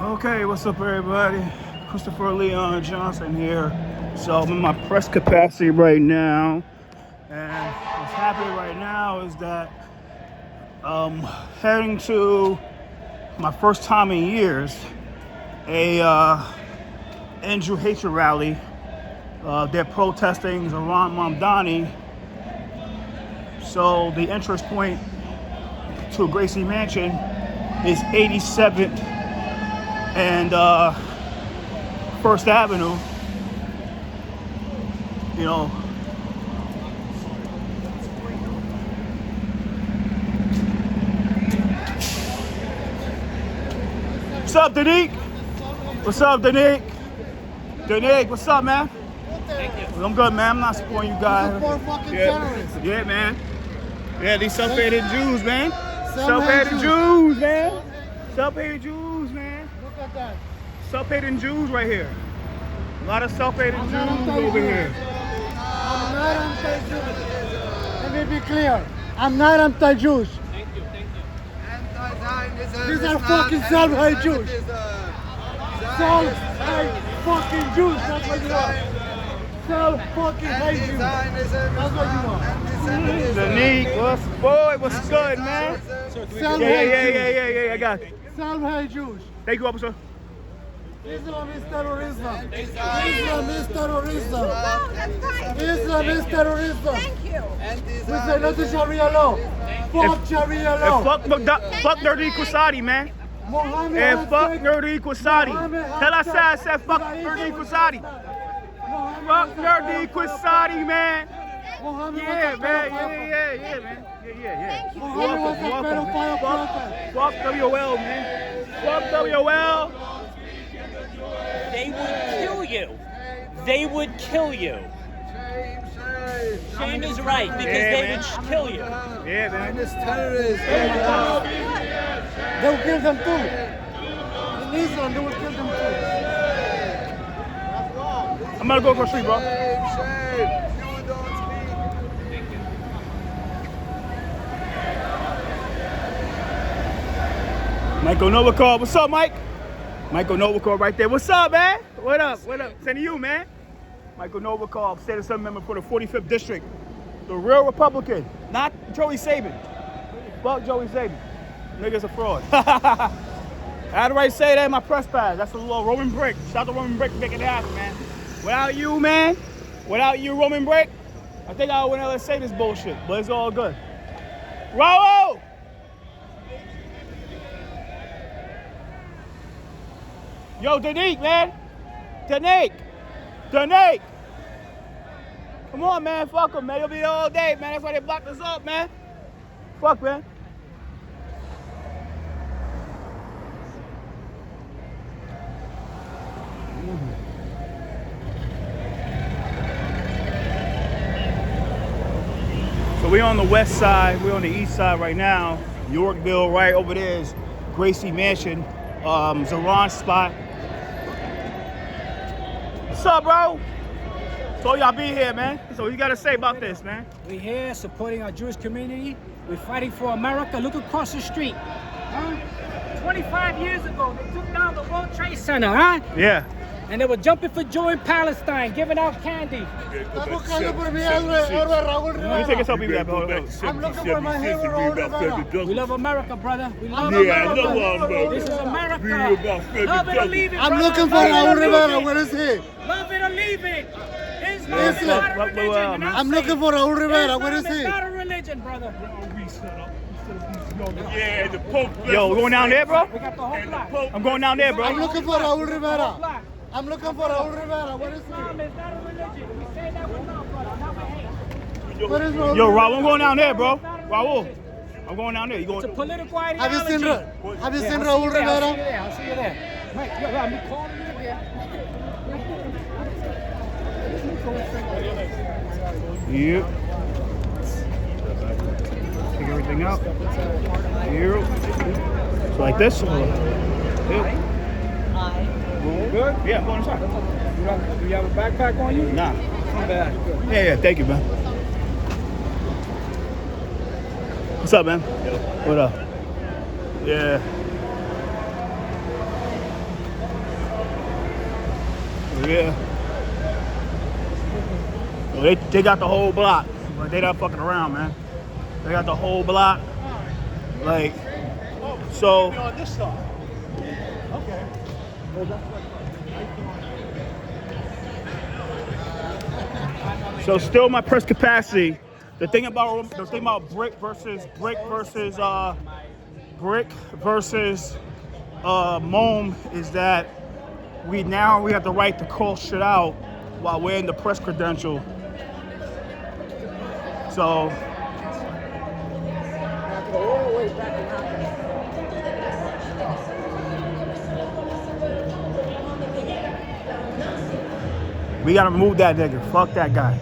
Okay, what's up, everybody? Christopher Leon Johnson here. So I'm in my press capacity right now, and what's happening right now is that I'm heading to my first time in years, a EndJewHatred rally. They're protesting Zohran Mamdani. So the entrance point to Gracie Mansion is 87th and First Avenue. You know, what's up, Danique? What's up, Danique? Danique, what's up, man? Thank you. I'm good, man. I'm not supporting you guys. Support fucking terrorists. Yeah, man. Yeah, these self-hated Jews, man. Self-hated Jews, man. Self-hated Jews, man. Look at that. Self-hating Jews right here. A lot of self-hated Jews over here. I'm not anti-Jewish. Let me be clear. I'm not anti-Jewish. Thank you. These are fucking self-hate Jews. Self-hate fucking Jews. That's what you are. Self-fucking-hate Jews. That's what you are. Danique, what's good, man? Yeah, I got it. Self-hate Jews. Thank you, officer. Islam is terrorism. Islam is terrorism. Islam is terrorism. Thank you. We say no to Sharia law. Fuck Sharia law. Fuck Nerdy Kwasadi, man. Mohammed And has fuck taken- Nerdy Kwasadi. Mohammed has Tell us I taken- said fuck Nerdy Kwasadi. Mohammed Fuck has Nerdy taken- Kwasadi, man. Mohammed Yeah, was a man. pedophile. Yeah, man. Yeah. Mohammed was a pedophile prophet. Fuck WL, man. Fuck WL. They would kill you. They would kill you. Shame is right because Yeah, they man. would kill you. Yeah, man. This terrorist. They will kill them too. In Islam, they will kill them too. I'm gonna go across the street, bro. Michael Novikov, what's up, Mike? Michael Novikov right there. What's up, man? What up? Sending you, man. Michael Novikov, State Assembly member for the 45th District. The real Republican, not Joey Sabin. Fuck Joey Sabin. Niggas a fraud. How do I say that in my press pass? That's a little Roman Brick. Shout out to Roman Brick for making it happen, man. Without you, man, without you, Roman Brick, I think I wouldn't ever say this bullshit, but it's all good. Raul! Yo, Danique, man. Danique. Come on, man. Fuck him, man. You'll be there all day, man. That's why they blocked us up, man. Fuck, man. So we're on the west side. We're on the east side right now. Yorkville, right over there is Gracie Mansion. Zohran's spot. What's up, bro? So y'all be here, man. So what you gotta say about this, man? We're here supporting our Jewish community. We're fighting for America. Look across the street. Huh? 25 years ago, they took down the World Trade Center, huh? Yeah. And they were jumping for joy in Palestine, giving out candy. Let me take a selfie with that, bro. I'm looking for my hero, Raul Rivera. We love America, brother. We love Yeah, America. I know America. This is America. Love it or leave it, I'm brother. looking for Love it or Raul leave Rivera. it. Where is he? Love it or leave it. Islam is Islam. not a religion. and I'm looking for Raul Rivera. Where is Islam he? is not a religion, brother. Yeah, the Pope. Yo, we're going down there, bro? We got the whole block. I'm going down there, I'm bro. looking for Raul Rivera. Block. I'm looking for Raul Rivera. Where is Islam is not a religion. We say that with love, brother, not with hate. he? Where is Raul? Yo, Raul, I'm going down there, bro. Raul, I'm going down there. You It's a going? political Have ideology. you seen Yeah, Raul I'll see you Rivera? there. I'll see you there. Mike, yo, I'm calling you there. Yep. Take everything out. Yep. So like this? Yep. Good? Yeah, I'm going inside. Do you have a backpack on you? Nah. Come back. Yeah, thank you, man. What's up, man? What up? Yeah. Yeah. Well, they got the whole block, but they not fucking around, man. They got the whole block. Like, so. On this side. Okay. So still my press capacity. The thing about brick versus Moam is that we have the right to call shit out while we're in the press credential. So we gotta remove that nigga. Fuck that guy.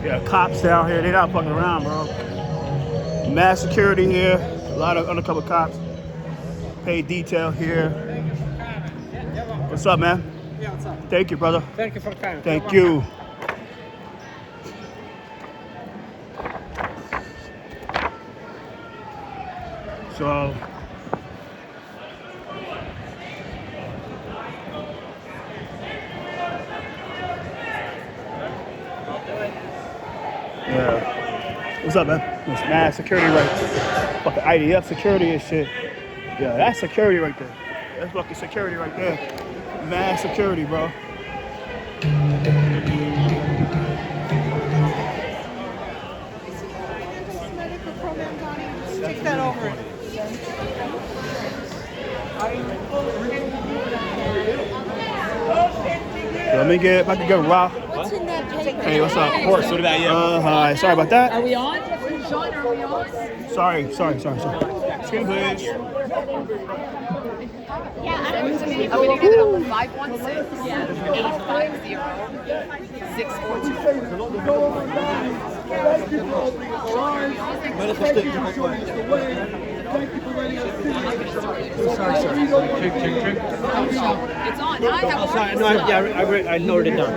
Yeah, cops down here, they not fucking around, bro. Mass security here, a lot of undercover cops. Paid detail here. What's up, man? Yeah, what's up? Thank you, brother. Thank you for the time. Thank you. So, yeah. What's up, man? It's mass security right there. Fucking IDF security and shit. Yeah, that's security right there. That's fucking security right there. Mass security, bro. Take that over. Let me get, if I can get raw. What's in that paper? Hey, what's up? Of course, so did I, yeah. Hi, sorry about that. Are we on? Sean, are we on? Sorry. Excuse me, please. Yeah, I'm going to give it on 516 850 642. Sorry. It's on. I have I noted it down.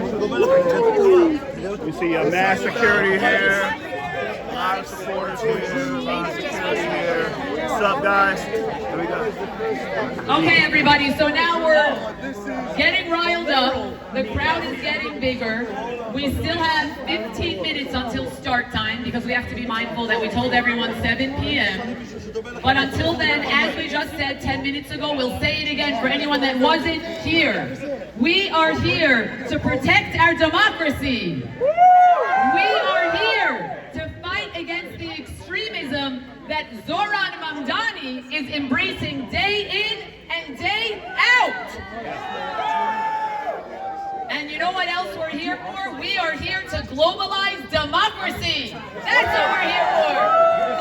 We see a mass security here. A lot of supporters here. A lot of security here. What's up, guys? Here we go. Okay, everybody, so now we're getting riled up. The crowd is getting bigger. We still have 15 minutes until start time because we have to be mindful that we told everyone 7 p.m. But until then, as we just said 10 minutes ago, we'll say it again for anyone that wasn't here. We are here to protect our democracy. We are here to fight against the extremism that Zohran Mamdani is embracing day in and day out. And you know what else we're here for? We are here to globalize democracy. That's what we're here for.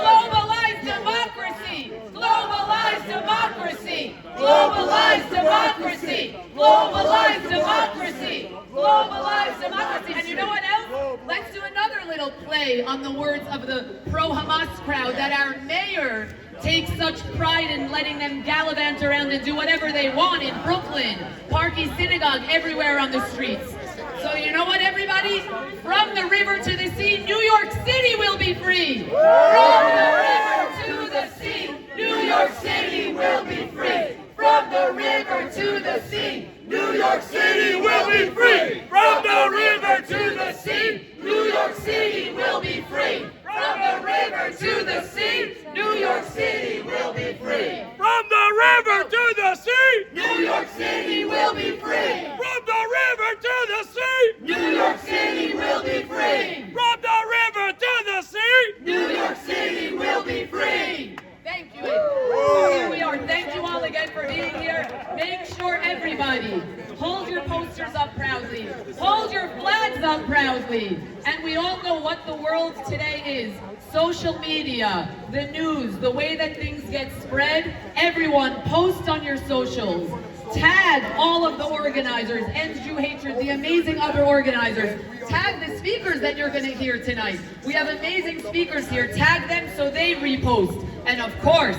Globalize democracy. Globalize democracy. Globalize democracy. Globalize democracy. Globalize democracy. And you know what else? Let's do another little play on the words of the pro-Hamas crowd that our mayor takes such pride in letting them gallivant around and do whatever they want in Brooklyn, Parky Synagogue, everywhere on the streets. So you know what, everybody? From the river to the sea, New York City will be free. From the river to the sea, New York City will be free. From the river to the sea, New York City will be free. From the river to the sea, New York City will be free. From the river to the sea, New York City will be free. From the river to the sea, New York City will be free. from the river to the sea, New York City will be free. from the river to the sea. New York City will be free. Thank you. So here we are. Thank you all again for being here. Make sure everybody hold your posters up proudly. Hold your flags up proudly. And we all know what the world today is. Social media, the news, the way that things get spread. Everyone post on your socials. Tag all of the organizers, EndJewHatred, the amazing other organizers. Tag the speakers that you're going to hear tonight. We have amazing speakers here. Tag them so they repost. And of course,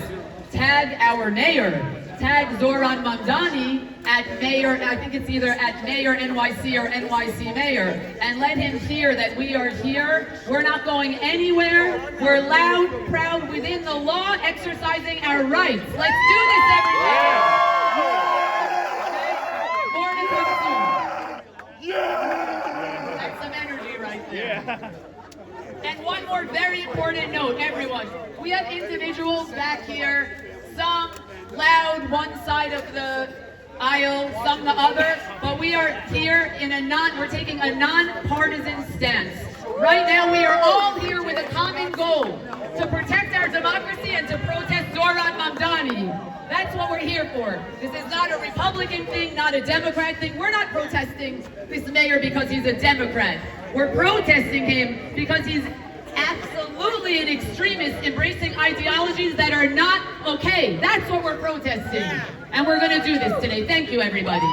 tag our mayor. Tag Zohran Mamdani at mayor, I think it's either at mayor NYC or NYC mayor. And let him hear that we are here. We're not going anywhere. We're loud, proud, within the law, exercising our rights. Let's do this, everybody. And one more very important note, everyone. We have individuals back here, some loud one side of the aisle, some the other, but we are here in we're taking a non-partisan stance. Right now, we are all here with a common goal, to protect our democracy and to protest Zohran Mamdani. That's what we're here for. This is not a Republican thing, not a Democrat thing. We're not protesting this mayor because he's a Democrat. We're protesting him because he's absolutely an extremist, embracing ideologies that are not okay. That's what we're protesting. And we're going to do this today. Thank you, everybody.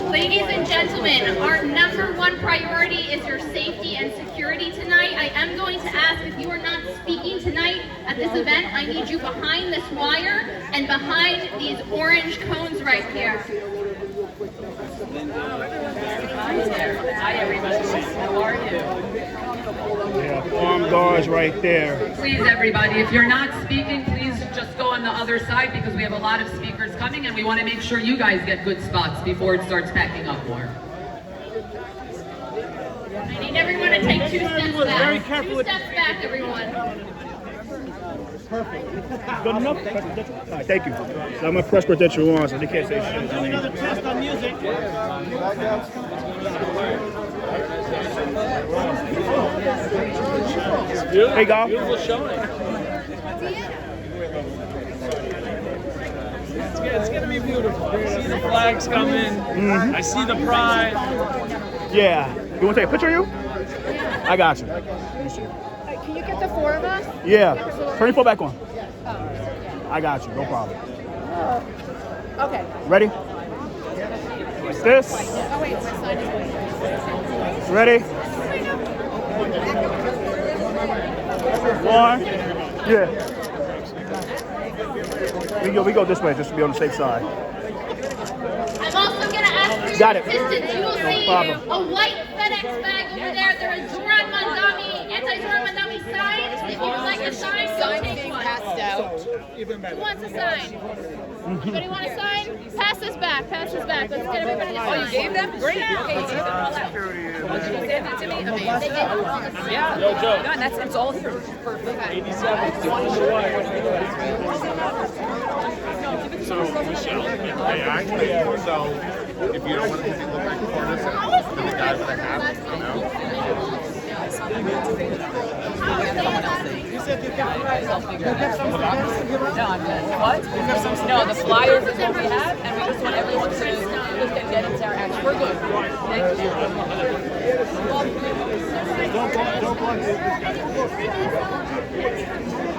Ladies and gentlemen, our number one priority is your safety and security tonight. I am going to ask, if you are not speaking tonight at this event, I need you behind this wire and behind these orange cones right here. Hi, everybody. How are you? Yeah, armed guards right there. Please, everybody, if you're not speaking, please just go on the other side because we have a lot of speakers coming and we want to make sure you guys get good spots before it starts packing up more. I need everyone to take 2 steps back. 2 steps back, everyone. Perfect. Good enough? All right, thank you. So I'm going to press credential on so they can't say shit. Another test on music. Hey, go. Beautiful showing. It's gonna be beautiful. I see the flags coming. Mm-hmm. I see the pride. Yeah. You want to take a picture of you? I got you. Can you get the 4 of us? Yeah. Turn your phone back on. I got you. No problem. Okay. Ready? This. Oh, wait, my sign is waiting. Ready? 1. Yeah. We go this way just to be on the safe side. I'm also going to ask for Got your it. assistance. You will No see problem. a white FedEx bag over there. There is Zohran Mamdani, anti-Zohran Mamdani signs. If you would like a sign, go take one. Who wants a sign? Anybody want a sign? Pass this back. Pass this back. Let's get everybody to sign. Oh, you gave them? Great. Okay, you gave them all out. You gave it to me? Amazing. Yeah. Yo, Joe. God, it's all here. Perfect. 87. So, Michelle, so if you don't want to look like the corners, the guy with the hat, no? You said you got right. No, I'm good. What? No, the flyers is what we have, and we just want everyone to just get into our action. We're good. Thank you.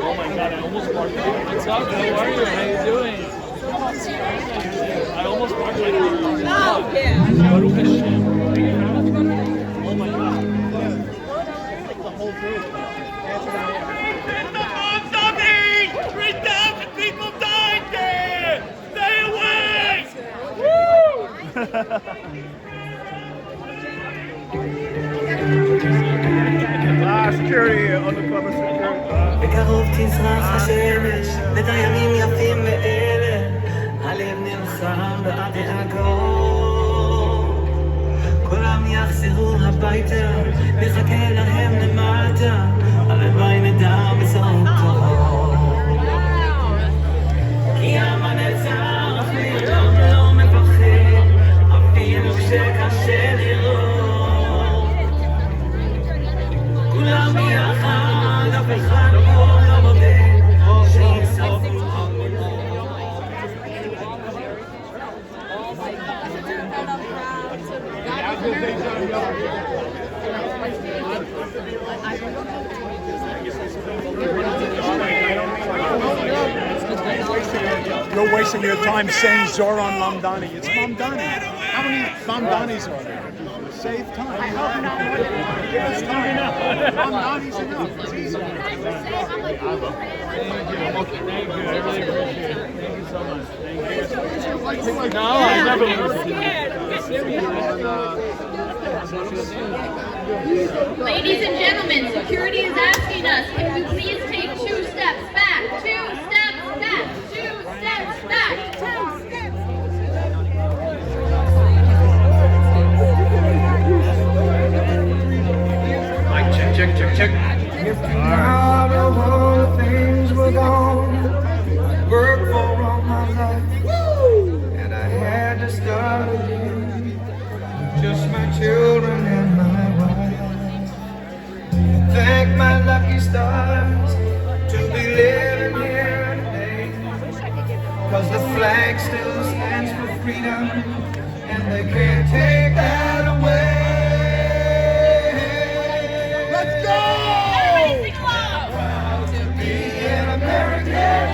Oh my God, I almost parked. What's up? How are you? How you doing? I almost parked my car. Oh, yeah. Baruch Hashem. Oh my God. The whole group. 3,000 people died there! Stay away! Security, undercover security. בקרוב תזרח השמש, ואת הימים יפים מאלה, הלב נלחם בדאגות. כולם יחזרו הביתה, נחכה להם למטה, הלוואי נדע בשורות טובות. כי עם הנצח פתאום לא מפחד, אפילו כשקשה לראות. כולם ביחד, אף אחד פה לא בודד, שיסוף You're wasting your time saying Zohran Mamdani. It's Mamdani. How many Mamdanis are there? Save time. I hope not. Give us time enough. Mamdani's enough. It's easy. Thank you. I really appreciate it. Thank you so much. Thank you. No, I never was scared. Ladies and gentlemen, security is asking us, can we please take 2 steps flag still stands for freedom, and they can't take that away. Let's go! Proud to be an American,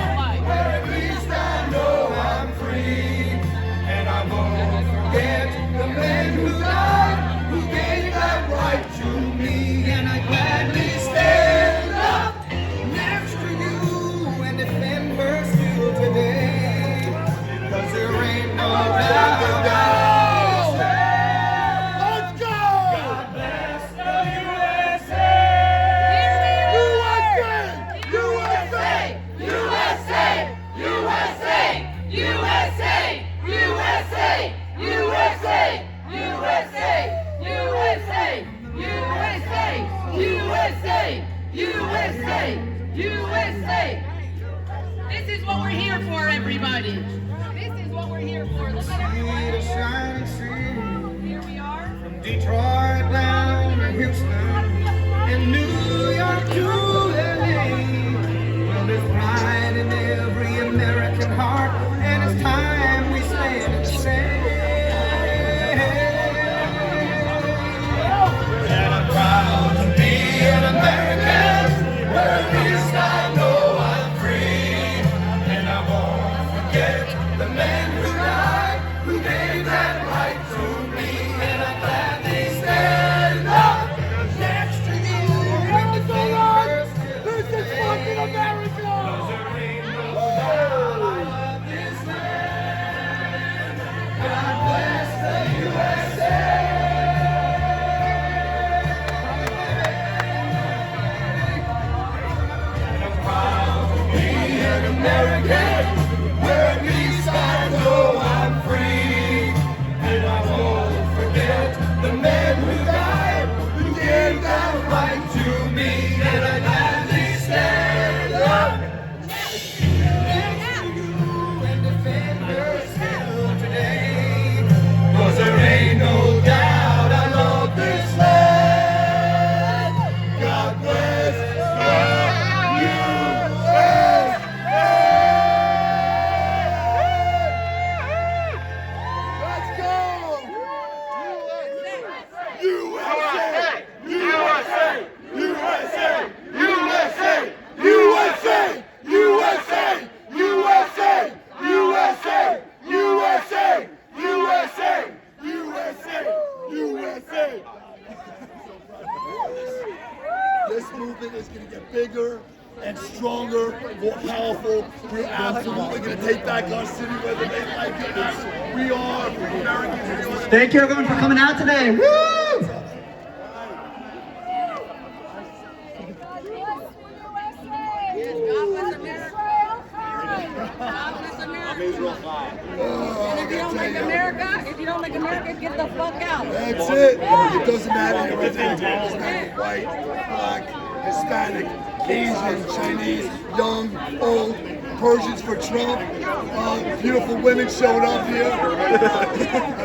where at least I know I'm free, and I won't forget the men who died, who gave that right to me, and I gladly stand up next to you and defend her still today, 'cause there ain't no doubt about it. Let's go! God bless the USA! USA! USA! USA! USA! USA! USA! USA! USA! USA! USA! USA! USA! This is what we're here for, everybody. This is what we're here for. Look at everyone. Here we are. From Detroit down to Houston and New York to LA. Well, there's pride in every American heart, and it's time we stand and say, and I'm proud to be an American, where at least I know I'm free, and I won't forget the men who died, who gave that right to me, and I'm gladly stand up next to you and defend her still today. This is fucking America! 'Cause there ain't no doubt I love this land. God bless the USA! American, where at least I know I'm free, and I won't forget the men who died, who gave that right to me, and I gladly stand up next to you and defend her still today, 'cause there ain't no doubt I love this land. God bless the This movement is going to get bigger and stronger, more powerful. We're absolutely going to take back our city, whether they like it or not. We are Americans. Thank you everyone for coming out today. Woo! And if you don't like America, get the fuck out. That's it. It doesn't matter. It doesn't matter white, black, Hispanic, Asian, Chinese, young, old, Persians for Trump. Beautiful women showing up here. I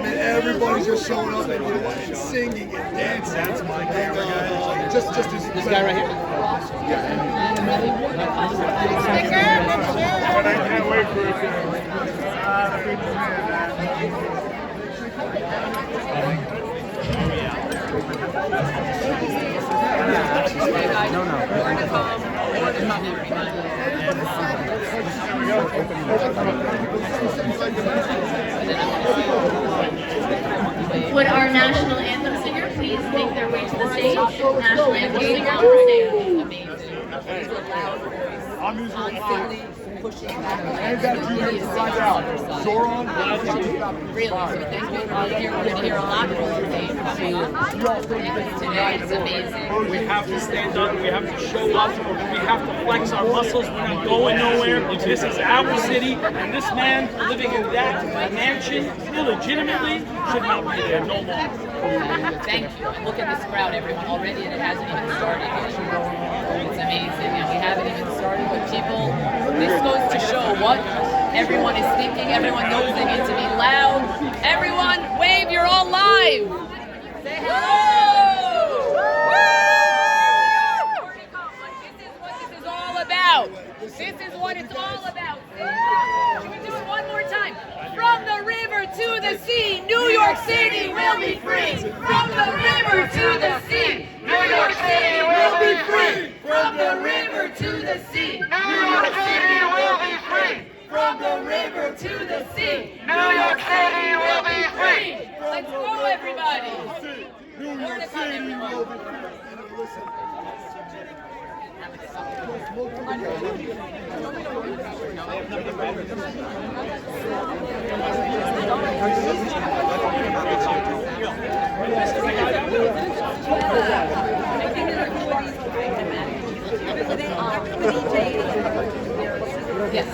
mean, everybody's just showing up and singing and dancing. That's my favorite guy. Just this guy right here. But I can't wait for it. Would our national anthem singer please make their way to the stage? National anthem singer on the stage. I'm usually pushing back. And that you need to find out. Zohran Mamdani. Really, so thank you. We're going to hear a lot more today coming up. Today is amazing. We have to stand up, we have to show up, we have to flex our muscles, we're not going nowhere. This is our city, and this man living in that mansion illegitimately should not be there no longer. Thank you. And look at this crowd, everyone, already, and it hasn't even started yet. It's amazing, and we haven't even started, but people, this goes to show what everyone is thinking. Everyone knows they need to be loud. Everyone, wave, you're all live. Say hello. This is what it's all about. This is what it's all about. Can we do it one more time? to the sea, New York City will be free. From the river to the sea, New York City will be free. From the river to the sea, New York City will be free. From the river to the sea, New York City will be free. Let's go, everybody. New York City will be Yes.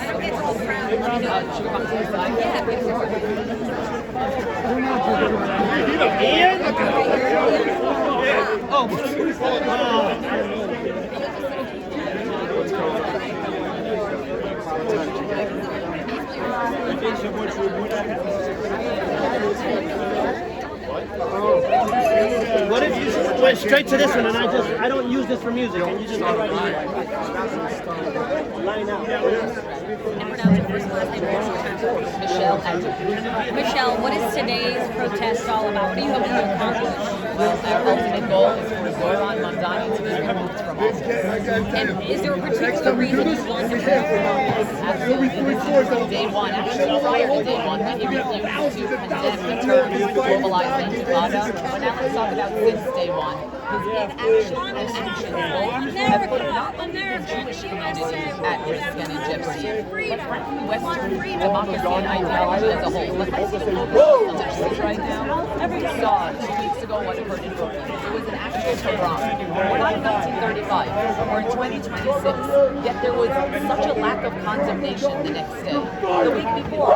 What if you went straight to this one and I don't use this for music and you just go right here? Line out. Michelle, what is today's protest all about? What are you hoping to accomplish? Well, our ultimate goal is for Zohran Mamdani to be removed from office. And is there a particular reason you want to remove from office? Absolutely. This is from day one, actually prior to day one, when he refused to condemn the term globalized intifada. But now let's talk about since day one. His inaction and actions both have put not only the Jewish community at risk and in jeopardy, but frankly Western democracy and ideology as a whole. But let's just look at the right now. We saw 2 weeks ago what occurred in Brooklyn. It was an actual pogrom. We're not in 1935. We're in 2026. Yet there was such a lack of condemnation the next day. The week before,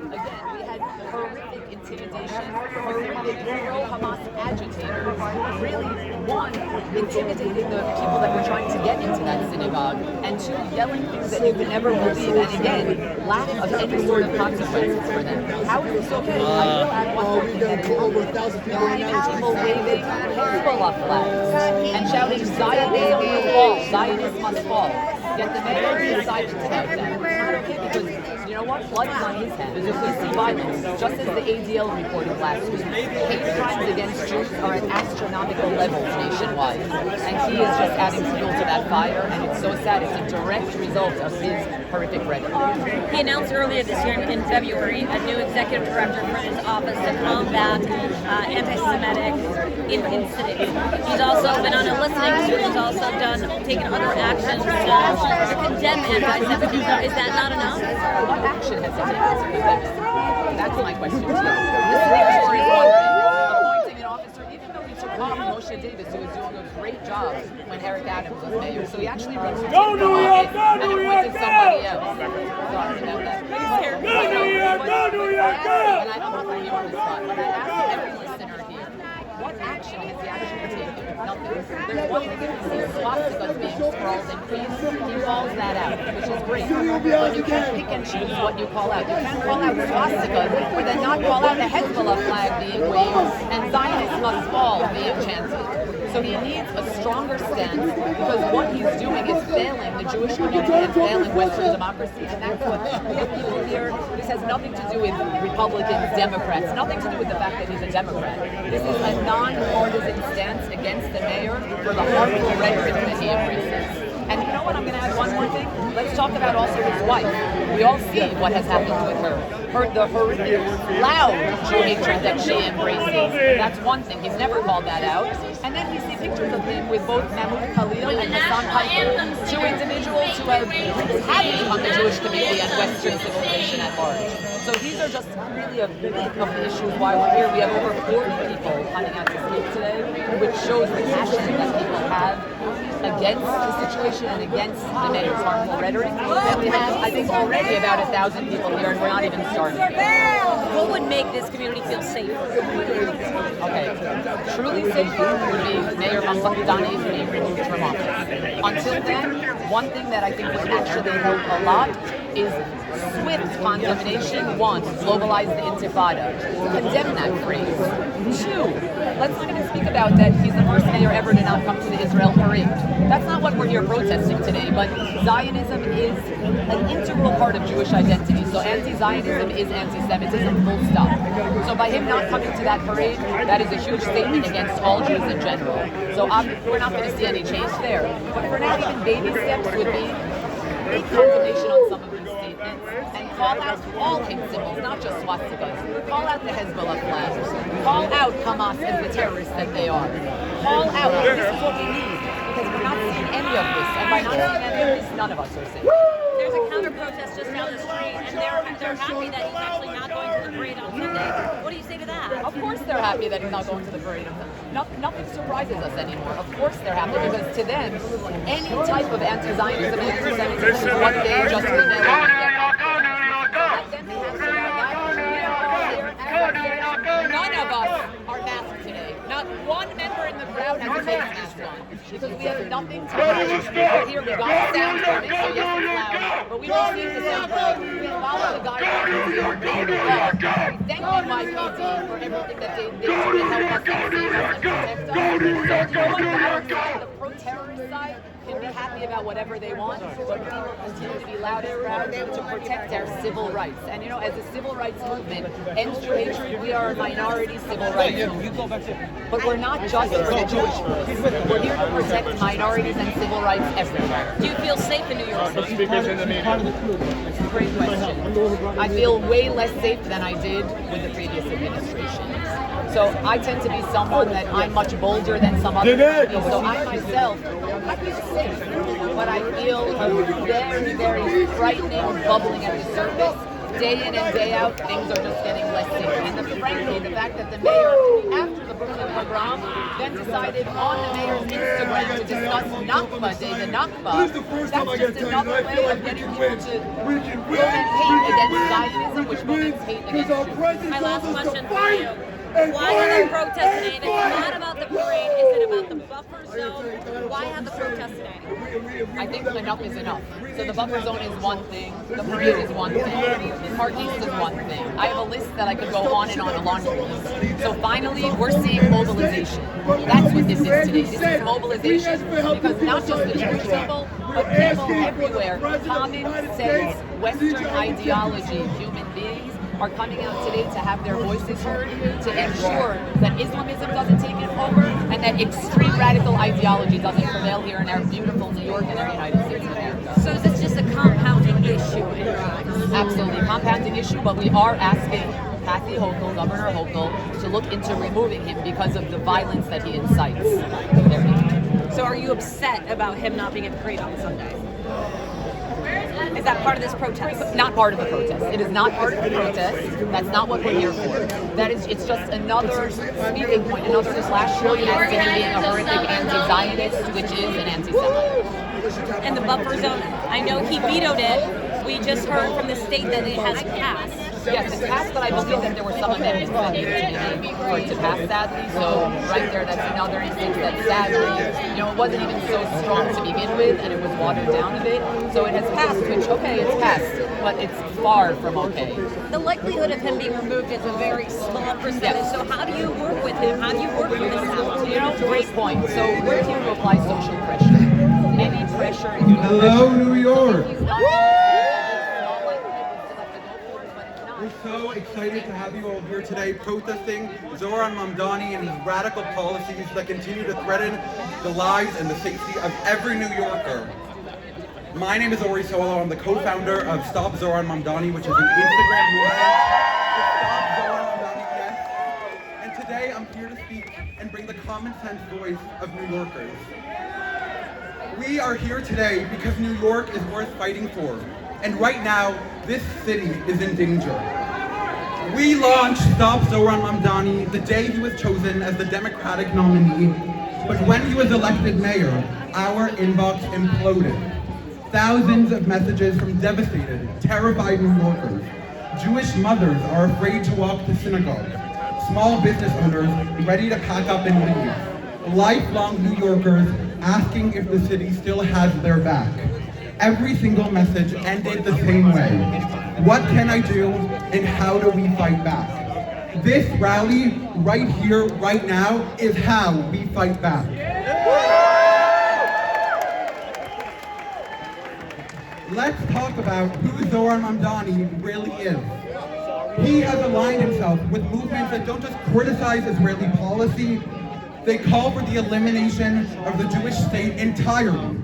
the synagogue. Again, we had horrific intimidation, horrific pro-Hamas agitators. Really, one, intimidating the people that were trying to get into that synagogue, and two, yelling things that you could never believe, and again, lack of any sort of consequences for them. How is this okay? I will add one more thing that is people waving Hezbollah flags and shouting, Zionism will fall, Zionists must fall. Yet the mayor decided to do that. It's not okay because, you know what, blood is on his hands. You see violence, just as the ADL reported last week. Hate crimes against Jews are at astronomical levels nationwide. And he is just adding fuel to that fire, and it's so sad. It's a direct result of his horrific rhetoric. He announced earlier this year in February a new executive director for his office to combat anti-Semitic incidents. He's also been on a listening tour. He's also taken other actions to condemn anti-Semitism. Is that not enough? What action has he taken to condemn it? That's my question to you. Listening tour is one thing. Appointing an officer, even though he took off Moshe Davis, who was doing a great job when Eric Adams was mayor. So he actually removed him from office and appointed somebody else. Sorry about that. Go New York! Go New York! Go! And I don't want to put you on the spot, but I asked every listener here, what action has he actually taken? Nothing. There's one thing if he sees swastikas being scrawled in peace, he calls that out, which is great. But you can't pick and choose what you call out. You can't call out swastikas, but then not call out the Hezbollah flag being waved and Zionists must fall being chanted. So he needs a stronger stance because what he's doing is failing the Jewish community and failing Western democracy, and that's what we have people here. This has nothing to do with Republicans, Democrats, nothing to do with the fact that he's a Democrat. This is a non-partisan stance against the mayor for the harmful rhetoric that he embraces. And you know what, I'm going to add one more thing. Let's talk about also his wife. We all see what has happened with her. The horrific, loud Jew hatred that she embraces. That's one thing. He's never called that out. And then we see pictures of him with both Mahmoud Khalil and Hassan Piker, two individuals who have become the Jewish community and Western civilization at large. So these are just really a big of the issues why we're here. We have over 40 people coming out to speak today, which shows the passion that people have against the situation and against the mayor's harmful rhetoric. And we have, I think, already about 1,000 people here, and we're not even starting. What would make this community feel safer? Okay, truly safer would be Mayor Mamdani being removed from office. Until then, one thing that I think would actually help a lot is swift condemnation. One, globalize the intifada. Condemn that phrase. Two, let's not even speak about that he's the first mayor ever to not come to the Israel parade. That's not what we're here protesting today, but Zionism is an integral part of Jewish identity. So anti-Zionism is anti-Semitism, full stop. So by him not coming to that parade, that is a huge statement against all Jews in general. So we're not going to see any change there. But for now, even baby steps would be make condemnation on some of these statements and call out all hate symbols, not just swastikas. Call out the Hezbollah flags. Call out Hamas as the terrorists that they are. Call out, this is what we need, because we're not seeing any of this, and by not seeing any of this, none of us are safe. There's a counter protest just down the street, and they're happy that he's actually not going to the parade on Sunday. What do you say to that? Of course they're happy that he's not going to the parade. Nothing surprises us anymore. Of course they're happy, because to them, any type of anti-Zionism and anti-Semitism is what they just none of us are masked today. Not one member in the crowd has a face mask on, because we have nothing to hide. We're here, we got sound from it, so yes, it's loud, but we don't need the sound from it. We follow the guidelines. We thank NYC for everything that they do to help us and save us and protect us. So no one on the pro-terrorist side can be happy about whatever they want, but we will continue to be loud and proud to protect our civil rights. And you know, as a civil rights movement, EndJewHatred, we are a minority civil rights movement. But we're not just for the Jewish people. We're here to protect minorities and civil rights everywhere. Do you feel safe in New York? That's a great question. I feel way less safe than I did with the previous administration. So I tend to be someone that I'm much bolder than some other people. So I myself, I feel safe, but I feel very, very frightening, bubbling at the surface. Day in and day out, things are just getting less safe. And frankly, the fact that the mayor, after the Brooklyn pogrom, then decided on the mayor's Instagram to discuss Nakba Day, the Nakba, that's just another way of getting people to foment hate against Zionism, which foments hate against Jews. My last question for you. Why have the protest today? If it's not about the parade, is it about the buffer zone? Why have the protest today? I think enough is enough. So the buffer zone is one thing, the parade is one thing, Park East is one thing. I have a list that I could go on and on, a laundry list. So finally, we're seeing mobilization. That's what this is today. This is mobilization because not just the Jewish people, but people everywhere, common sense, Western ideology, human beings, are coming out today to have their voices heard, to ensure that Islamism doesn't take it over and that extreme radical ideology doesn't prevail here in our beautiful New York and our United States of America. So is this just a compounding issue in your eyes? Absolutely, compounding issue, but we are asking Kathy Hochul, Governor Hochul, to look into removing him because of the violence that he incites. So are you upset about him not being at the parade on Sunday? Is that part of this protest? Not part of the protest. It is not part of the protest. That's not what we're here for. It's just another speaking point, another flashpoint as to him being a horrific anti-Zionist, which is an anti-Semite. And the buffer zone, I know he vetoed it. We just heard from the state that it has passed. Yes, it passed, but I believe that there were some amendments that needed to be made for it to pass, sadly. So right there, that's another instance that sadly, it wasn't even so strong to begin with, and it was watered down a bit. So it has passed, which, okay, it's passed, but it's far from okay. The likelihood of him being removed is a very small percentage. Yes. So how do you work with him? How do you work with this out? Great point. So we're here to apply social pressure. Any pressure is good pressure. Hello, New York! We're so excited to have you all here today protesting Zohran Mamdani and his radical policies that continue to threaten the lives and the safety of every New Yorker. My name is Ori Solo. I'm the co-founder of Stop Zohran Mamdani, which is an Instagram movement to stop Zohran Mamdani, yes. And today I'm here to speak and bring the common sense voice of New Yorkers. We are here today because New York is worth fighting for. And right now, this city is in danger. We launched Stop Zohran Mamdani the day he was chosen as the Democratic nominee. But when he was elected mayor, our inbox imploded. Thousands of messages from devastated, terrified New Yorkers. Jewish mothers are afraid to walk to synagogue. Small business owners ready to pack up and leave. Lifelong New Yorkers asking if the city still has their back. every single message ended the same way. What can I do and how do we fight back? This rally right here, right now, is how we fight back. Let's talk about who Zohran Mamdani really is. He has aligned himself with movements that don't just criticize Israeli policy, they call for the elimination of the Jewish state entirely.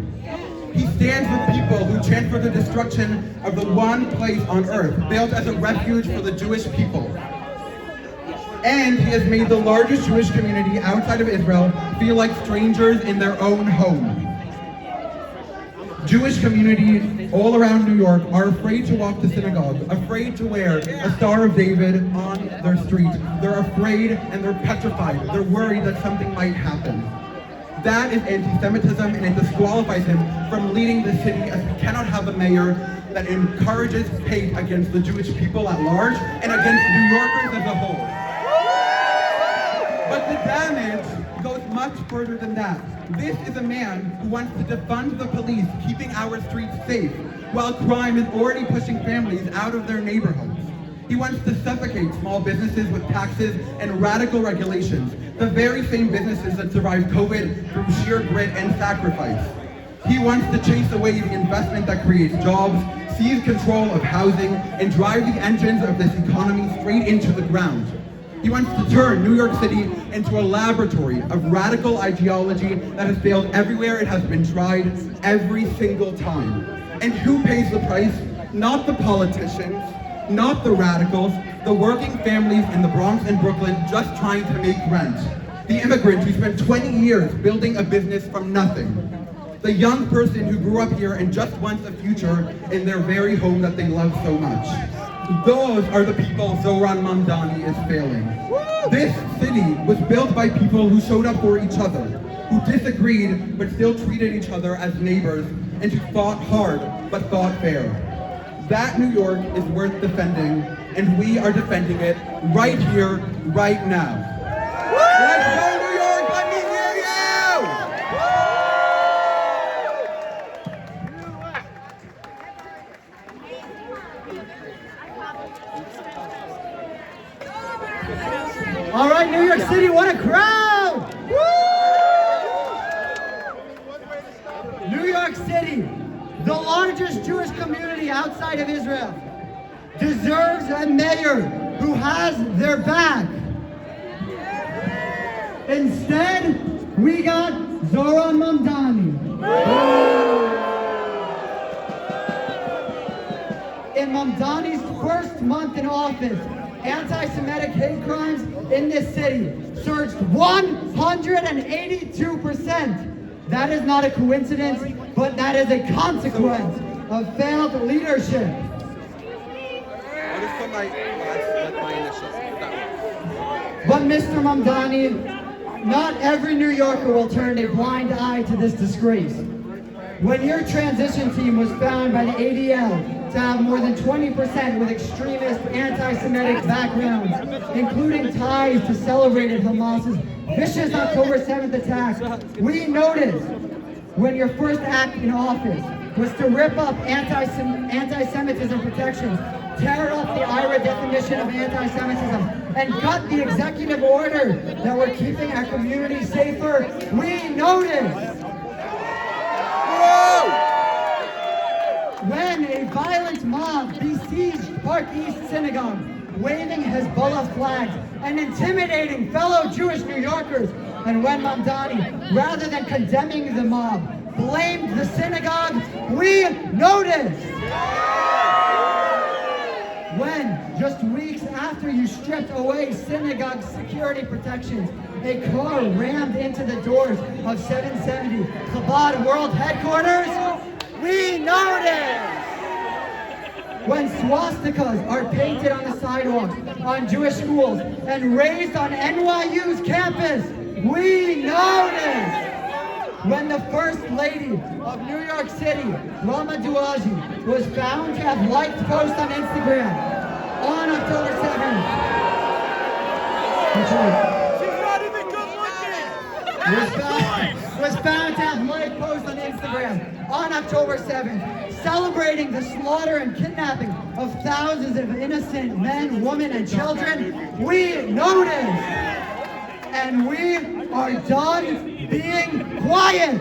He stands with people who chant for the destruction of the one place on earth, built as a refuge for the Jewish people. And he has made the largest Jewish community outside of Israel feel like strangers in their own home. Jewish communities all around New York are afraid to walk to synagogue, afraid to wear a Star of David on their street. They're afraid and they're petrified. They're worried that something might happen. That is anti-Semitism, and it disqualifies him from leading the city, as we cannot have a mayor that encourages hate against the Jewish people at large and against New Yorkers as a whole. But the damage goes much further than that. This is a man who wants to defund the police, keeping our streets safe, while crime is already pushing families out of their neighborhoods. He wants to suffocate small businesses with taxes and radical regulations, the very same businesses that survived COVID through sheer grit and sacrifice. He wants to chase away the investment that creates jobs, seize control of housing, and drive the engines of this economy straight into the ground. He wants to turn New York City into a laboratory of radical ideology that has failed everywhere it has been tried, every single time. And who pays the price? Not the politicians, not the radicals, the working families in the Bronx and Brooklyn just trying to make rent. The immigrant who spent 20 years building a business from nothing. The young person who grew up here and just wants a future in their very home that they love so much. Those are the people Zohran Mamdani is failing. This city was built by people who showed up for each other, who disagreed but still treated each other as neighbors, and who fought hard but fought fair. That New York is worth defending, and we are defending it right here, right now. Let's go, New York! Let me hear you! All right, New York City, what a crowd! Woo! New York City, the largest Jewish community outside of Israel, deserves a mayor who has their back. Instead, we got Zohran Mamdani. In Mamdani's first month in office, anti-Semitic hate crimes in this city surged 182%. That is not a coincidence, but that is a consequence of failed leadership. But Mr. Mamdani, not every New Yorker will turn a blind eye to this disgrace. When your transition team was found by the ADL to have more than 20% with extremist anti-Semitic backgrounds, including ties to celebrated Hamas's vicious October 7th attacks, we noticed when your first act in office was to rip up anti-Semitism protections, tear up the IRA definition of anti-Semitism, and gut the executive order that were keeping our community safer. We noticed when a violent mob besieged Park East Synagogue, waving Hezbollah flags and intimidating fellow Jewish New Yorkers, and when Mamdani, rather than condemning the mob, blamed the synagogue, we noticed. When, just weeks after you stripped away synagogue security protections, a car rammed into the doors of 770 Chabad World Headquarters, we noticed. When swastikas are painted on the sidewalks on Jewish schools and raised on NYU's campus, we noticed. When the First Lady of New York City, Rama Duaji, was found to have liked posts on Instagram on October 7th. That's right. She's not even good looking. Was found to have liked posts on Instagram on October 7th, celebrating the slaughter and kidnapping of thousands of innocent men, women, and children, we notice. And we are done being quiet.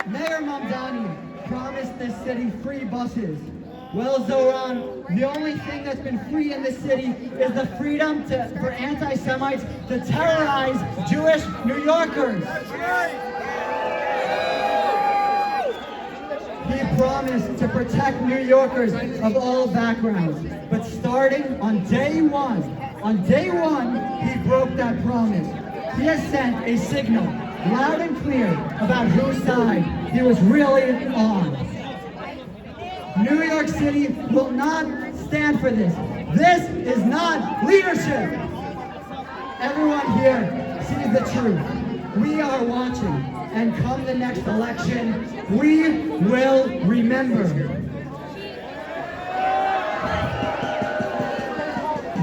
Mayor Mamdani promised this city free buses. Well, Zohran, the only thing that's been free in this city is the freedom for anti-Semites to terrorize Jewish New Yorkers. He promised to protect New Yorkers of all backgrounds. But starting on day one, he broke that promise. He has sent a signal, loud and clear, about whose side he was really on. New York City will not stand for this. This is not leadership. Everyone here sees the truth. We are watching, and come the next election, we will remember.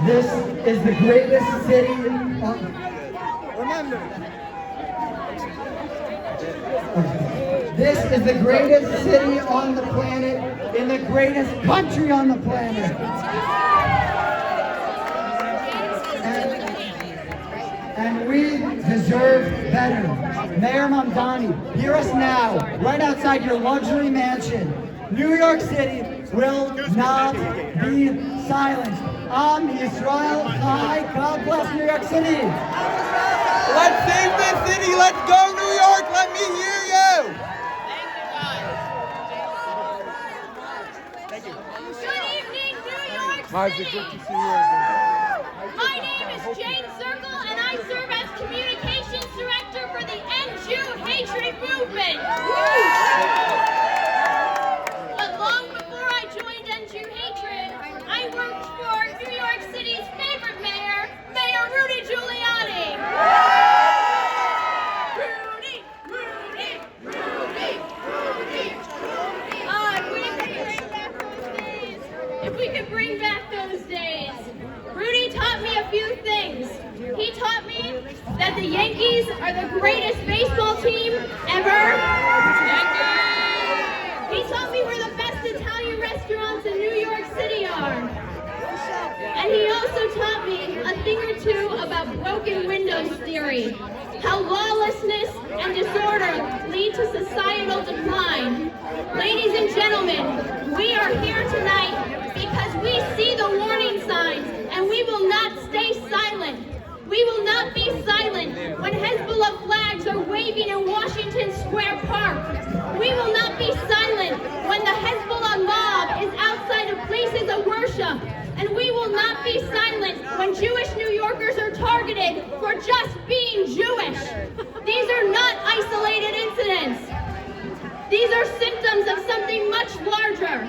This is the greatest city This is the greatest city on the planet, in the greatest country on the planet. And we deserve better. Mayor Mamdani, hear us now, right outside your luxury mansion. New York City will not be silenced. Am Yisrael Chai. God bless New York City. Let's save this city. Let's go, New York. Let me hear you. Good evening, New York City. Good to see you again. My name is Jane Circle, and I serve as Communications Director for the EndJewHatred movement. But long before I joined EndJewHatred, I worked for New York City's favorite mayor, Mayor Rudy Giuliani. If we could bring back those days. Rudy taught me a few things. He taught me that the Yankees are the greatest baseball team ever. He taught me where the best Italian restaurants in New York City are. And he also taught me a thing or two about broken windows theory, how lawlessness and disorder lead to societal decline. Ladies and gentlemen, we are here tonight because we see the warning signs, and we will not stay silent. We will not be silent when Hezbollah flags are waving in Washington Square Park. We will not be silent when the Hezbollah mob is outside of places of worship. And we will not be silent when Jewish New Yorkers are targeted for just being Jewish. These are not isolated incidents. These are symptoms of something much larger.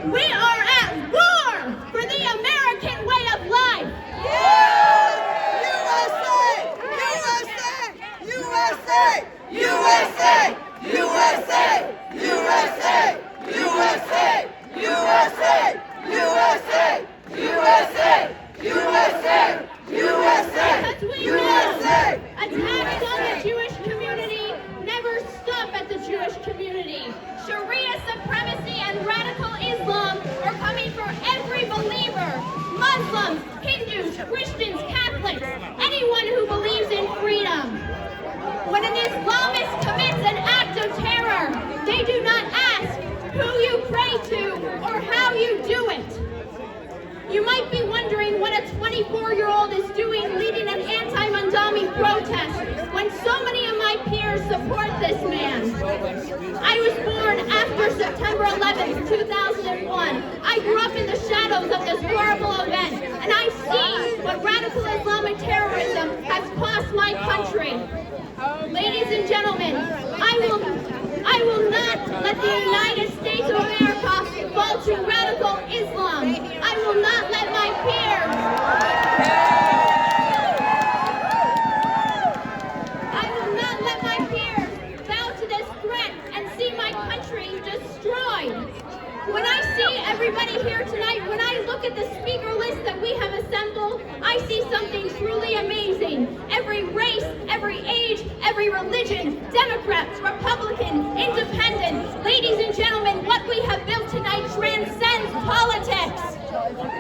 We are at war for the American way of life. USA! USA! USA! USA! USA! USA! USA! USA! USA! USA! USA! Attacks on the Jewish community never stop at the Jewish community. Sharia supremacy and radical Islam are coming for every believer. Muslims, Hindus, Christians, Catholics, anyone who believes in freedom. When an Islamist commits an act of terror, they do not ask who you pray to or how you do it. You might be wondering what a 24-year-old is doing leading an anti-Mamdani protest when so many of my peers support this man. I was born after September 11th, 2001. I grew up in the shadows of this horrible event, and I've seen what radical Islamic terrorism has cost my country. Ladies and gentlemen, I will not let the United States of America fall to radical Islam. I will not let my peers bow to this threat and see my country destroyed. When I see everybody here tonight, when I look at the speaker list that we have assembled, I see something truly amazing. Every race, every age, every religion, Democrats, Republican, Independent. Ladies and gentlemen, what we have built tonight transcends politics.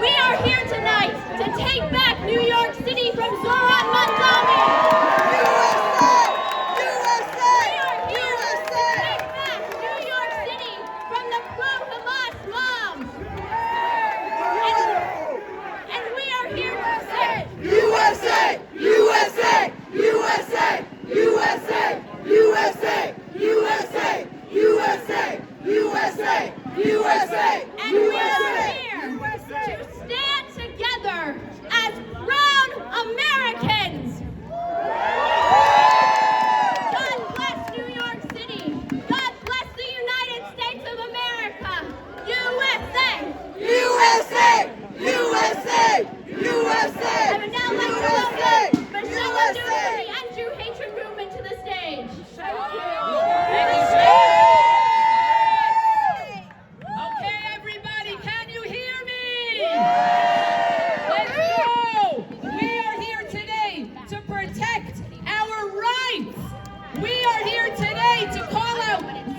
We are here tonight to take back New York City from Zohran Mamdani. USA! And we are here to stand together as proud Americans. God bless New York City. God bless the United States of America. USA! USA! USA! USA! I would now like to welcome Michelle Abdul from the EndJewHatred movement to the stage.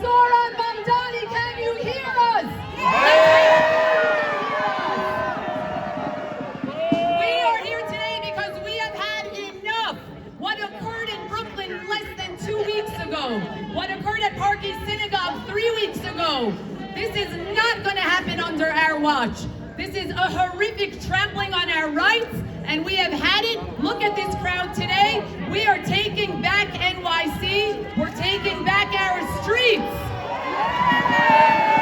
Zohran Mamdani, can you hear us? We are here today because we have had enough. What occurred in Brooklyn less than 2 weeks ago, what occurred at Parkey Synagogue 3 weeks ago, this is not going to happen under our watch. This is a horrific trampling on our rights, and we have had it. Look at this crowd today. We are taking back NYC. We're taking back our streets.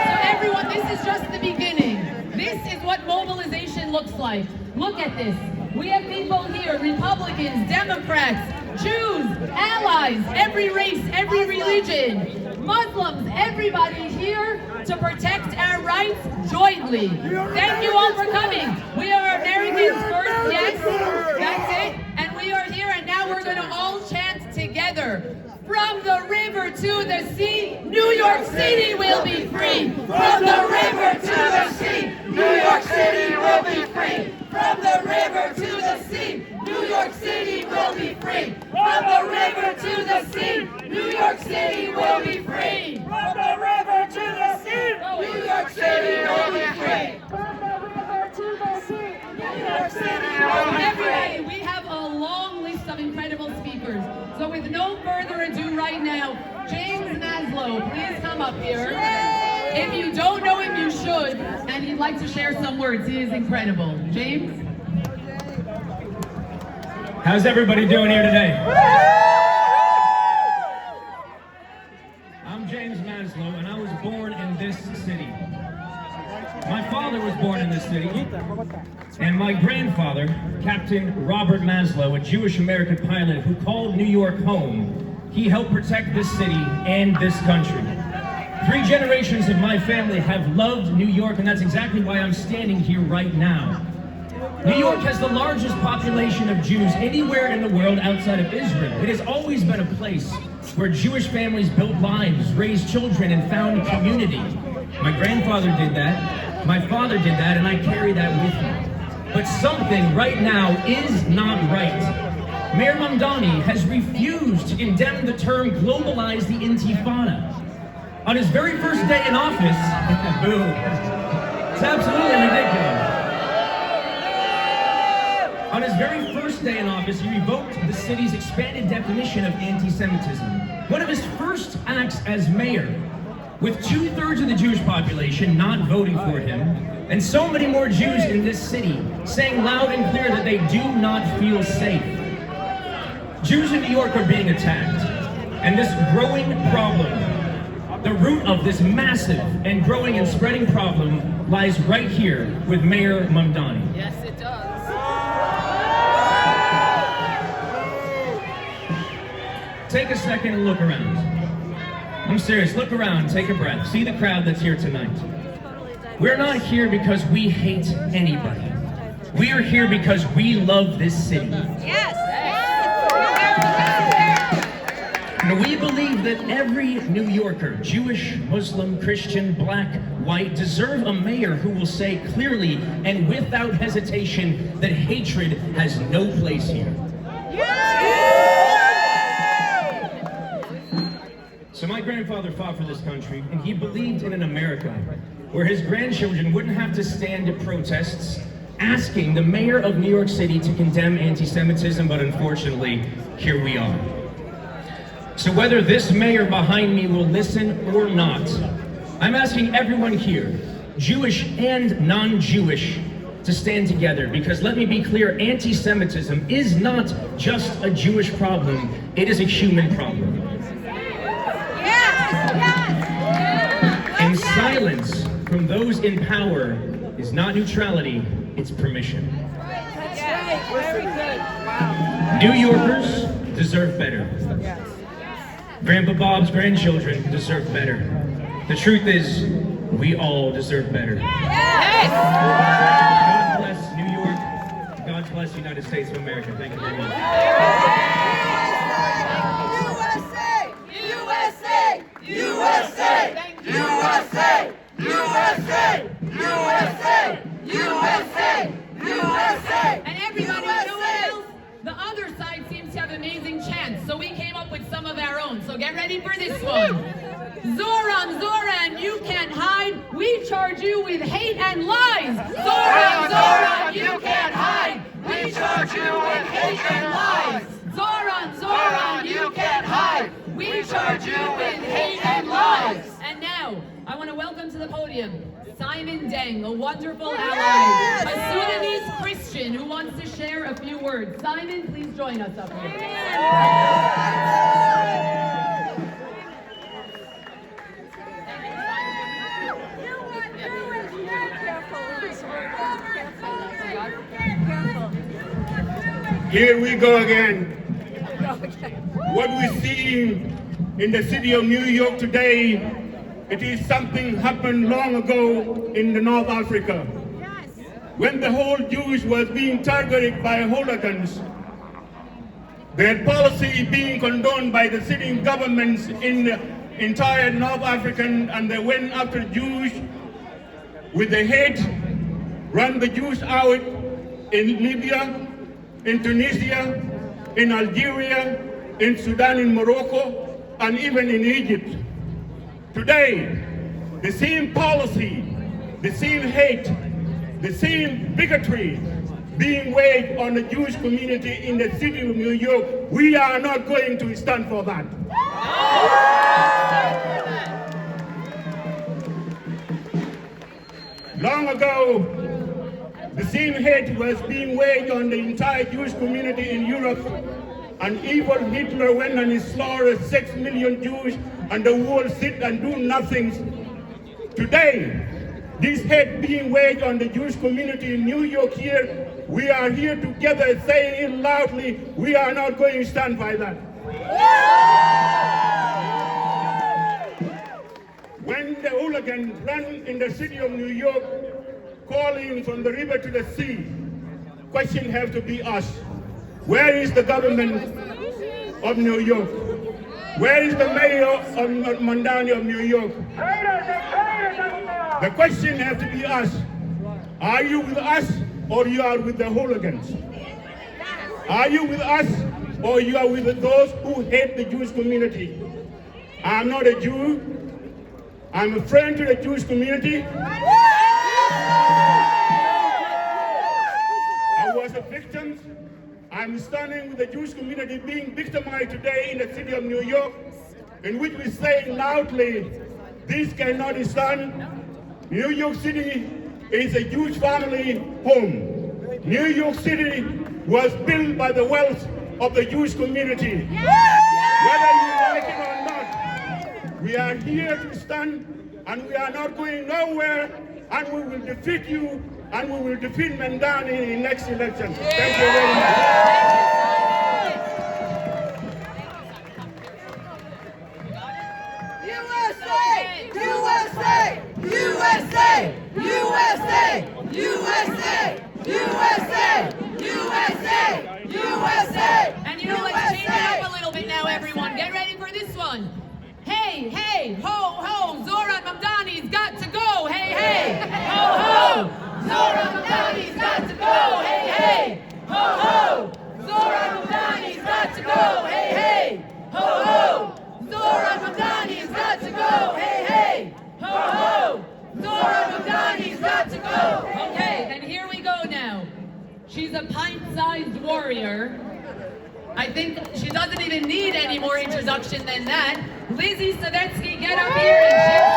So everyone, this is just the beginning. This is what mobilization looks like. Look at this. We have people here, Republicans, Democrats, Jews, allies, every race, every religion, Muslims, everybody here to protect our rights jointly. Thank you all for coming. We are Americans first, yes, that's it. And we are here, and now we're going to all chant together. From the river to the sea, New York City will be free. From the river to the sea, New York City will be free. From the river to the sea, New York City will be free. From the river to the sea, New York City will be free. From the river to the sea, New York City will be free. From the river to the sea, New York City will be free. Everybody, we have a long list of incredible speakers. So with no further ado right now, James Maslow, please come up here. If you don't know him, you should, and he'd like to share some words. He is incredible. James? How's everybody doing here today? I'm James Maslow, and I was born in this city. My father was born in this city, and my grandfather, Captain Robert Maslow, a Jewish American pilot who called New York home, he helped protect this city and this country. 3 generations of my family have loved New York, and that's exactly why I'm standing here right now. New York has the largest population of Jews anywhere in the world outside of Israel. It has always been a place where Jewish families built lives, raised children, and found community. My grandfather did that, my father did that, and I carry that with me. But something right now is not right. Mayor Mamdani has refused to condemn the term globalize the Intifada. On his very first day in office, boo, it's absolutely ridiculous. On his very first day in office, he revoked the city's expanded definition of anti-Semitism. One of his first acts as mayor, with 2/3 of the Jewish population not voting for him, and so many more Jews in this city saying loud and clear that they do not feel safe. Jews in New York are being attacked, and this growing problem, the root of this massive and growing and spreading problem lies right here with Mayor Mamdani. Yes, it does. Take a second and look around. I'm serious, look around, take a breath. See the crowd that's here tonight. We're not here because we hate anybody. We are here because we love this city. Yes! And we believe that every New Yorker, Jewish, Muslim, Christian, black, white, deserve a mayor who will say clearly and without hesitation that hatred has no place here. my grandfather fought for this country, and he believed in an America where his grandchildren wouldn't have to stand at protests asking the mayor of New York City to condemn anti-Semitism, but unfortunately, here we are. So whether this mayor behind me will listen or not, I'm asking everyone here, Jewish and non-Jewish, to stand together, because let me be clear, anti-Semitism is not just a Jewish problem, it is a human problem. And silence from those in power is not neutrality, it's permission. New Yorkers deserve better. Grandpa Bob's grandchildren deserve better. The truth is, we all deserve better. God bless New York. God bless the United States of America. Thank you very much. USA! USA! USA! USA! USA! USA! USA! And everybody, you know what else? The other side seems to have amazing chants, so we came up with some of our own. So get ready for this one. Zohran, you can't hide. We charge you with hate and lies. Zohran, you can't hide. We charge you with hate and lies. Zohran, you can't hide. We charge you with hate and lies. And now, I want to welcome to the podium Simon Deng, a wonderful ally, a Sudanese Christian who wants to share a few words. Simon, please join us up here. Here we go again. What we see in the city of New York today, it is something happened long ago in the North Africa. When the whole Jews was being targeted by hooligans, their policy being condoned by the sitting governments in the entire North African, and they went after Jews with the hate, run the Jews out in Libya, in Tunisia, in Algeria, in Sudan, in Morocco, and even in Egypt. Today, the same policy, the same hate, the same bigotry being waged on the Jewish community in the city of New York, we are not going to stand for that. Long ago, the same hate was being waged on the entire Jewish community in Europe, and evil Hitler went and he slaughtered 6 million Jews, and the world sit and do nothing. Today, this hate being waged on the Jewish community in New York here, we are here together saying it loudly, we are not going to stand by that. When the hooligans ran in the city of New York, calling from the river to the sea, question has to be asked. Where is the government of New York? Where is the mayor of Mamdani of New York? The question has to be asked. Are you with us or you are with the hooligans? Are you with us or you are with those who hate the Jewish community? I'm not a Jew. I'm a friend to the Jewish community. I was a victim. I'm standing with the Jewish community being victimized today in the city of New York, in which we say loudly, this cannot stand. New York City is a Jewish family home. New York City was built by the wealth of the Jewish community. Whether you like it or not, we are here to stand, and we are not going nowhere, and we will defeat you, and we will defeat Mamdani in the next election. Thank you very much. USA! USA! USA! USA! USA! USA! USA! And you know, let's change it up a little bit now, everyone. Get ready for this one. Hey, hey, ho, ho, Zohran Mamdani's got to go. Hey, hey, ho, ho, Zohran Mamdani's got to go. Hey, hey, ho, ho, Zohran She's a pint-sized warrior. I think she doesn't even need any more introduction than that. Lizzie Savetsky, get up here and share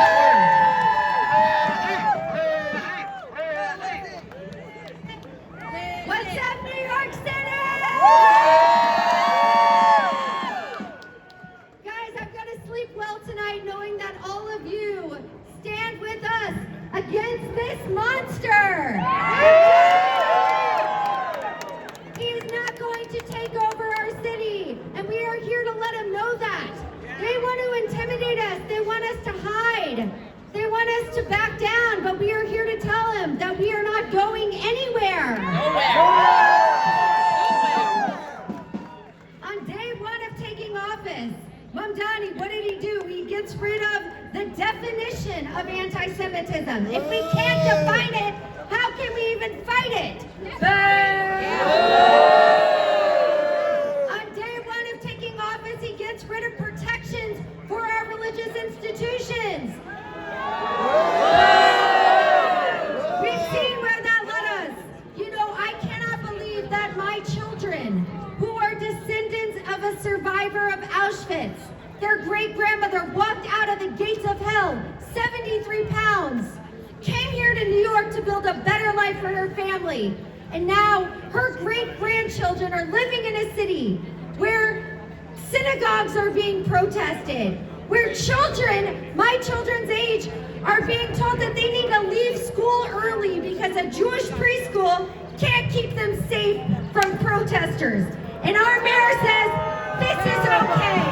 some words. What's up, New York City? Guys, I'm gonna sleep well tonight knowing that all of you stand with us against this monster. He's not going to take over our city, and we are here to let him know that. They want to intimidate us. They want us to hide. They want us to back down, but we are here to tell him that we are not going anywhere. On day one of taking office, Mamdani, what did he do? He gets rid of the definition of anti-Semitism. If we can't define it, how can we even fight it? On day one of taking office, he gets rid of protections for our religious institutions. We've seen where that led us. You know, I cannot believe that my children, who are descendants of a survivor of Auschwitz, their great-grandmother walked out of the gates of hell, 73 pounds, came here to New York to build a better life for her family. And now her great-grandchildren are living in a city where synagogues are being protested, where children, my children's age, are being told that they need to leave school early because a Jewish preschool can't keep them safe from protesters. And our mayor says, this is okay.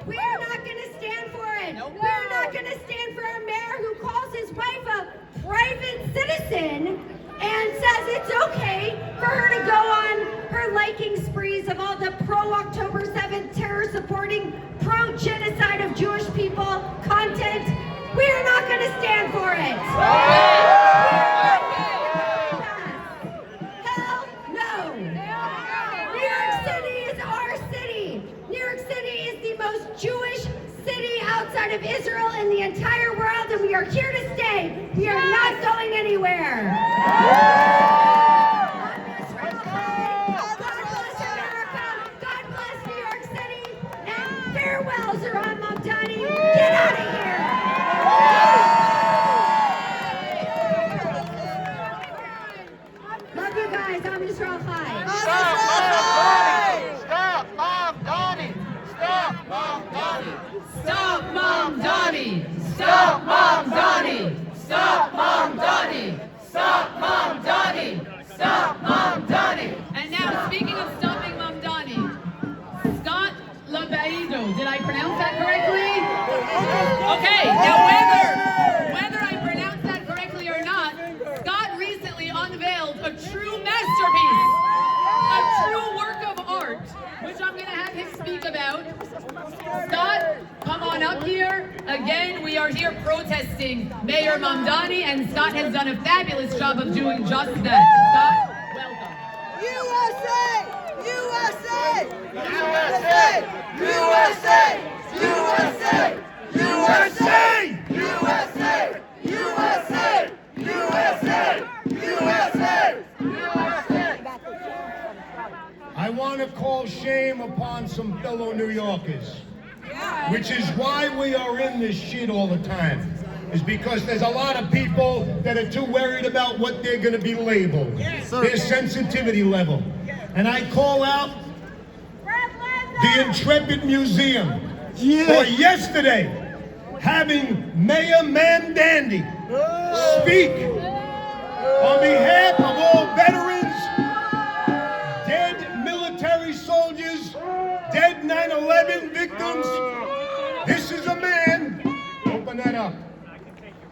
We're not going to stand for it. We're not going to stand for a mayor who calls his wife a private citizen and says it's okay for her to go on her liking sprees of all the pro-October 7th terror-supporting, pro-genocide of Jewish people content. We are not going to stand for it. Hell no. New York City is our city. New York City is the most Jewish city outside of Israel in the entire world, and we are here to stay. We are not going anywhere. Farewell, Zohran Mamdani. Get out of here. Love you guys. I'm Israel Chai. Stop Mamdani! Stop Mamdani! Stop Mamdani! Stop Mamdani! Stop Mamdani! Stop Mamdani! Stop Mamdani! And now, speaking of stopping Mamdani, Scott Labaido, did I pronounce that correctly? Okay, now whether I pronounced that correctly or not, Scott recently unveiled a true masterpiece, a true work of art, which I'm going to have him speak about. Scott, come on up here. Again, we are here protesting Mayor Mamdani, and Scott has done a fabulous job of doing just that. Scott, welcome. USA! USA! USA! USA! USA! USA! USA! USA! USA! USA! I want to call shame upon some fellow New Yorkers, which is why we are in this shit all the time, is because there's a lot of people that are too worried about what they're going to be labeled, their sensitivity level. And I call out the Intrepid Museum for yesterday having Mayor Mamdani speak on behalf of all veterans, dead military soldiers, dead 9/11 victims. This is a man, open that up,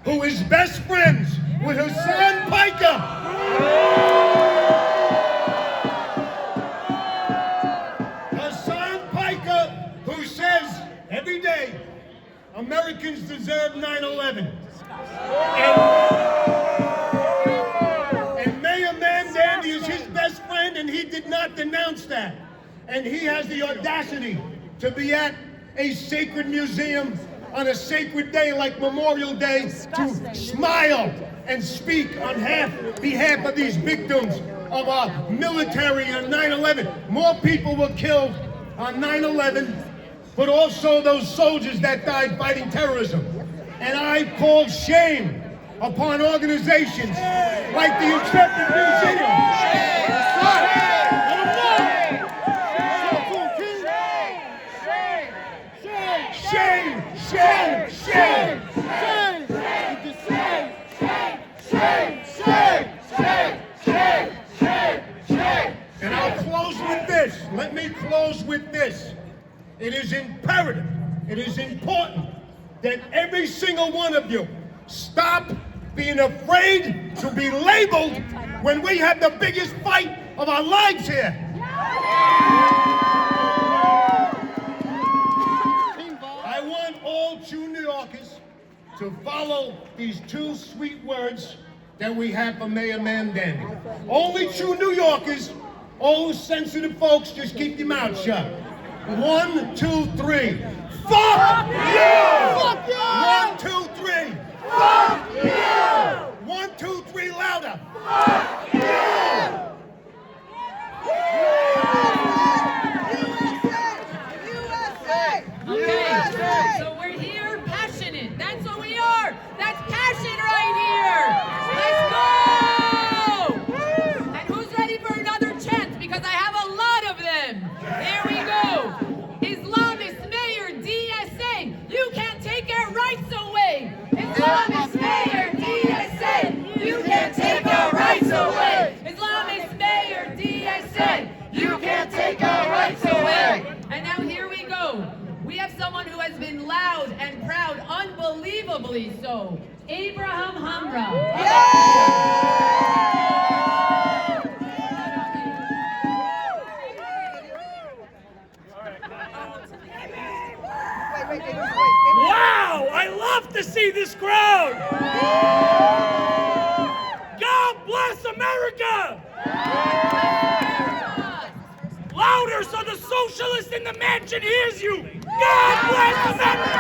who is best friends with Hassan Piker. Who says every day Americans deserve 9/11. And Mayor Mamdani is his best friend, and he did not denounce that. And he has the audacity to be at a sacred museum on a sacred day like Memorial Day to smile and speak on behalf of these victims of our military on 9/11. More people were killed on 9/11, but also those soldiers that died fighting terrorism. And I call shame upon organizations like the Intrepid Museum. Shame, shame, shame, shame, shame. And I'll close with this. Let me close with this. It is imperative, it is important that every single one of you stop being afraid to be labeled when we have the biggest fight of our lives here. I want all true New Yorkers to follow these two sweet words that we have from Mayor Mamdani. Only true New Yorkers, all sensitive folks, just keep your mouth shut. 1, 2, 3. Fuck you! Fuck you! 1, 2, 3. Fuck you! 1, 2, 3, louder. Fuck you! Okay, so we're here passionate. That's what we are. That's passion right here. Let's go! And who's ready for another chant? Because I have a lot of them. Here we go. Islamist Mayor DSA, you can't take our rights away. Islamist Mayor DSA, you can't take our rights away. Islamist Mayor DSA, you can't take our rights away. And now here we go. We have someone who has been loud and proud, unbelievably so. Abraham Hamra. Wow, I love to see this crowd. God bless America. Louder so the socialist in the mansion hears you. God bless America.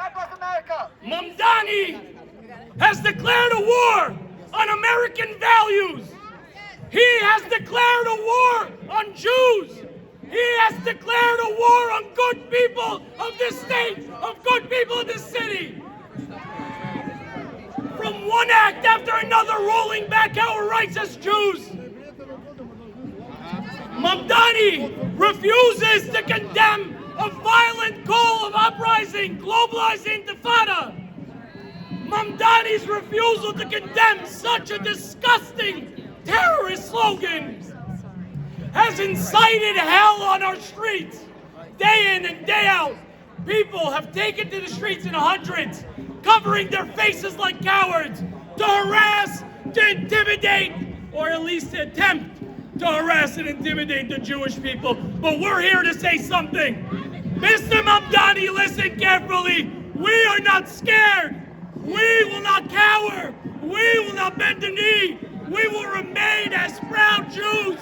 God bless America. Mamdani has declared a war on American values. He has declared a war on Jews. He has declared a war on good people of this state, of good people of this city. From one act after another rolling back our rights as Jews. Mamdani refuses to condemn a violent call of uprising, globalizing intifada. Mamdani's refusal to condemn such a disgusting terrorist slogan has incited hell on our streets. Day in and day out, people have taken to the streets in hundreds, covering their faces like cowards, to harass, to intimidate, or at least to attempt to harass and intimidate the Jewish people. But we're here to say something. Mr. Mamdani, listen carefully. We are not scared. We will not cower. We will not bend the knee. We will remain as proud Jews.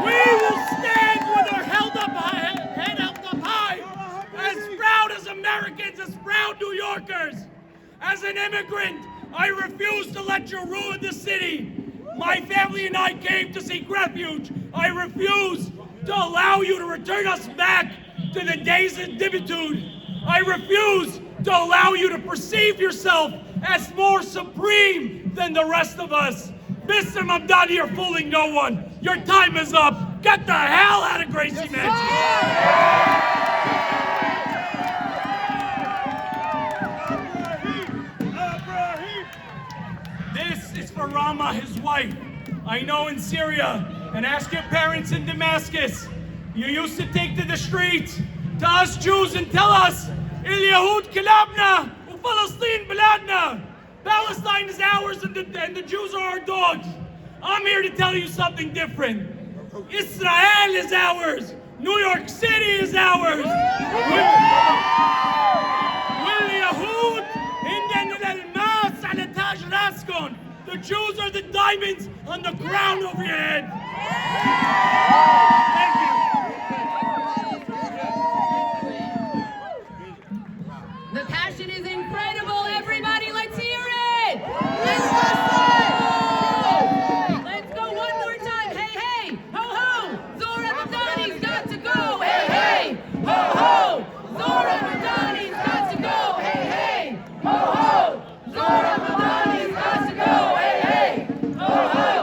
We will stand with our head held up high, as proud as Americans, as proud New Yorkers. As an immigrant, I refuse to let you ruin the city. My family and I came to seek refuge. I refuse to allow you to return us back to the days of servitude. I refuse to allow you to perceive yourself as more supreme than the rest of us. Mr. Mamdani, you're fooling no one. Your time is up. Get the hell out of Gracie Mansion. This is for Rama, his wife. I know in Syria, and ask your parents in Damascus. You used to take to the streets, to us Jews, and tell us, Il-Yahud kilabna, u-Falastin biladna. Palestine is ours and the Jews are our dogs. I'm here to tell you something different. Israel is ours. New York City is ours. The Jews are the diamonds on the ground over your head. The passion is incredible, everybody. Let's hear it. Let's go one more time. Hey, hey, ho, ho. Zohran Mamdani's got to go. Hey, hey, ho, ho. Zohran Mamdani's got to go. Hey, hey, ho, ho. Zohran Mamdani's got to go. Hey, hey, ho, ho.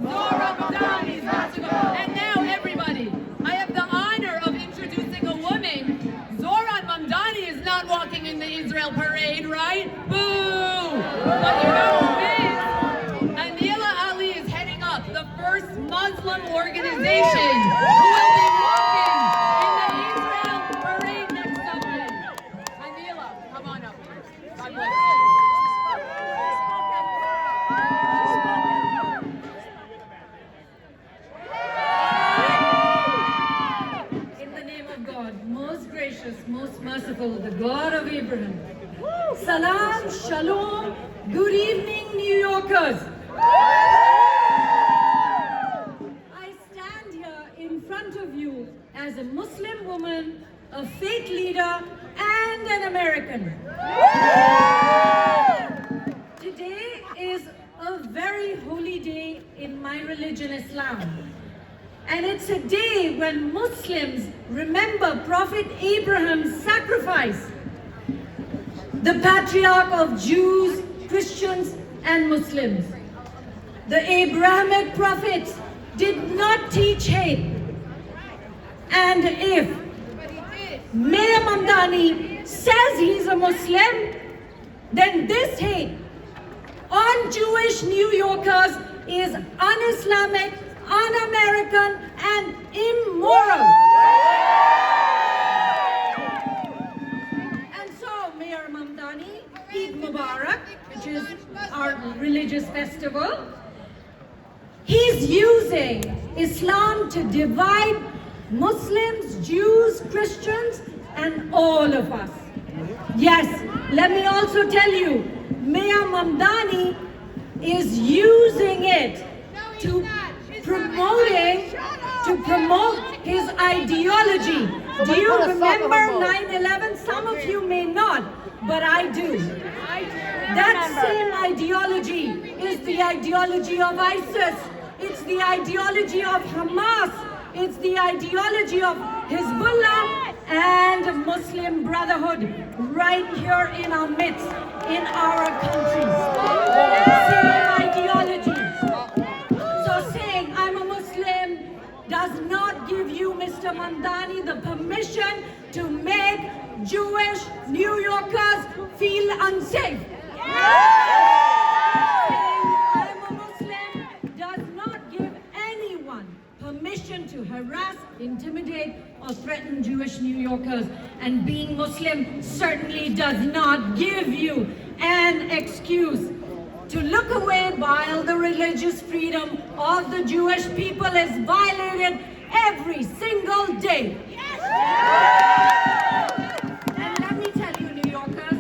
Zohran Mamdani's got to go. And now, everybody, I have the honor of introducing a woman. Zohran Mamdani is not walking in the Israel parade, right? Boo! But you know who is? Anila Ali is heading up the first Muslim organization who will be walking in the Israel parade next Sunday. Anila, come on up. God bless you. In the name of God, most gracious, most merciful, the God of Abraham. Salam, shalom, good evening, New Yorkers. I stand here in front of you as a Muslim woman, a faith leader, and an American. Today is a very holy day in my religion, Islam. And it's a day when Muslims remember Prophet Abraham's sacrifice, the patriarch of Jews, Christians, and Muslims. The Abrahamic prophets did not teach hate. And if Mayor Mamdani says he's a Muslim, then this hate on Jewish New Yorkers is un-Islamic, un-American, and immoral. And so, Mayor Mamdani, Eid Mubarak, which is our religious festival, he's using Islam to divide Muslims, Jews, Christians, and all of us. Yes, let me also tell you, Mayor Mamdani is using it to promote his ideology. Do you remember 9/11? Some of you may not, but I do. That same ideology is the ideology of ISIS. It's the ideology of Hamas. It's the ideology of Hezbollah and Muslim Brotherhood right here in our midst, in our country. Same ideology. So saying I'm a Muslim does not give you, Mr. Mamdani, the permission to make Jewish New Yorkers feel unsafe. I'm a Muslim does not give anyone permission to harass, intimidate, or threaten Jewish New Yorkers. And being Muslim certainly does not give you an excuse to look away while the religious freedom of the Jewish people is violated every single day. And let me tell you, New Yorkers,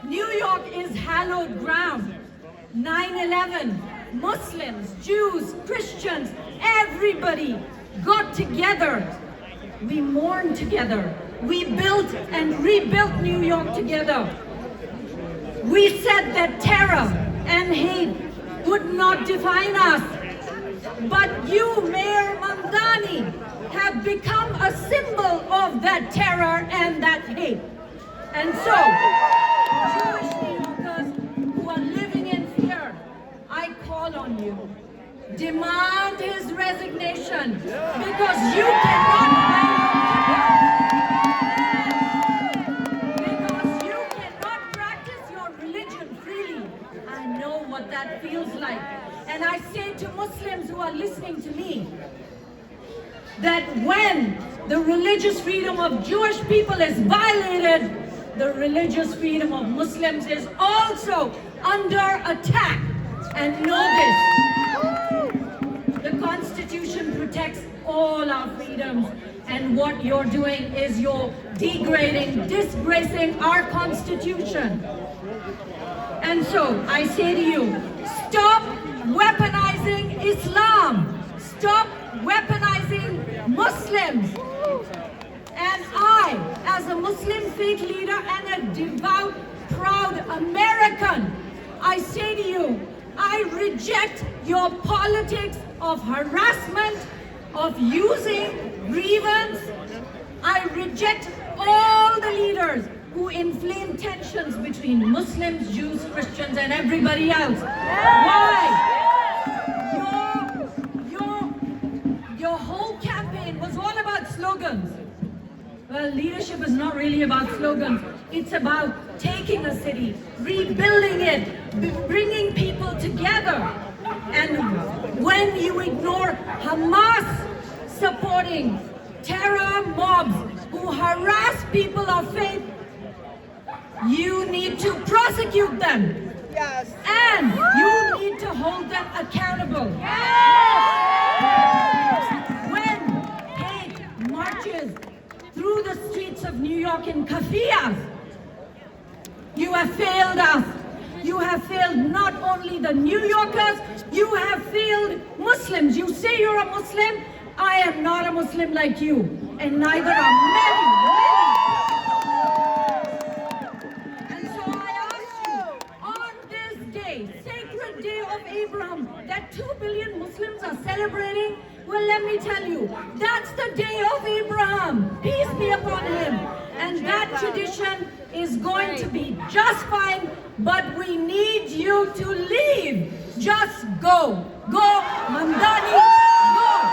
New York is hallowed ground. 9/11, Muslims, Jews, Christians, everybody got together. We mourned together. We built and rebuilt New York together. We said that terror and hate would not define us. But you, Mayor Mamdani, have become a symbol of that terror and that hate. And so, Jewish New Yorkers who are living in fear, I call on you. Demand his resignation because you cannot practice your religion freely. I know what that feels like. And I say to Muslims who are listening to me that when the religious freedom of Jewish people is violated, the religious freedom of Muslims is also under attack. And know this, the Constitution protects all our freedoms. And what you're doing is you're degrading, disgracing our Constitution. And so I say to you, stop weaponizing Islam. Stop weaponizing Muslims. And I, as a Muslim faith leader and a devout, proud American, I say to you, I reject your politics of harassment, of using grievance. I reject all the leaders who inflame tensions between Muslims, Jews, Christians, and everybody else. Why? Your whole campaign was all about slogans. Well, leadership is not really about slogans. It's about taking a city, rebuilding it, bringing people together. And when you ignore Hamas supporting terror mobs who harass people of faith, you need to prosecute them. Yes. And you need to hold them accountable. Yes. When hate marches through the streets of New York in kafiyas, you have failed us. You have failed not only the New Yorkers, you have failed Muslims. You say you're a Muslim. I am not a Muslim like you, and neither are many. And so I ask you, on this day, sacred day of Abraham, that 2 billion Muslims are celebrating, well, let me tell you, that's the day of Abraham. Peace be upon him. And that tradition is going to be just fine, but we need you to leave. Just go. Go, Mamdani, go.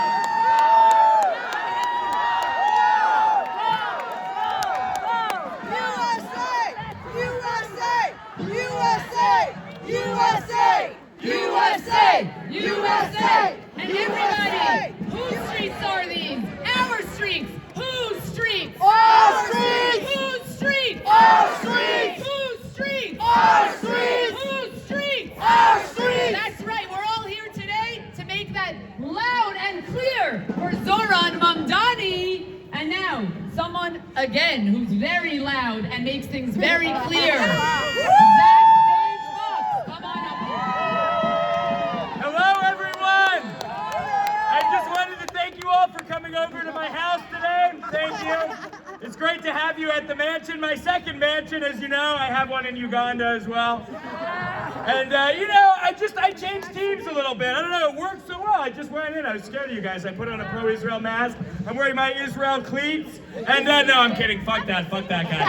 USA! USA! USA! And everybody, whose streets are these? Our streets! Whose streets? Our streets! Whose streets? Our streets! Whose streets? Our streets! Whose streets? Our streets! That's right, we're all here today to make that loud and clear for Zohran Mamdani. And now, someone, again, who's very loud and makes things very clear. Hello, everyone! I just wanted to thank you all for coming over to my house today. Thank you. It's great to have you at the mansion, my second mansion. As you know, I have one in Uganda as well. And, you know, I changed teams a little bit. I don't know, it worked so well. I just went in. I was scared of you guys. I put on a pro-Israel mask. I'm wearing my Israel cleats. And, no, I'm kidding. Fuck that guy.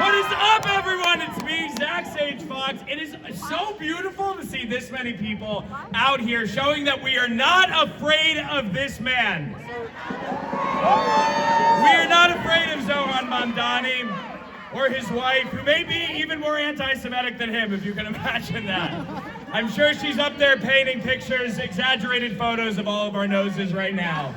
What is up, everyone? It's me, Zach Sage Fox. It is so beautiful to see this many people out here showing that we are not afraid of this man. We are not afraid of Zohran Mamdani or his wife, who may be even more anti-Semitic than him, if you can imagine that. I'm sure she's up there painting pictures, exaggerated photos of all of our noses right now.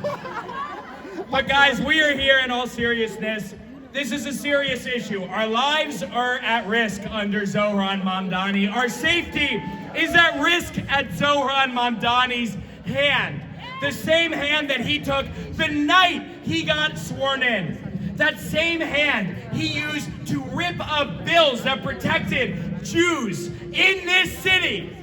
But guys, we are here in all seriousness. This is a serious issue. Our lives are at risk under Zohran Mamdani. Our safety is at risk at Zohran Mamdani's hand. The same hand that he took the night he got sworn in. That same hand he used to rip up bills that protected Jews in this city.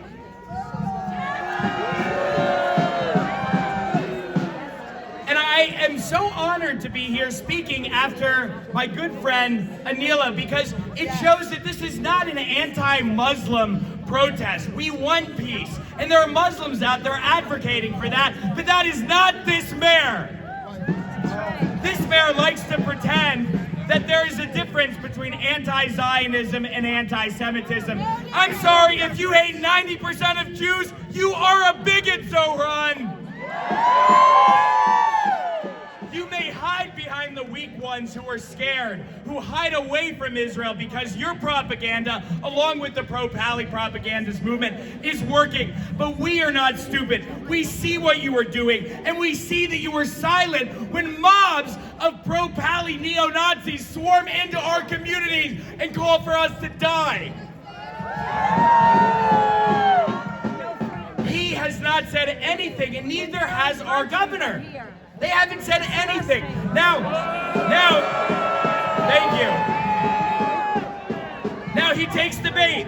And I am so honored to be here speaking after my good friend Anila, because it shows that this is not an anti-Muslim protest. We want peace. And there are Muslims out there advocating for that, but that is not this mayor. This mayor likes to pretend that there is a difference between anti-Zionism and anti-Semitism. I'm sorry, if you hate 90% of Jews, you are a bigot, Zohran. You may hide behind the weak ones who are scared, who hide away from Israel because your propaganda, along with the pro-Pali propagandist movement, is working. But we are not stupid. We see what you are doing, and we see that you were silent when mobs of pro-Pali neo-Nazis swarm into our communities and call for us to die. He has not said anything, and neither has our governor. They haven't said anything. Now, thank you. Now he takes the bait.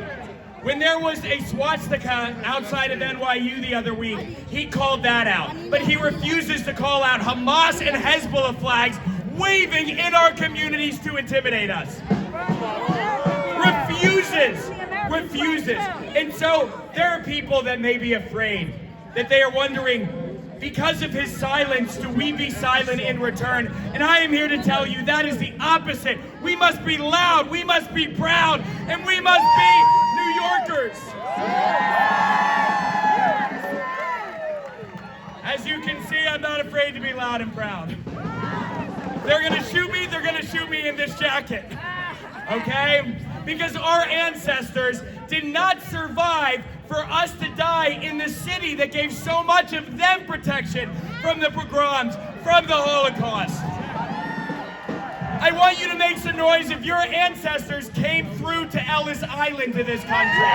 When there was a swastika outside of NYU the other week, he called that out. But he refuses to call out Hamas and Hezbollah flags waving in our communities to intimidate us. Refuses. And so there are people that may be afraid, that they are wondering, because of his silence, do we be silent in return? And I am here to tell you that is the opposite. We must be loud, we must be proud, and we must be New Yorkers. As you can see, I'm not afraid to be loud and proud. They're gonna shoot me in this jacket, okay? Because our ancestors did not survive for us to die in the city that gave so much of them protection from the pogroms, from the Holocaust. I want you to make some noise if your ancestors came through to Ellis Island to this country.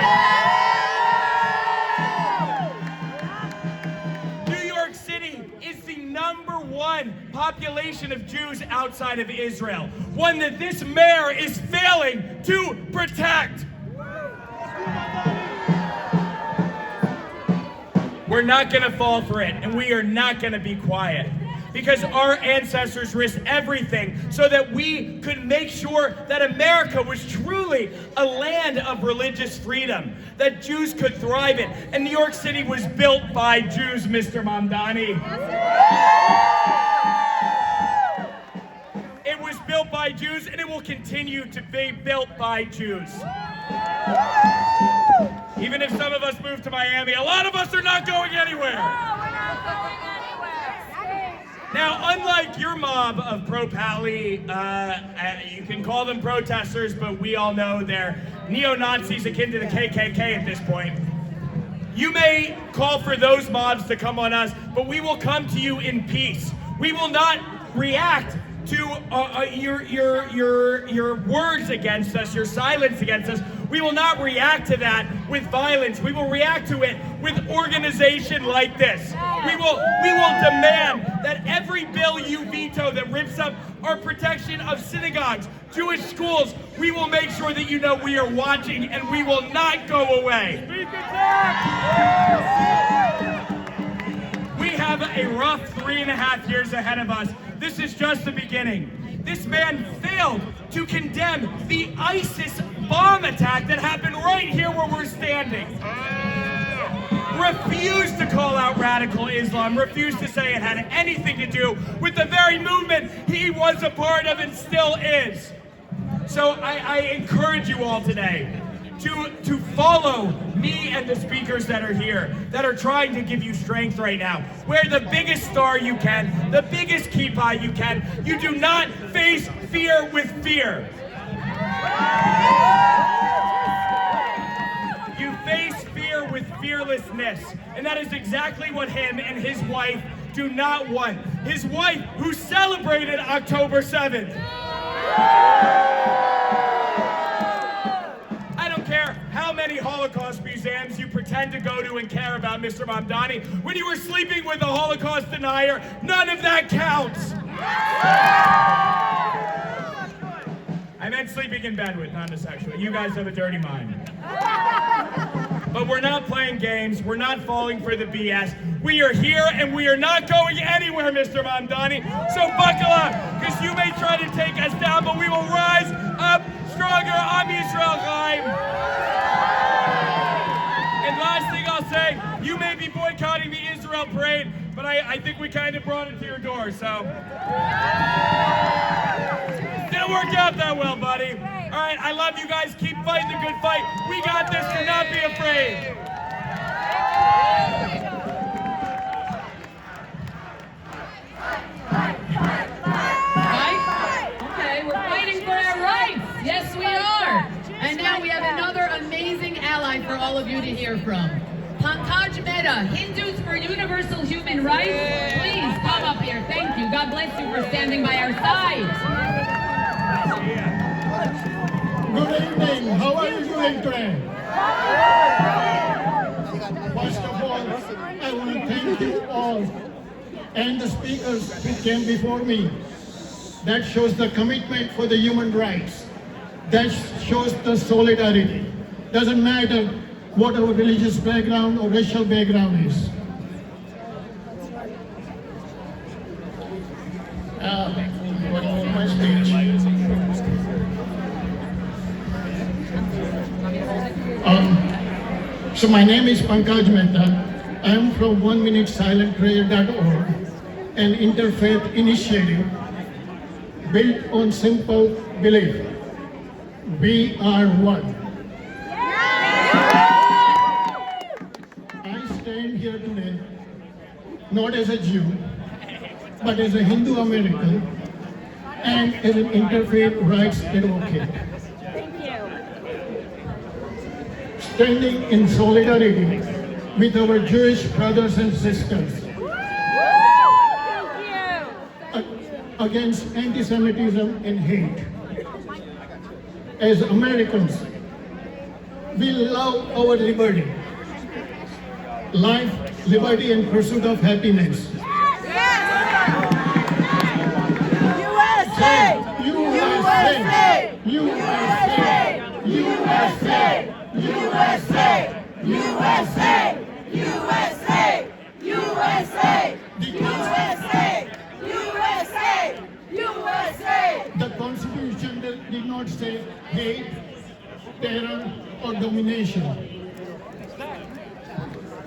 New York City is the #1 population of Jews outside of Israel, one that this mayor is failing to protect. We're not going to fall for it, and we are not going to be quiet, because our ancestors risked everything so that we could make sure that America was truly a land of religious freedom, that Jews could thrive in. And New York City was built by Jews, Mr. Mamdani. It was built by Jews, and it will continue to be built by Jews. Even if some of us move to Miami, a lot of us are not going anywhere. Now, unlike your mob of pro-Pali, you can call them protesters, but we all know they're neo-Nazis akin to the KKK at this point. You may call for those mobs to come on us, but we will come to you in peace. We will not react to your words against us, your silence against us. We will not react to that with violence. We will react to it with organization like this. We will demand that every bill you veto that rips up our protection of synagogues, Jewish schools, we will make sure that you know we are watching, and we will not go away. We have a rough 3.5 years ahead of us. This is just the beginning. This man failed to condemn the ISIS bomb attack that happened right here where we're standing. Refused to call out radical Islam, refused to say it had anything to do with the very movement he was a part of and still is. So I encourage you all today to follow me and the speakers that are here, that are trying to give you strength right now. Wear the biggest star you can, the biggest kippah you can. You do not face fear with fear. You face fear with fearlessness. And that is exactly what him and his wife do not want. His wife, who celebrated October 7th. How many Holocaust museums you pretend to go to and care about, Mr. Mamdani? When you were sleeping with a Holocaust denier, none of that counts. I meant sleeping in bed with, not in a sexual. You guys have a dirty mind. But we're not playing games. We're not falling for the BS. We are here, and we are not going anywhere, Mr. Mamdani. So buckle up, because you may try to take us down, but we will rise up stronger. Am Yisrael Chaim. And last thing I'll say, you may be boycotting the Israel parade, but I think we kind of brought it to your door, so. Didn't work out that well, buddy. All right, I love you guys. Keep fighting the good fight. We got this. Do not be afraid. Okay, we're fighting for our rights. Yes, we are. And now we have another amazing ally for all of you to hear from. Pankaj Mehta, Hindus for Universal Human Rights. Please come up here. Thank you. God bless you for standing by our side. Good evening. How are you doing today? First of all, I want to thank you all and the speakers who came before me. That shows the commitment for the human rights. That shows the solidarity. Doesn't matter what our religious background or racial background is. One more on my stage. So my name is Pankaj Mehta. I am from OneMinuteSilentPrayer.org, an interfaith initiative built on simple belief. We are one. I stand here today not as a Jew, but as a Hindu American and as an interfaith rights advocate. Standing in solidarity with our Jewish brothers and sisters against anti-Semitism and hate. As Americans, we love our liberty, life, liberty, and pursuit of happiness. USA! USA! USA! USA! USA! USA! USA! USA! USA! USA! USA! The Constitution did not say hate, terror, or domination.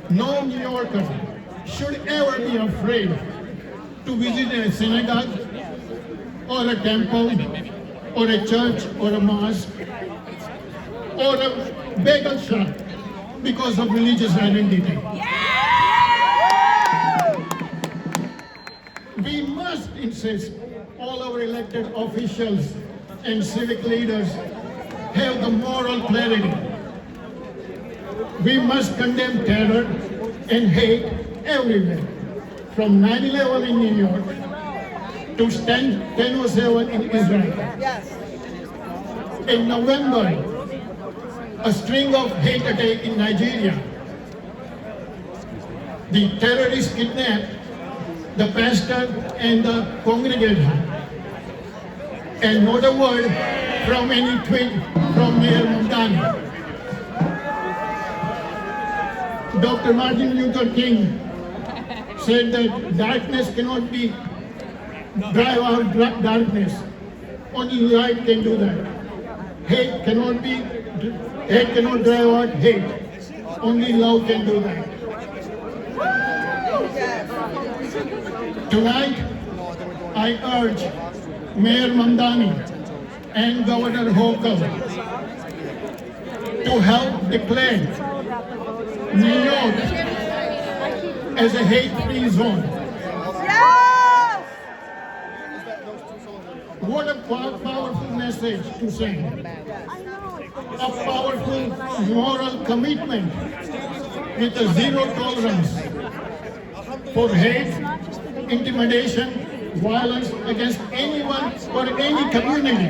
No New Yorker should ever be afraid to visit a synagogue, or a temple, or a church, or a mosque, or a bagel shop because of religious identity. We must insist all our elected officials and civic leaders have the moral clarity. We must condemn terror and hate everywhere, from 9/11 in New York to 10/07 in Israel. In November, a string of hate attacks in Nigeria. The terrorists kidnapped the pastor and the congregation. And not a word from any tweet from Mayor Mamdani. Dr. Martin Luther King said that darkness cannot be drive out darkness. Only light can do that. Hate cannot drive out hate. Only love can do that. Tonight, I urge Mayor Mamdani and Governor Hochul to help declare New York as a hate-free zone. What a powerful message to send. A powerful moral commitment with a zero tolerance for hate, intimidation, violence against anyone or any community.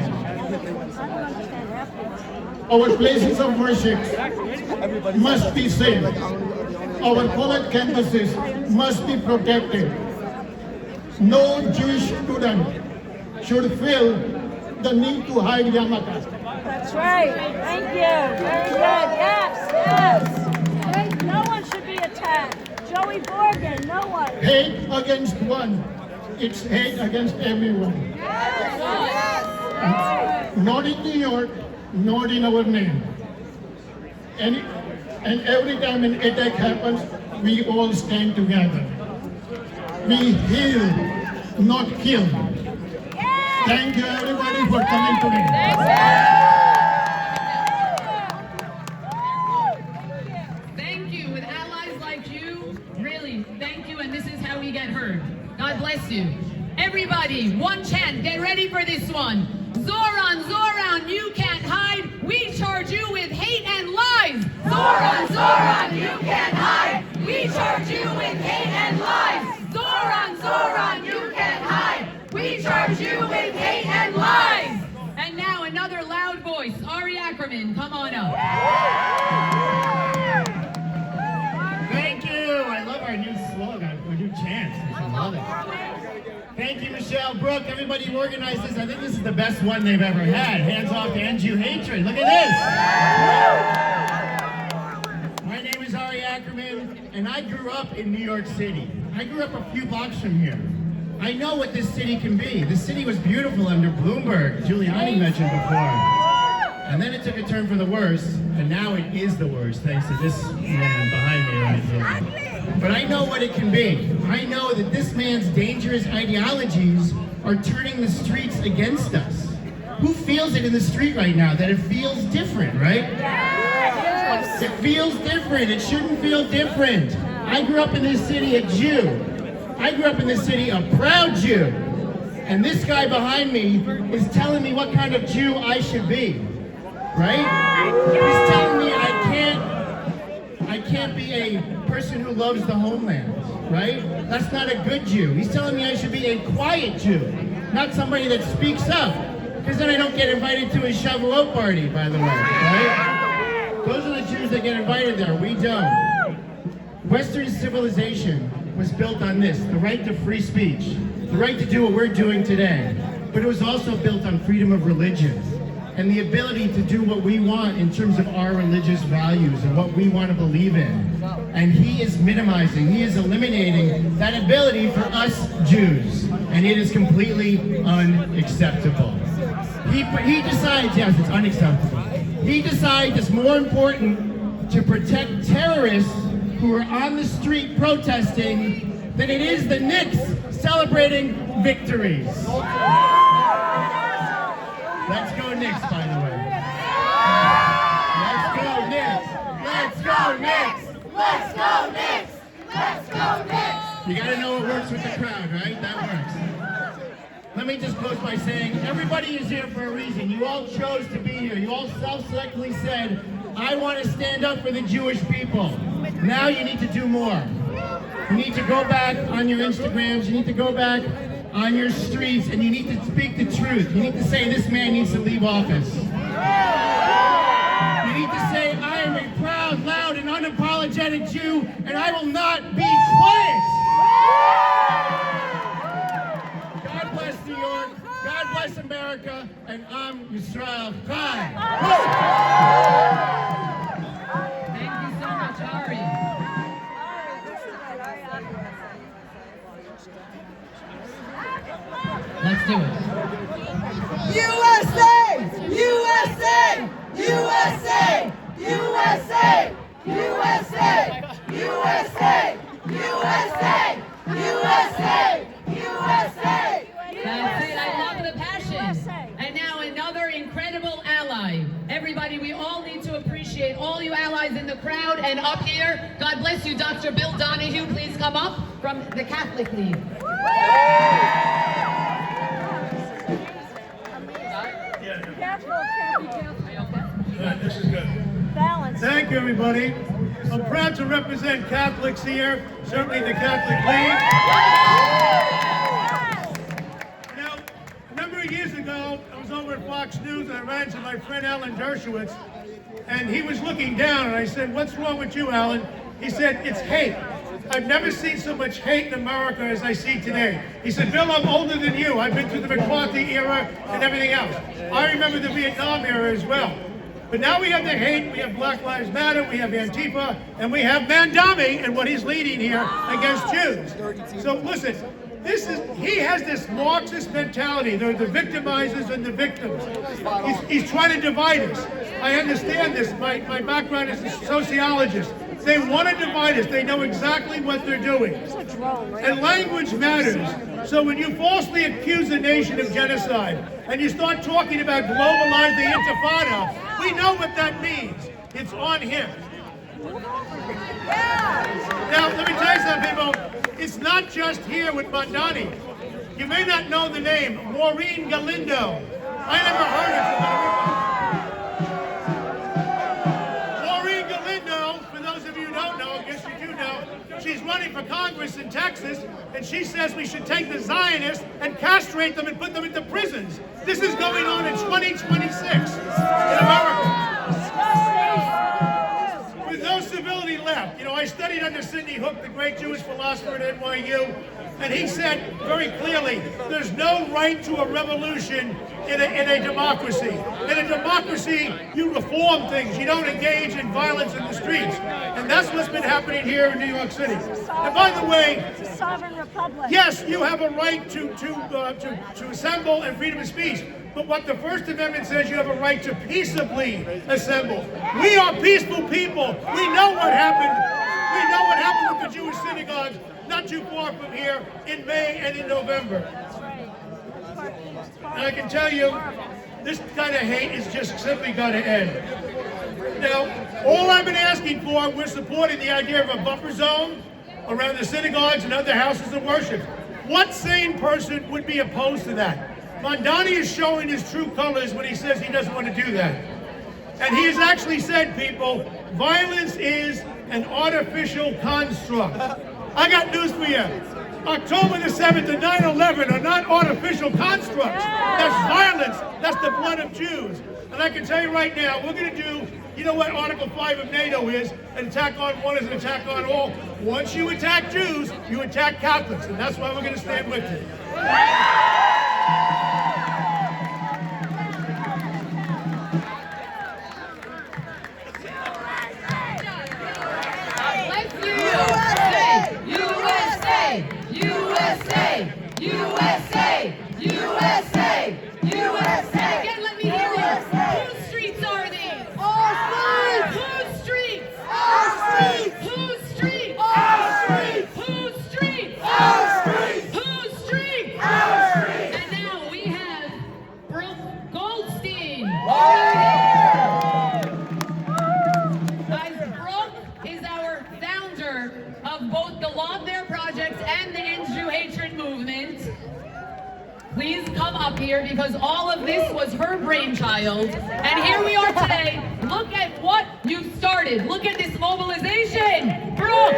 Our places of worship must be safe. Our college campuses must be protected. No Jewish student should feel the need to hide yarmulke. That's right. Thank you. Very good. Yes, yes. No one should be attacked. Joey Borgen, no one. Hate against one, it's hate against everyone. Yes. Not in New York, not in our name. And every time an attack happens, we all stand together. We heal, not kill. Thank you everybody for coming today. Thank you. With allies like you, really, thank you, and this is how we get heard. God bless you. Everybody, one chant, get ready for this one. Zohran, Zohran, you can't hide. We charge you with hate and lies. Zohran, Zohran, you can't hide. We charge you with hate and lies. Zohran, Zohran, you can't hide. We charge you with hate and lies. And now another loud voice, Ari Ackerman, come on up. Thank you. I love our new slogan, our new chant. I love it. Thank you, Michelle. Brooke, everybody who organized this. I think this is the best one they've ever had. Hands off to EndJewHatred. Look at this. My name is Ari Ackerman, and I grew up in New York City. I grew up a few blocks from here. I know what this city can be. This city was beautiful under Bloomberg, Giuliani mentioned before. And then it took a turn for the worse, and now it is the worst, thanks to this man behind me right here. But I know what it can be. I know that this man's dangerous ideologies are turning the streets against us. Who feels it in the street right now, that it feels different, right? Yes. It feels different. It shouldn't feel different. I grew up in this city a Jew. I grew up in this city a proud Jew. And this guy behind me is telling me what kind of Jew I should be. Right? He's telling me I can't be a person who loves the homeland, right? That's not a good Jew. He's telling me I should be a quiet Jew, not somebody that speaks up, because then I don't get invited to his Shavuot party, by the way, right? Those are the Jews that get invited there. We don't. Western civilization was built on this, the right to free speech, the right to do what we're doing today, but it was also built on freedom of religion, and the ability to do what we want in terms of our religious values and what we want to believe in. And he is minimizing, he is eliminating that ability for us Jews. And it is completely unacceptable. He decides, yes, it's unacceptable. He decides it's more important to protect terrorists who are on the street protesting than it is the Knicks celebrating victories. Let's go Knicks, by the way. Let's go Knicks! Let's go Knicks! Let's go Knicks! Let's go Knicks! You gotta know what works with the crowd, right? That works. Let me just close by saying, everybody is here for a reason. You all chose to be here. You all self-selectly said, I want to stand up for the Jewish people. Now you need to do more. You need to go back on your Instagrams. You need to go back on your streets, and you need to speak the truth. You need to say this man needs to leave office. You need to say, I am a proud, loud, and unapologetic Jew, and I will not be quiet. God bless New York, God bless America, and I'm Yisrael Chai. Thank you so much, Ari. Let's do it. USA! USA! USA! USA! USA! USA! USA! USA! USA! That's it. I love the passion. And now another incredible ally. Everybody, we all need to appreciate all you allies in the crowd and up here. God bless you, Dr. Bill Donahue. Please come up from the Catholic League. This is good. Thank you, everybody. I'm proud to represent Catholics here, certainly the Catholic League. Now, a number of years ago, I was over at Fox News and I ran into my friend Alan Dershowitz, and he was looking down, and I said, what's wrong with you, Alan? He said, it's hate. I've never seen so much hate in America as I see today. He said, Bill, I'm older than you. I've been through the McCarthy era and everything else. I remember the Vietnam era as well. But now we have the hate, we have Black Lives Matter, we have Antifa, and we have Mamdani and what he's leading here against Jews. So listen, he has this Marxist mentality. They're the victimizers and the victims. He's trying to divide us. I understand this. My background is a sociologist. They want to divide us. They know exactly what they're doing. And language matters. So when you falsely accuse a nation of genocide and you start talking about globalizing the intifada, we know what that means. It's on him. Now, let me tell you something, people. It's not just here with Mamdani. You may not know the name, Maureen Galindo. I never heard of her. Maureen Galindo, for those of you who don't know, I guess you do know, she's running for Congress in Texas, and she says we should take the Zionists and castrate them and put them into prisons. This is going on in 2026 in America. With no civility left. You know, I studied under Sidney Hook, the great Jewish philosopher at NYU. And he said very clearly, there's no right to a revolution in a democracy. In a democracy, you reform things. You don't engage in violence in the streets. And that's what's been happening here in New York City. And by the way, It's a sovereign republic. yes, you have a right to assemble and freedom of speech. But what the First Amendment says, you have a right to peaceably assemble. We are peaceful people. We know what happened. We know what happened with the Jewish synagogues not too far from here in May and in November. And I can tell you, this kind of hate is just simply got to end. Now, all I've been asking for, we're supporting the idea of a buffer zone around the synagogues and other houses of worship. What sane person would be opposed to that? Mamdani is showing his true colors when he says he doesn't want to do that. And he has actually said, people, violence is an artificial construct. I got news for you. October the 7th and 9/11 are not artificial constructs. That's violence. That's the blood of Jews. And I can tell you right now, we're going to do, you know what Article 5 of NATO is? An attack on one is an attack on all. Once you attack Jews, you attack Catholics. And that's why we're going to stand with you. USA! USA! USA! USA! Again, let me hear you. Whose streets are these? Our streets! Whose streets? Our streets! Whose streets? Our streets! Whose streets? Our streets! Whose streets? Our streets! And now we have Brooke Goldstein. Guys, Brooke is our founder of both the Law Fair Project and the EndJewHatred movement. Please come up here because all of this was her brainchild. And here we are today. Look at what you started. Look at this mobilization. Brooke!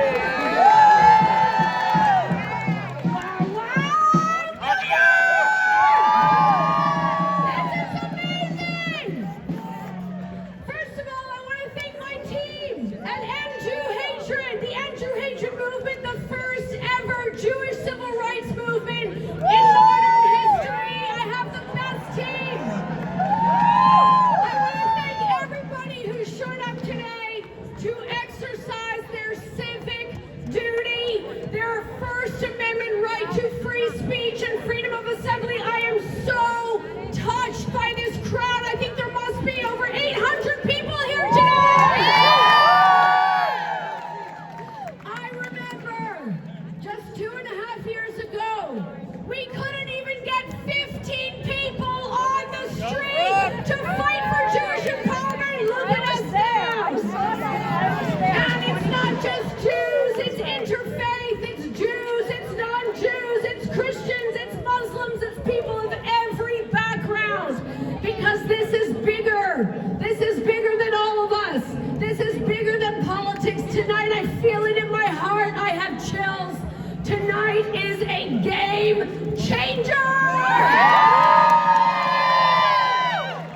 Tonight, I feel it in my heart. I have chills. Tonight is a game changer.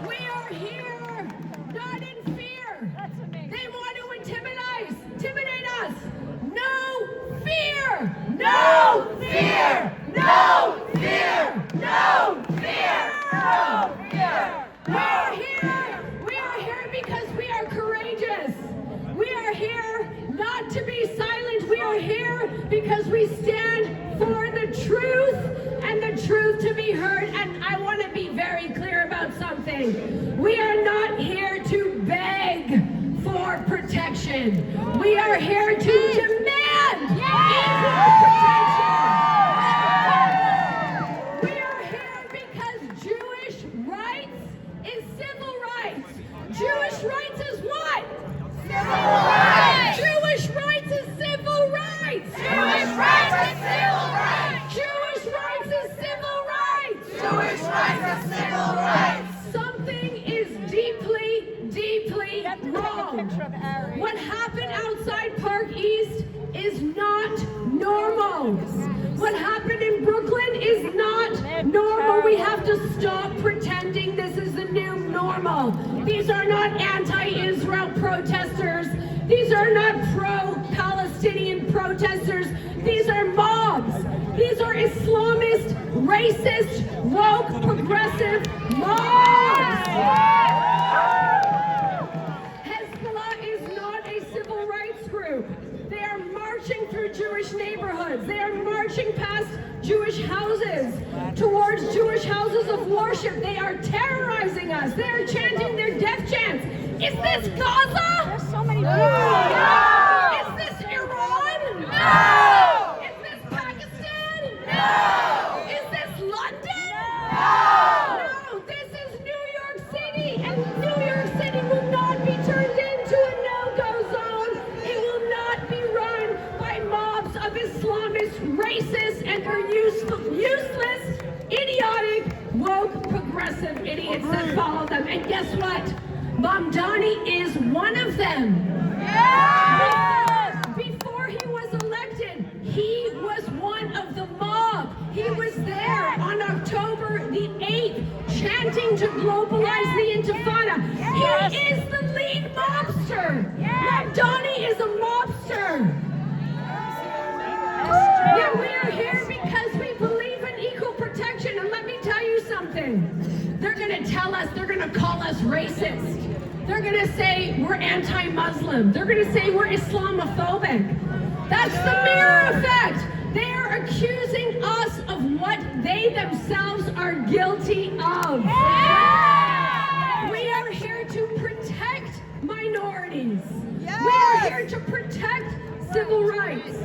We are here, not in fear. They want to intimidate us. No fear. No fear. No fear. No fear. No fear. We are here. We are here because we are courageous. We are here not to be silent. We are here because we stand for the truth and the truth to be heard. And I want to be very clear about something. We are not here to beg for protection. We are here to demand equal protection. We are here because Jewish rights is civil rights. Jewish rights is what? Civil rights! Jewish rights is civil rights! Jewish rights is civil rights! Jewish rights is civil rights! Jewish rights is civil rights! Something is deeply, deeply wrong. What happened outside Park East is not normal. What happened in Brooklyn is not normal. We have to stop pretending this is the new normal. These are not anti-Israel protesters. These are not pro-Palestinian protesters. These are mobs. These Islamist, racist, woke, progressive mobs. Hezbollah is not a civil rights group. They are marching through Jewish neighborhoods. They are marching past Jewish houses, towards Jewish houses of worship. They are terrorizing us. They are chanting their death chants. Is this Gaza? There's so many people. No. Is this Iran? No. Is this Pakistan? No. Is this London? No. No. This is New York City, and New York City will not be turned into a no-go zone. It will not be run by mobs of Islamists, racists, and useless, idiotic, woke, progressive idiots that follow them. And guess what? Mamdani is one of them. Yes! Before he was elected, he was one of the mob. He was there on October the 8th, chanting to globalize the Intifada. He is the lead mobster. Mamdani is a mobster. Yeah, we are here because we believe in equal protection. And let me tell you something. They're going to tell us, they're going to call us racist. They're going to say we're anti-Muslim. They're going to say we're Islamophobic. That's the mirror effect. They are accusing us of what they themselves are guilty of. We are here to protect minorities. We are here to protect civil rights.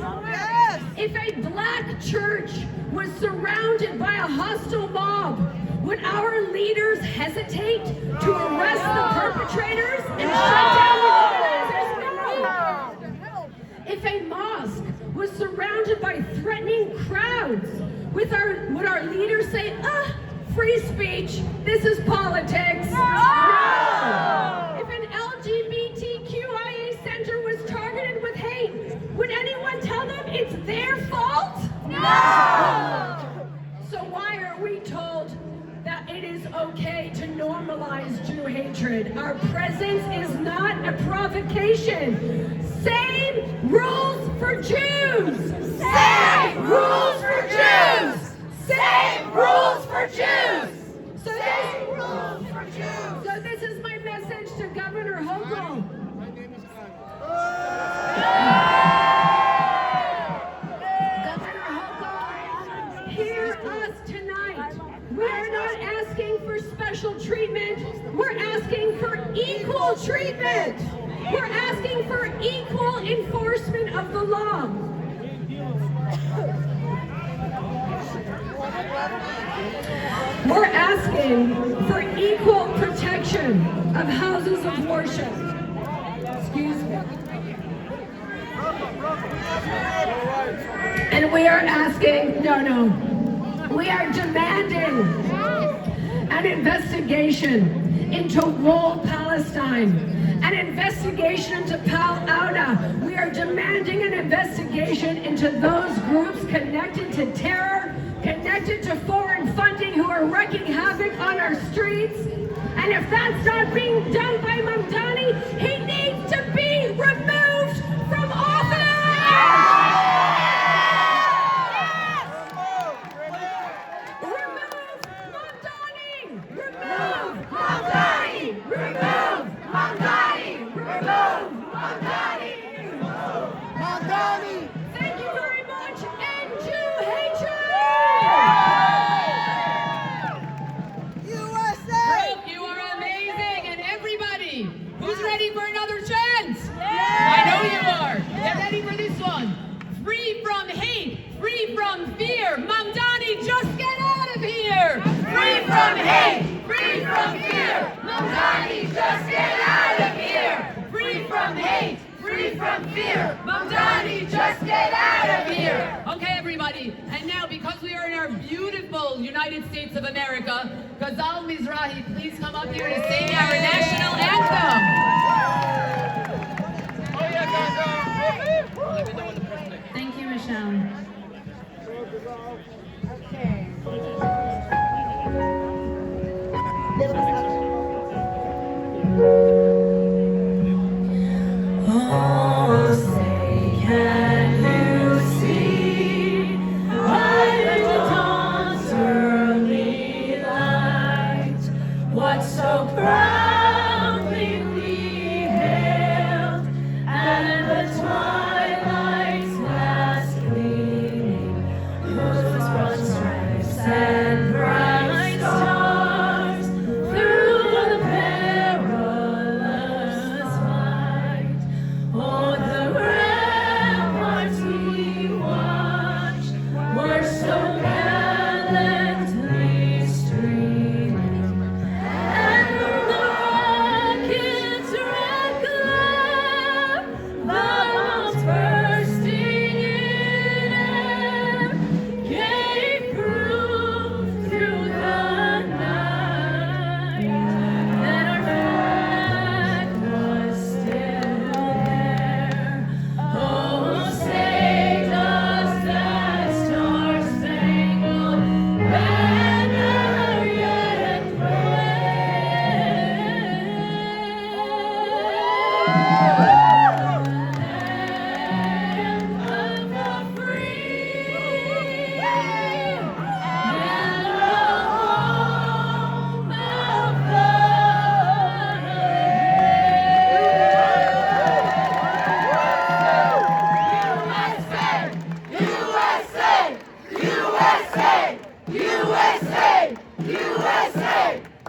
If a black church was surrounded by a hostile mob, would our leaders hesitate to arrest the perpetrators and shut down the organizers? No. If a mosque was surrounded by threatening crowds, would our leaders say, free speech, this is politics? No. If an LGBTQIA center was targeted with hate, would anyone tell them it's their fault? No. So why are we told that it is okay to normalize Jew hatred? Our presence is not a provocation. Same rules for Jews! Same rules for Jews! Same rules for Jews! Same rules for Jews! So this is my message to Governor Hochul. Governor Hochul, hear us tonight. We are not asking for special treatment. We're asking for equal treatment. We're asking for equal enforcement of the law. We're asking for equal protection of houses of worship. Excuse me. And we are asking, we are demanding an investigation into Wall Palestine. An investigation into Pal Auda. We are demanding an investigation into those groups connected to terror, connected to foreign funding, who are wreaking havoc on our streets. And if that's not being done by Mamdani, he needs to be removed from office! Mamdani! Thank you very much, EndJewHatred! USA! Brooke, you are amazing, and everybody, who's ready for another chance? I know you are. Get ready for this one. Free from hate, free from fear. Mamdani, just get out of here! Free from hate, free from fear. Mamdani, just get out of here! Free from hate, free from fear. Mamdani, just get out of here! Okay, everybody, and now because we are in our beautiful United States of America, Ghazal Mizrahi, please come up here to sing our national anthem. Thank you, Michelle. Oh, say, can you see? I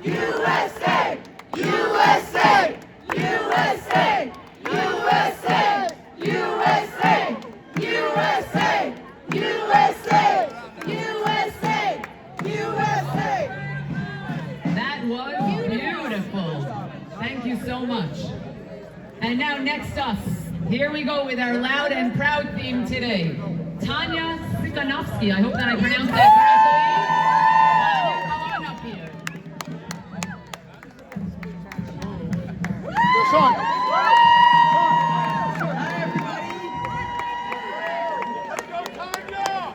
USA! USA! USA! USA! USA! USA! USA! USA! USA! That was beautiful. Thank you so much. And now next up, here we go with our loud and proud theme today. Tanya Sikanovsky. I hope that I pronounced that correctly. Come on up here.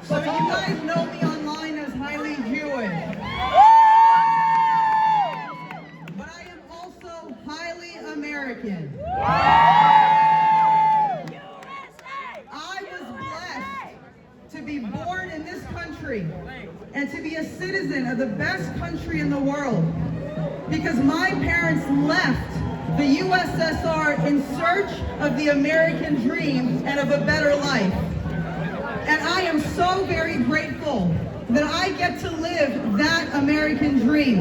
So you guys know me online as highly Jewish. But I am also highly American. I was blessed to be born in this country and to be a citizen of the best country in the world because my parents left the USSR in search of the American dream and of a better life. And I am so very grateful that I get to live that American dream.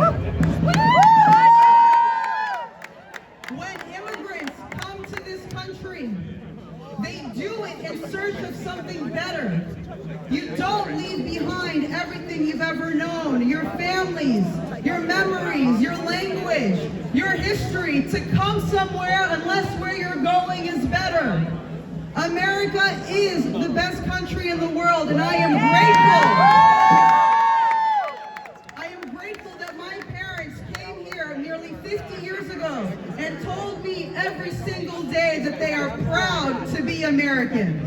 When immigrants come to this country, they do it in search of something better. You don't leave behind everything you've ever known, your families, your memories, your language, your history, to come somewhere unless where you're going is better. America is the best country in the world, and I am grateful. I am grateful that my parents came here nearly 50 years ago and told me every single day that they are proud to be American.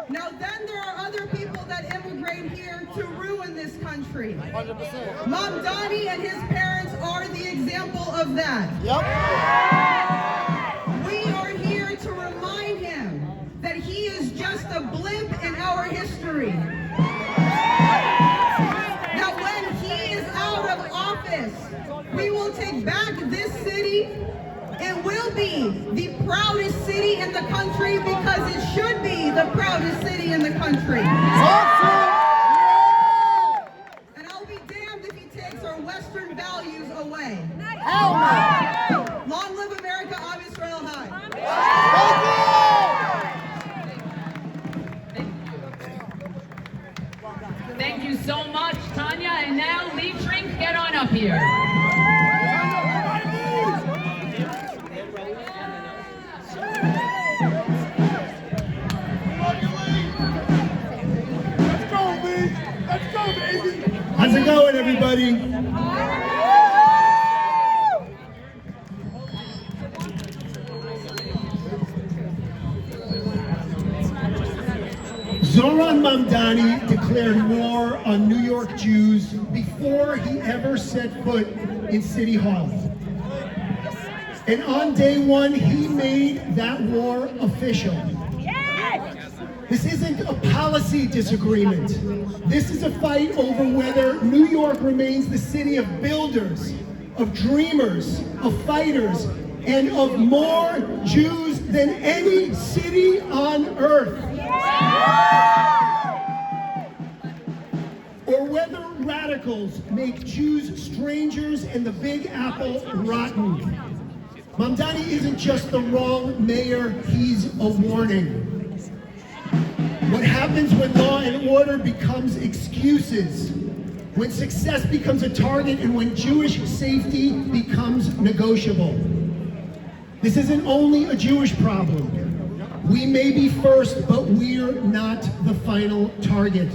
Now then there are other people that immigrate here to ruin this country. 100%. Mamdani and his parents are the example of that. We are here to remind him that he is just a blimp in our history. Now when he is out of office, we will take back this city. It will be the proudest city in the country because it should be the proudest city in the country. And I'll be damned if he takes our Western values away. Long live America, Am Yisrael High. Thank you so much, Tanya. And now, Lee Trink, get on up here. How's it going, everybody? Zohran Mamdani declared war on New York Jews before he ever set foot in City Hall. And on day one, he made that war official. This isn't a policy disagreement. This is a fight over whether New York remains the city of builders, of dreamers, of fighters, and of more Jews than any city on earth. Or whether radicals make Jews strangers and the Big Apple rotten. Mamdani isn't just the wrong mayor, he's a warning. What happens when law and order becomes excuses, when success becomes a target, and when Jewish safety becomes negotiable. This isn't only a Jewish problem. We may be first, but we're not the final target.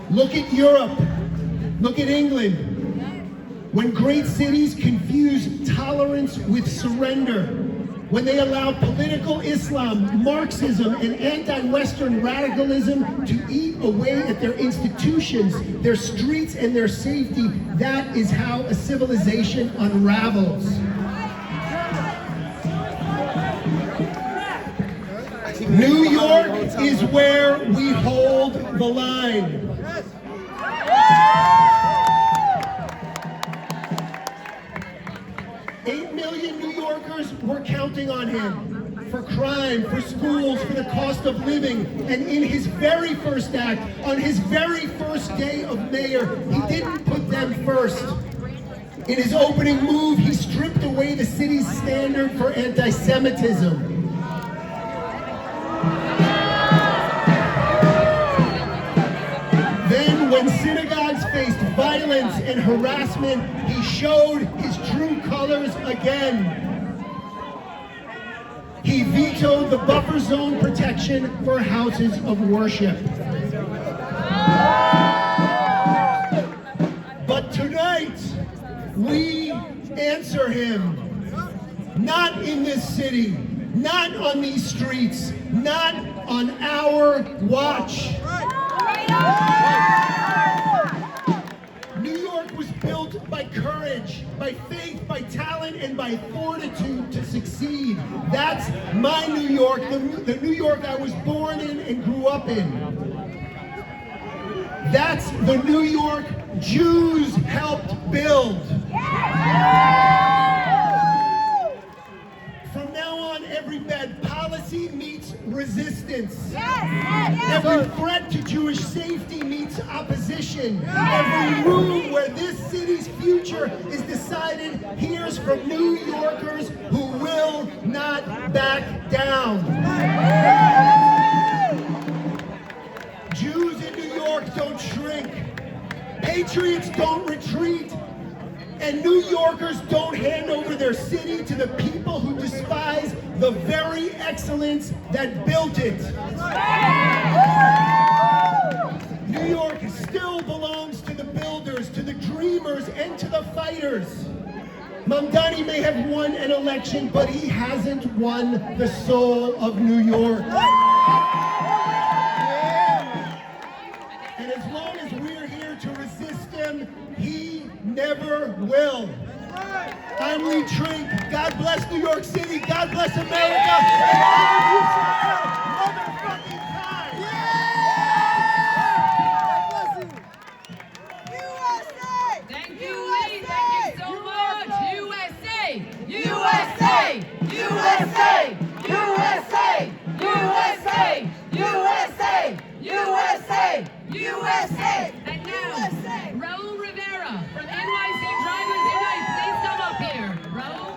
Look at Europe. Look at England. When great cities confuse tolerance with surrender, when they allow political Islam, Marxism, and anti-Western radicalism to eat away at their institutions, their streets, and their safety, that is how a civilization unravels. New York is where we hold the line. 8 million New Yorkers were counting on him. For crime, for schools, for the cost of living. And in his very first act, on his very first day of mayor, he didn't put them first. In his opening move, he stripped away the city's standard for anti-Semitism. Then, when synagogues faced violence and harassment, he showed his true colors again. He vetoed the buffer zone protection for houses of worship. But tonight, we answer him. Not in this city, not on these streets, not on our watch. New York was built by courage, by faith, by talent, and by fortitude to succeed. That's my New York, the New York I was born in and grew up in. That's the New York Jews helped build. From now on, every bad policy meets resistance. Every threat to Jewish safety meets opposition. Every room where this city's future is decided hears from New Yorkers who will not back down. Jews in New York don't shrink. Patriots don't retreat. And New Yorkers don't hand over their city to the people who despise the very excellence that built it. New York still belongs to the builders, to the dreamers, and to the fighters. Mamdani may have won an election, but he hasn't won the soul of New York. And as long as we're here to resist him, he never will. I'm Lee Trink. God bless New York City. God bless America. And all of you motherfucking time. Thank you, Lee. Thank you so much. USA! USA! USA! USA! USA! USA! USA! USA! And now, Raul Rivera from NYC Drivers Unite. Please come up here. Raul?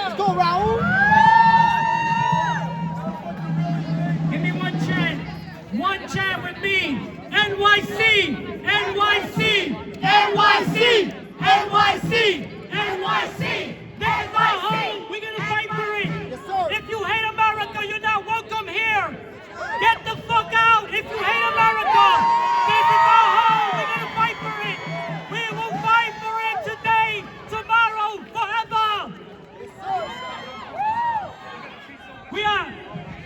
Let's go, Raul! Give me one chant. One chant with me. NYC! NYC! NYC! NYC! NYC! There's my home! We're gonna fight for it! If you hate America, you're not welcome here! Get the fuck out! If you hate America, this is our home! We're gonna fight for it! We will fight for it today, tomorrow, forever!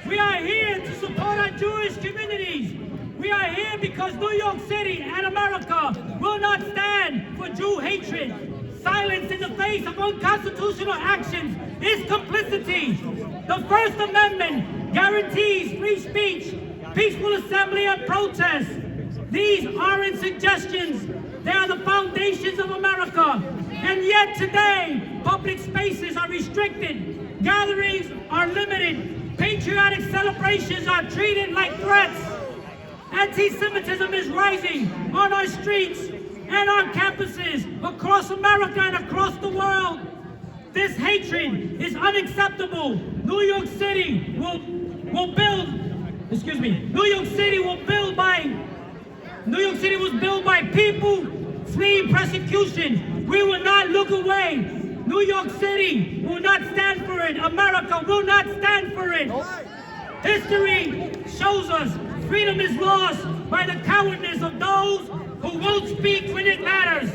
We are here to support our Jewish communities. We are here because New York City and America will not stand for Jew hatred. Silence in the face of unconstitutional actions is complicity. The First Amendment guarantees free speech, peaceful assembly and protest. These aren't suggestions. They are the foundations of America. And yet today, public spaces are restricted. Gatherings are limited. Patriotic celebrations are treated like threats. Anti-Semitism is rising on our streets and on campuses across America and across the world. This hatred is unacceptable. New York City was built by people fleeing persecution. We will not look away. New York City will not stand for it. America will not stand for it. History shows us freedom is lost by the cowardness of those who won't speak when it matters.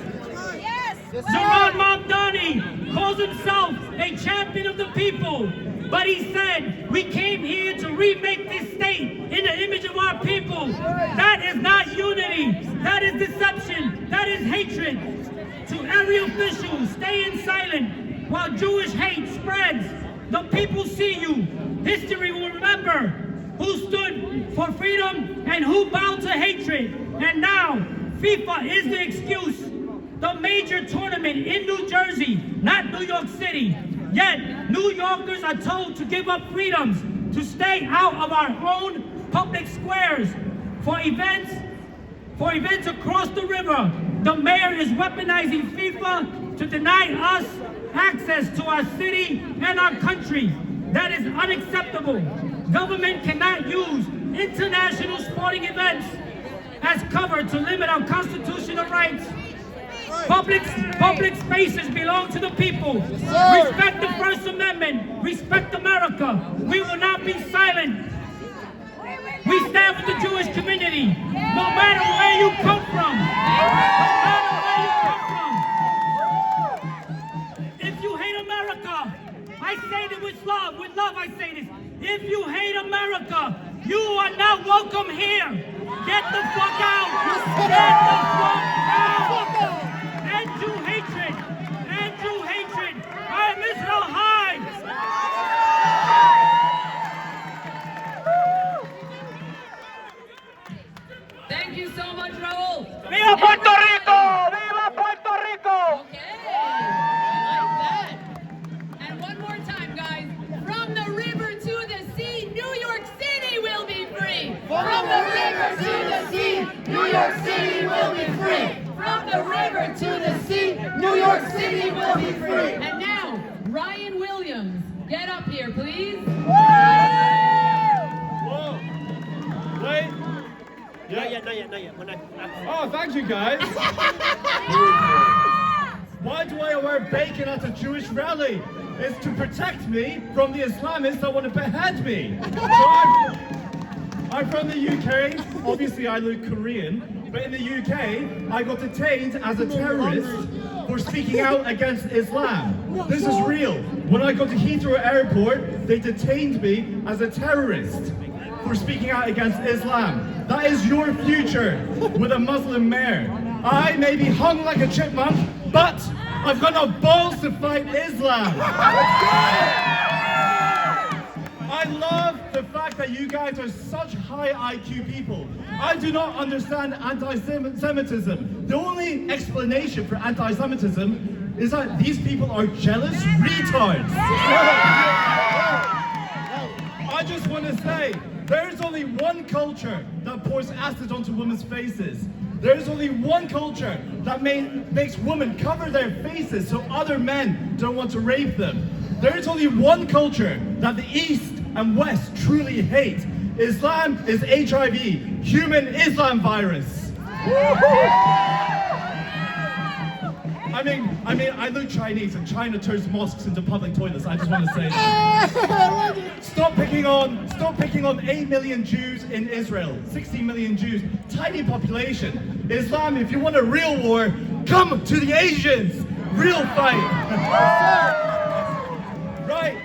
Zohran Mamdani calls himself a champion of the people, but he said, we came here to remake this state in the image of our people. That is not unity. That is deception. That is hatred. To every official, stay in silent while Jewish hate spreads. The people see you. History will remember who stood for freedom and who bowed to hatred. And now, FIFA is the excuse. the major tournament in New Jersey, not New York City. Yet, New Yorkers are told to give up freedoms, to stay out of our own public squares for events across the river. The mayor is weaponizing FIFA to deny us access to our city and our country. That is unacceptable. Government cannot use international sporting events as cover to limit our constitutional rights. Public spaces belong to the people. Respect the First Amendment. Respect America. We will not be silent. We stand with the Jewish community, no matter where you come from. No matter where you come from. If you hate America, I say this with love I say this. If you hate America, you are not welcome here. Get the fuck out. Get the fuck out. EndJewHatred. EndJewHatred. I am Israel High. Thank you so much, Raul. ¡Viva Puerto Rico! ¡Viva Puerto Rico! Okay, I like that. And one more time, guys. From the river to the sea, New York City will be free. From the river to the sea, New York City will be free. From the river to the sea, New York City will be free. And now, Ryan Williams, get up here, please. Whoa. Wait. Not yet. Oh, thank you, guys. Why do I wear bacon at a Jewish rally? It's to protect me from the Islamists that want to behead me. So I'm from the UK. Obviously, I look Korean. But in the UK, I got detained as a terrorist for speaking out against Islam. This is real. When I got to Heathrow Airport, they detained me as a terrorist for speaking out against Islam. That is your future with a Muslim mayor. I may be hung like a chipmunk, but I've got no balls to fight Islam. I love the fact that you guys are such high IQ people. I do not understand anti-Semitism. The only explanation for anti-Semitism is that these people are jealous retards. I just want to say, there is only one culture that pours acid onto women's faces. There is only one culture that makes women cover their faces so other men don't want to rape them. There is only one culture that the East and West truly hate. Islam is HIV, human Islam virus. I look Chinese and China turns mosques into public toilets. I just want to say stop picking on 8 million Jews in Israel, 60 million Jews, tiny population. Islam, if you want a real war, come to the Asians. Real fight. Right.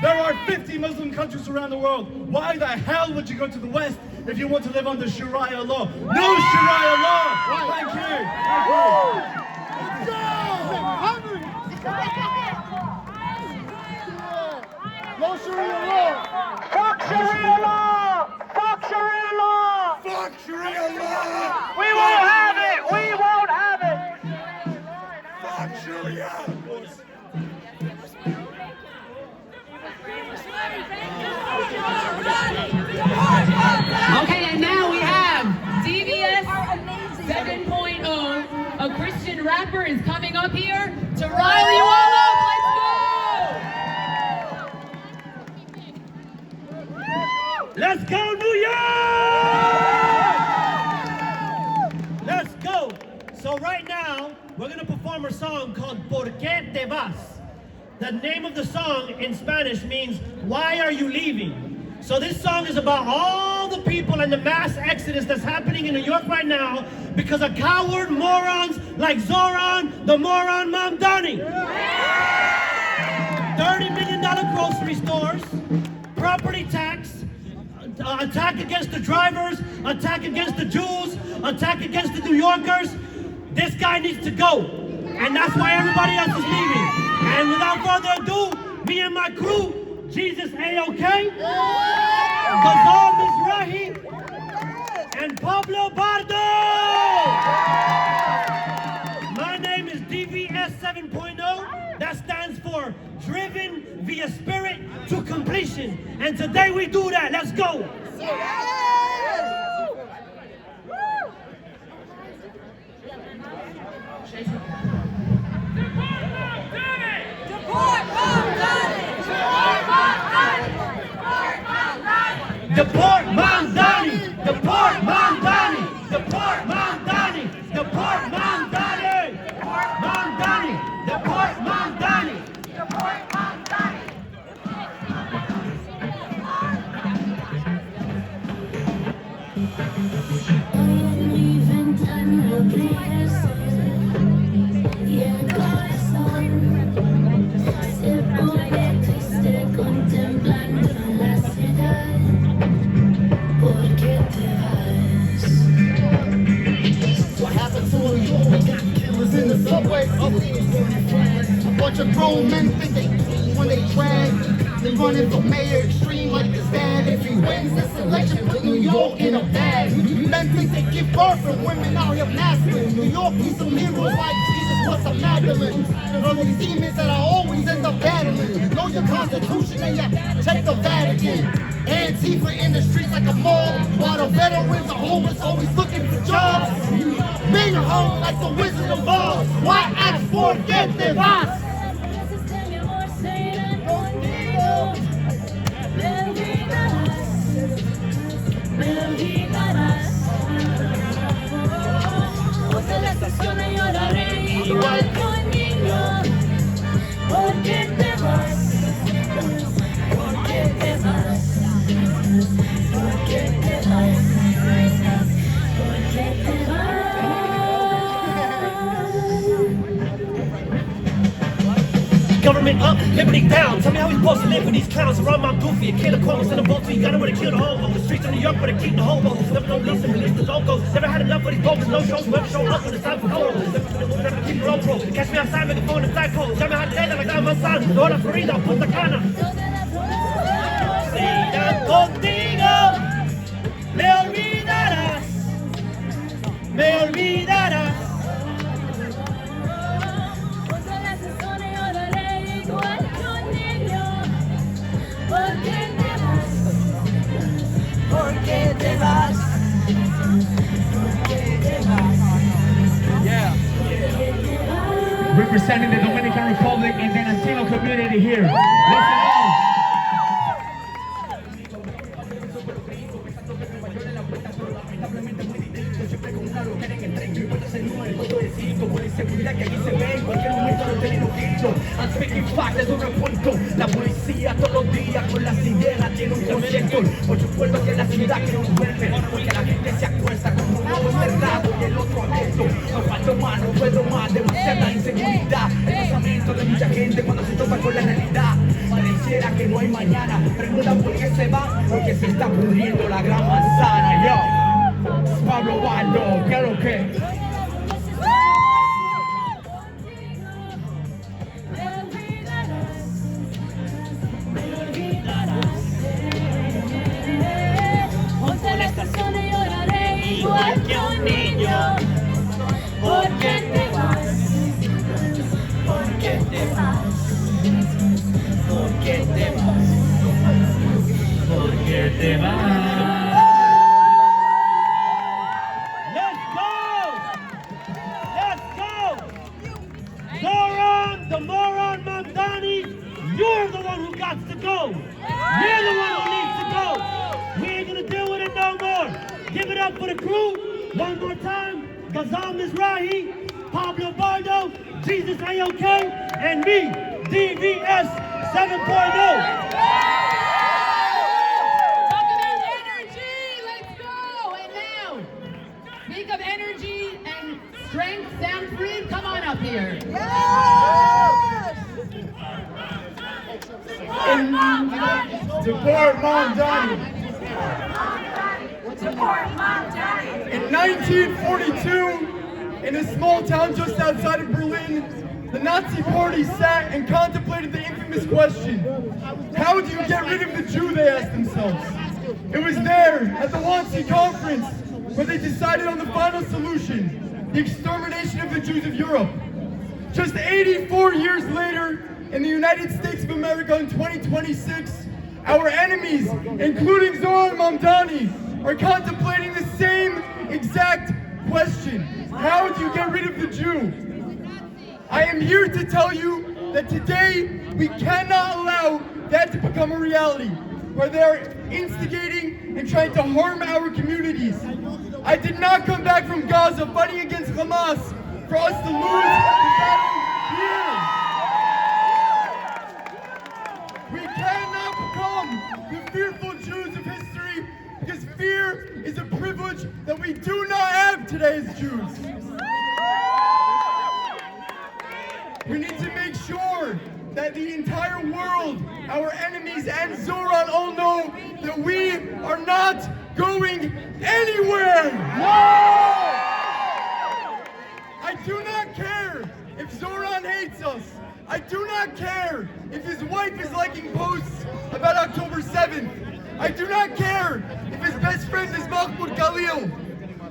There are 50 Muslim countries around the world. Why the hell would you go to the West if you want to live under Sharia law? No Sharia law! Thank you! No Sharia law! Fuck Sharia law! Fuck Sharia law! Fuck Sharia law! We won't have it! We won't have it! Fuck Sharia! Okay, and now we have DVS 7.0. A Christian rapper is coming up here to rile you all up. Let's go, New York! Let's go! So right now, we're gonna perform a song called ¿Por qué te vas? The name of the song in Spanish means, why are you leaving? So this song is about all the people and the mass exodus that's happening in New York right now because of coward morons like Zohran the Moron Mamdani. $30 million grocery stores, property tax, attack against the drivers, attack against the Jews, attack against the New Yorkers. This guy needs to go. And that's why everybody else is leaving. And without further ado, me and my crew, Jesus A-OK, Ghazal Mizrahi, and Pablo Bardo. My day we do that. Let's go. Deport Mamdani! Deport Mamdani! Deport Mamdani! Deport Mamdani! Mamdani! Deport Mamdani! Deport Mamdani! What happened to New York? We got killers in the subway. A bunch of grown men think they clean when they drag. They running for mayor extreme like his dad. If he wins this election, put New York in a bag. Men think they give birth and women out here masculine. New York needs some heroes like Jesus was a Magdalene. All these demons that I always end up battling. Know your constitution and you check the Vatican. Antifa in the streets like a mall, while the veterans are homeless, always looking for jobs. Being home like the Wizard of Oz. Why ask for get the boss? Igual que un niño, ¿por qué te vas? ¿Por qué te vas? ¿Por qué te vas? ¿Por qué te vas? Government up, liberty down. Tell me how we supposed to live with these clowns around my goofy. A killer corpse in a boat, so you gotta where to kill the hobo. The streets of New York where to keep the hobos. Never no lease and release the locos. Never had enough of these bogus no shows. Never show up when it's time for photos. Never keep your own pro. Catch me outside, make a phone and cycle. Tell me how to say that like I'm outside. Toda la Florida, Punta Cana. Sigan contigo, me olvidarás. Me olvidarás. ¿Por qué te vas? ¿Por qué te vas? Yeah. Representing the Dominican Republic and the Latino community here. Listen up. I'm speaking facts, es un repunto. La policía todos los días con la sirena tiene un concepto. Por supuesto que la ciudad que nos vuelve, porque la gente se acuesta con un ojo cerrado y el otro abierto. No falta más, no puedo más, demasiada inseguridad. El pensamiento de mucha gente cuando se topa con la realidad. Pareciera que no hay mañana. Preguntan por qué se va, porque se está pudriendo la gran manzana. Yo, Pablo Waldo, ¿qué es lo que? Igual que un niño, ¿por qué te vas? ¿Por qué te vas? ¿Por qué te vas? ¿Por qué te vas? Let's go! Let's go! Zohran, the moron Mamdani, you're the one who got to go. You're the one who needs to go. We ain't gonna deal with it no more. Give it up for the crew, one more time. Ghazal Mizrahi, Pablo Bardo, Jesus A.O.K., and me, DVS 7.0. Talk about energy, let's go! And now, speak of energy and strength, Sam Freed, come on up here. Deport Mamdani. In 1942, in a small town just outside of Berlin, the Nazi party sat and contemplated the infamous question, how do you get rid of the Jew, they asked themselves. It was there, at the Wannsee Conference, where they decided on the final solution, the extermination of the Jews of Europe. Just 84 years later, in the United States of America in 2026, our enemies, including Zohran Mamdani, are contemplating the same exact question. How do you get rid of the Jew? I am here to tell you that today we cannot allow that to become a reality, where they're instigating and trying to harm our communities. I did not come back from Gaza fighting against Hamas for us to lose the battle here. We cannot become the fearful Jews of history, because fear is a privilege that we do not have today as Jews. We need to make sure that the entire world, our enemies and Zohran all know that we are not going anywhere. No! I do not care if Zohran hates us. I do not care if his wife is liking posts about October 7th. I do not care if his best friend is Mahmoud Khalil.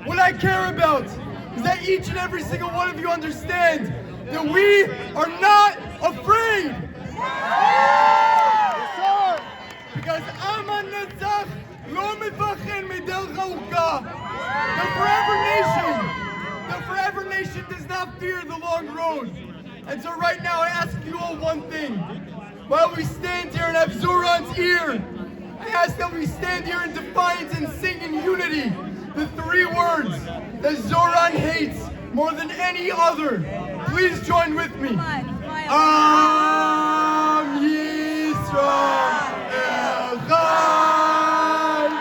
What I care about is that each and every single one of you understand that we are not afraid. Because Aman Netzach Lo Mefachen Midel Chauka. The forever nation does not fear the long road. And so right now I ask you all one thing. While we stand here and have Zohran's ear, I ask that we stand here in defiance and sing in unity the three words that Zohran hates more than any other. Please join with me. Am Yisrael Echad.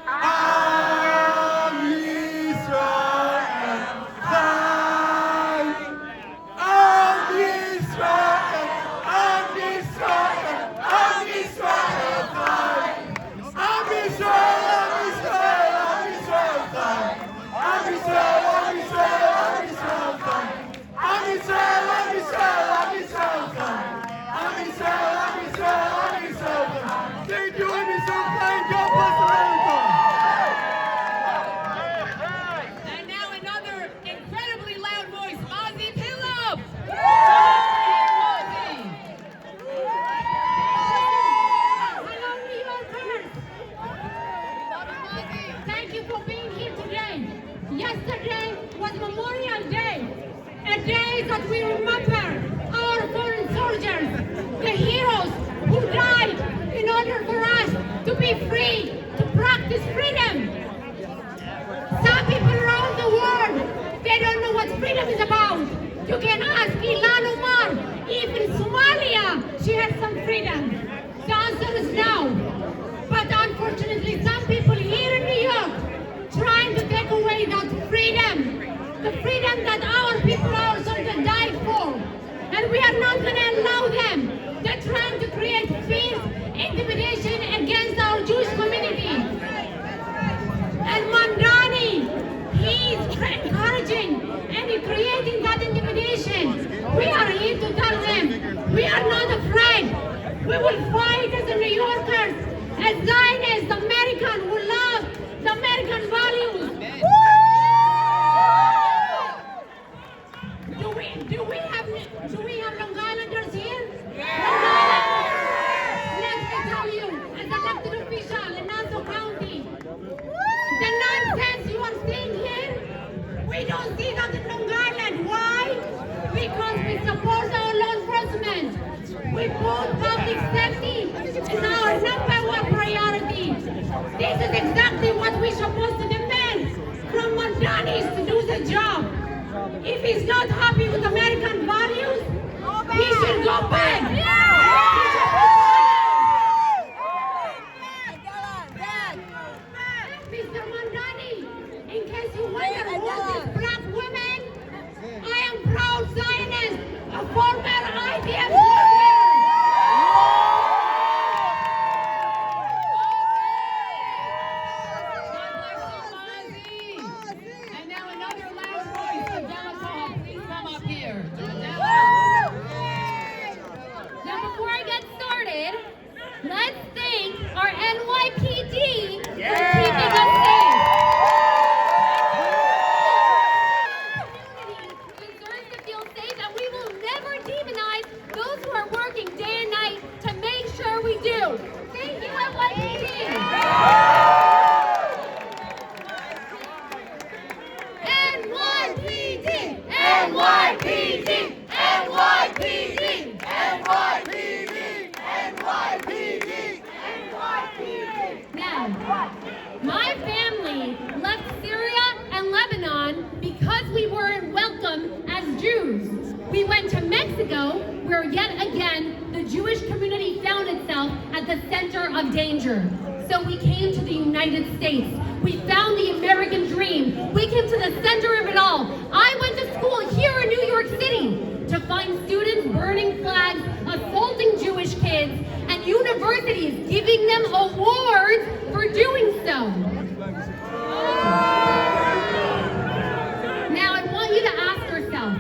Am Yisrael Echad. Am Yisrael. Am Yisrael. Am Yisrael Echad. Am Yisrael. Am Yisrael. Am Yisrael Echad. Am Yisrael. Am Yisrael. Am Yisrael, Am Yisrael, Am Yisrael, Am Yisrael, Am Yisrael, Am Yisrael. Thank you, Am Yisrael, and God bless America. And now another incredibly loud voice, Mazi Pillow. Hello, New Yorkers. Thank you for being here today. Yesterday was Memorial Day. A day that we remember our fallen soldiers, the heroes who died in order for us to be free, to practice freedom. Some people around the world, they don't know what freedom is about. You can ask Ilan Omar, even Somalia, she had some freedom. The answer is no. But unfortunately, some people here in New York trying to take away that freedom. The freedom that our people, our soldiers died for. And we are not going to allow them. They're trying to create fear, intimidation against our Jewish community. And Mamdani, he is encouraging and creating that intimidation. We are here to tell them, we are not afraid. We will fight as the New Yorkers, as Zionists, Americans who love the American values. Do we have Long Islanders here? Long Islanders. Let me tell you, as an elected official in Nassau County, the nonsense you are seeing here, we don't see that in Long Island. Why? Because we support our law enforcement. We put public safety as our #1 priority. This is exactly what we're supposed to demand from Mamdani to do the job. If he's not happy with American values, he should go back. Mr. Mamdani, in case you wonder who is black women, I am proud Zionist, a former IDF worker. And now another loud voice, Adela, please come up here. know where yet again the Jewish community found itself at the center of danger. So we came to the United States. We found the American dream. We came to the center of it all. I went to school here in New York City to find students burning flags, assaulting Jewish kids, and universities giving them awards for doing so. Now I want you to ask yourself,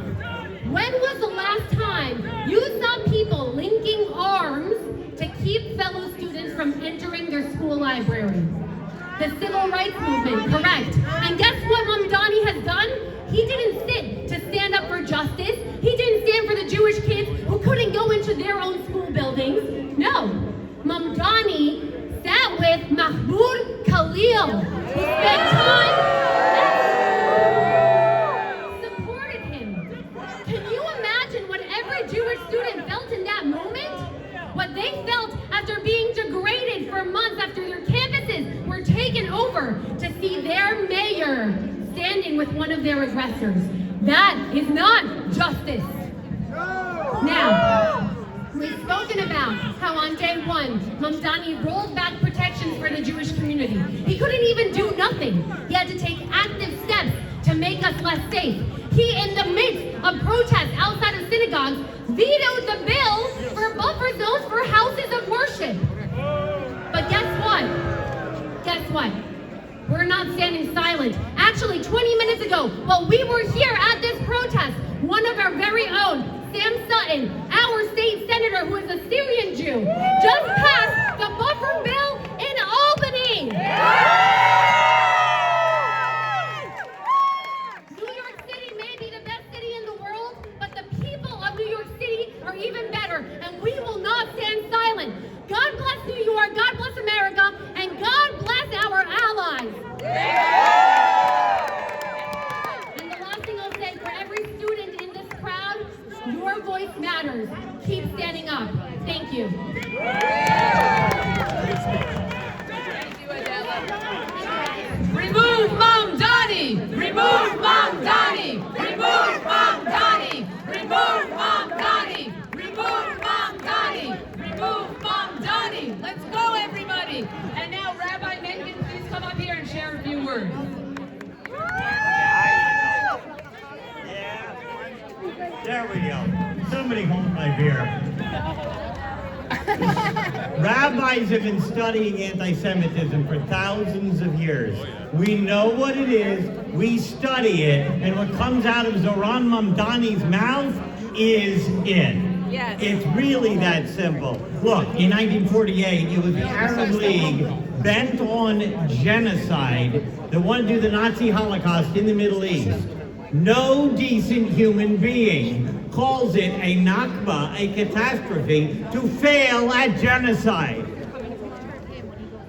when was the last time you saw people linking arms to keep fellow students from entering their school library? The civil rights movement, correct. And guess what Mamdani has done? He didn't sit to stand up for justice. He didn't stand for the Jewish kids who couldn't go into their own school buildings. No, Mamdani sat with Mahmoud Khalil, who spent time and supported him. Can you imagine what every Jewish student felt in that moment? What they felt after being degraded for months after their campuses were taken over to see their mayor standing with one of their aggressors. That is not justice. Now, we've spoken about how on day one, Mamdani rolled back protections for the Jewish community. He couldn't even do nothing. He had to take active steps to make us less safe. He, in the midst of protests outside of synagogues, vetoed the bill for buffer zones for houses of worship. But guess what? Guess what? We're not standing silent. Actually, 20 minutes ago, while we were here at this protest, one of our very own, Sam Sutton, our state senator who is a Syrian Jew, just passed the buffer bill in Albany. New York City may be the best city in the world, but the people of New York City are even better, and we will not stand silent. God bless New York, God bless America, and God bless our allies. And the last thing I'll say, for every student in this crowd, your voice matters. Keep standing up. Thank you. Remove Mamdani! Remove Mamdani! Remove Mamdani! Remove Mamdani! Remove Mamdani! Remove Mamdani! Let's go, everybody! And now, Rabbi Menken, please come up here and share a few words. There we go. Somebody hold my beer. Rabbis have been studying anti-Semitism for thousands of years. We know what it is, we study it, and what comes out of Zohran Mamdani's mouth is it. Yes. It's really that simple. Look, in 1948, it was the Arab League bent on genocide that wanted to do the Nazi Holocaust in the Middle East. No decent human being calls it a Nakba, a catastrophe, to fail at genocide.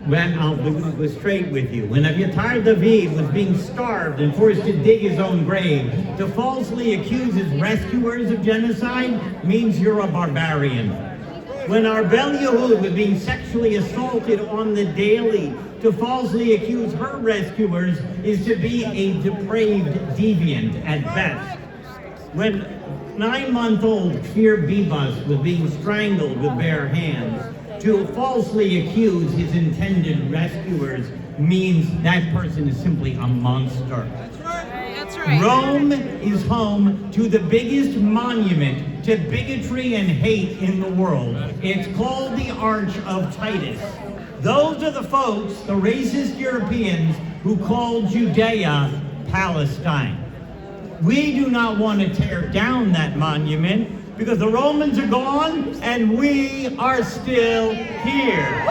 When I'll be straight with you, when Aviatar David was being starved and forced to dig his own grave, to falsely accuse his rescuers of genocide means you're a barbarian. When Arbel Yehud was being sexually assaulted on the daily, to falsely accuse her rescuers is to be a depraved deviant at best. When 9-month-old Kfir Bibas was being strangled with bare hands, to falsely accuse his intended rescuers means that person is simply a monster. That's right. Rome is home to the biggest monument to bigotry and hate in the world. It's called the Arch of Titus. Those are the folks, the racist Europeans, who call Judea Palestine. We do not want to tear down that monument because the Romans are gone and we are still here.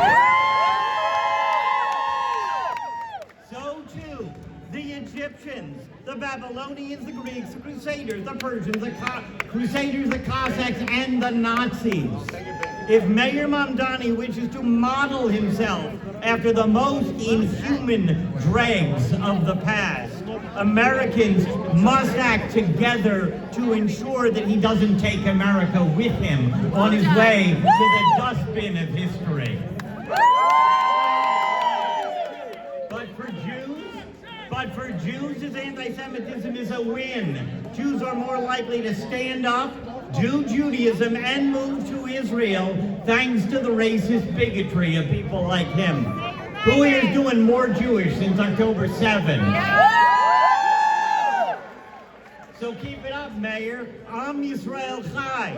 So too, the Egyptians, the Babylonians, the Greeks, the Crusaders, the Persians, the Crusaders, the Cossacks, and the Nazis. If Mayor Mamdani wishes to model himself after the most inhuman dregs of the past, Americans must act together to ensure that he doesn't take America with him on his way to the dustbin of history. But for Jews, his anti-Semitism is a win. Jews are more likely to stand up Jew Judaism and move to Israel thanks to the racist bigotry of people like him. Who here is doing more Jewish since October 7? So keep it up, Mayor. Am Yisrael Chai.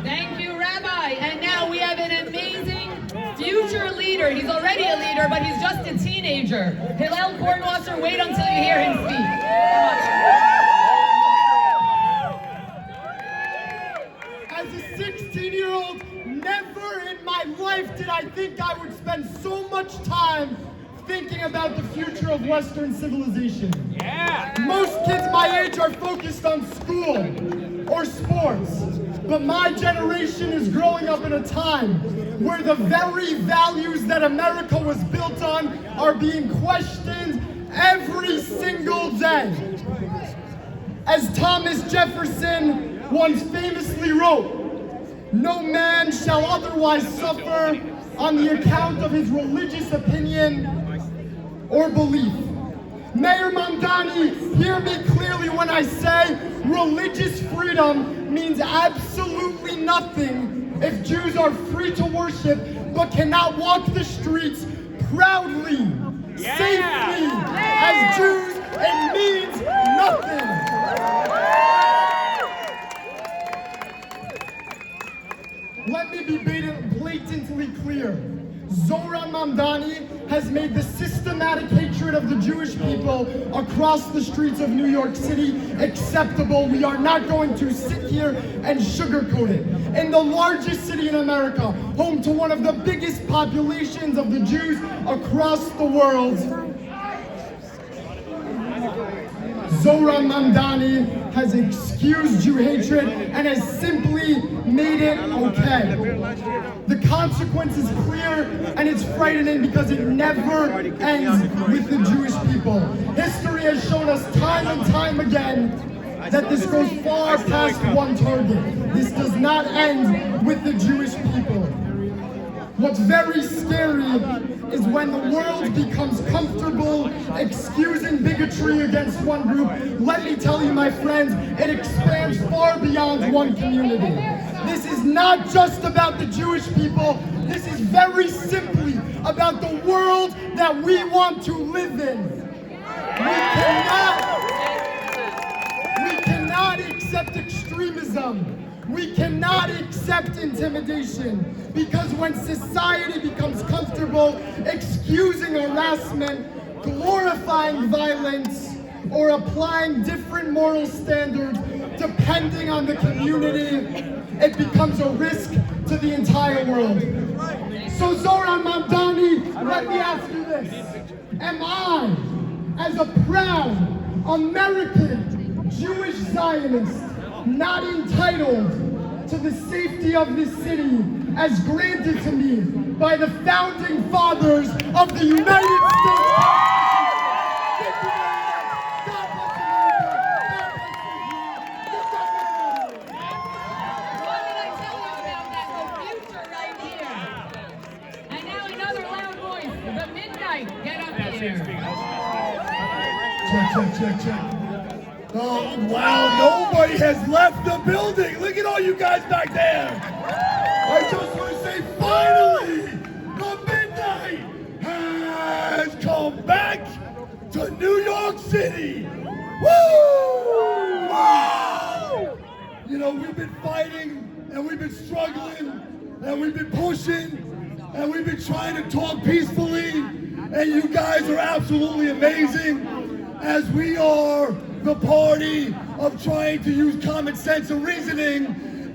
Thank you, Rabbi. And now we have an amazing future leader. He's already a leader, but he's just a teenager. Hillel Kornwasser, wait until you hear him speak. As a 16-year-old, never in my life did I think I would spend so much time thinking about the future of Western civilization. Yeah! Most kids my age are focused on school or sports, but my generation is growing up in a time where the very values that America was built on are being questioned every single day. As Thomas Jefferson once famously wrote, "No man shall otherwise suffer on the account of his religious opinion or belief." Mayor Mamdani, hear me clearly when I say religious freedom means absolutely nothing if Jews are free to worship but cannot walk the streets proudly, safely. As Jews, it means nothing. Let me be blatantly clear. Zohran Mamdani has made the systematic hatred of the Jewish people across the streets of New York City acceptable. We are not going to sit here and sugarcoat it. In the largest city in America, home to one of the biggest populations of the Jews across the world, Zohran Mamdani has excused Jew hatred and has simply made it okay. The consequence is clear and it's frightening because it never ends with the Jewish people. History has shown us time and time again that this goes far past one target. This does not end with the Jewish people. What's very scary is when the world becomes comfortable excusing bigotry against one group. Let me tell you, my friends, it expands far beyond one community. This is not just about the Jewish people. This is very simply about the world that we want to live in. We cannot accept extremism. We cannot accept intimidation, because when society becomes comfortable excusing harassment, glorifying violence, or applying different moral standards depending on the community, it becomes a risk to the entire world. So Zohran Mamdani, let me ask you this. Am I, as a proud American Jewish Zionist, not entitled to the safety of this city as granted to me by the founding fathers of the United States? Check. Oh, wow, nobody has left the building. Look at all you guys back there. I just want to say, finally, the midnight has come back to New York City. Woo! Wow! You know, we've been fighting, and we've been struggling, and we've been pushing, and we've been trying to talk peacefully, and you guys are absolutely amazing, as we are the party of trying to use common sense and reasoning,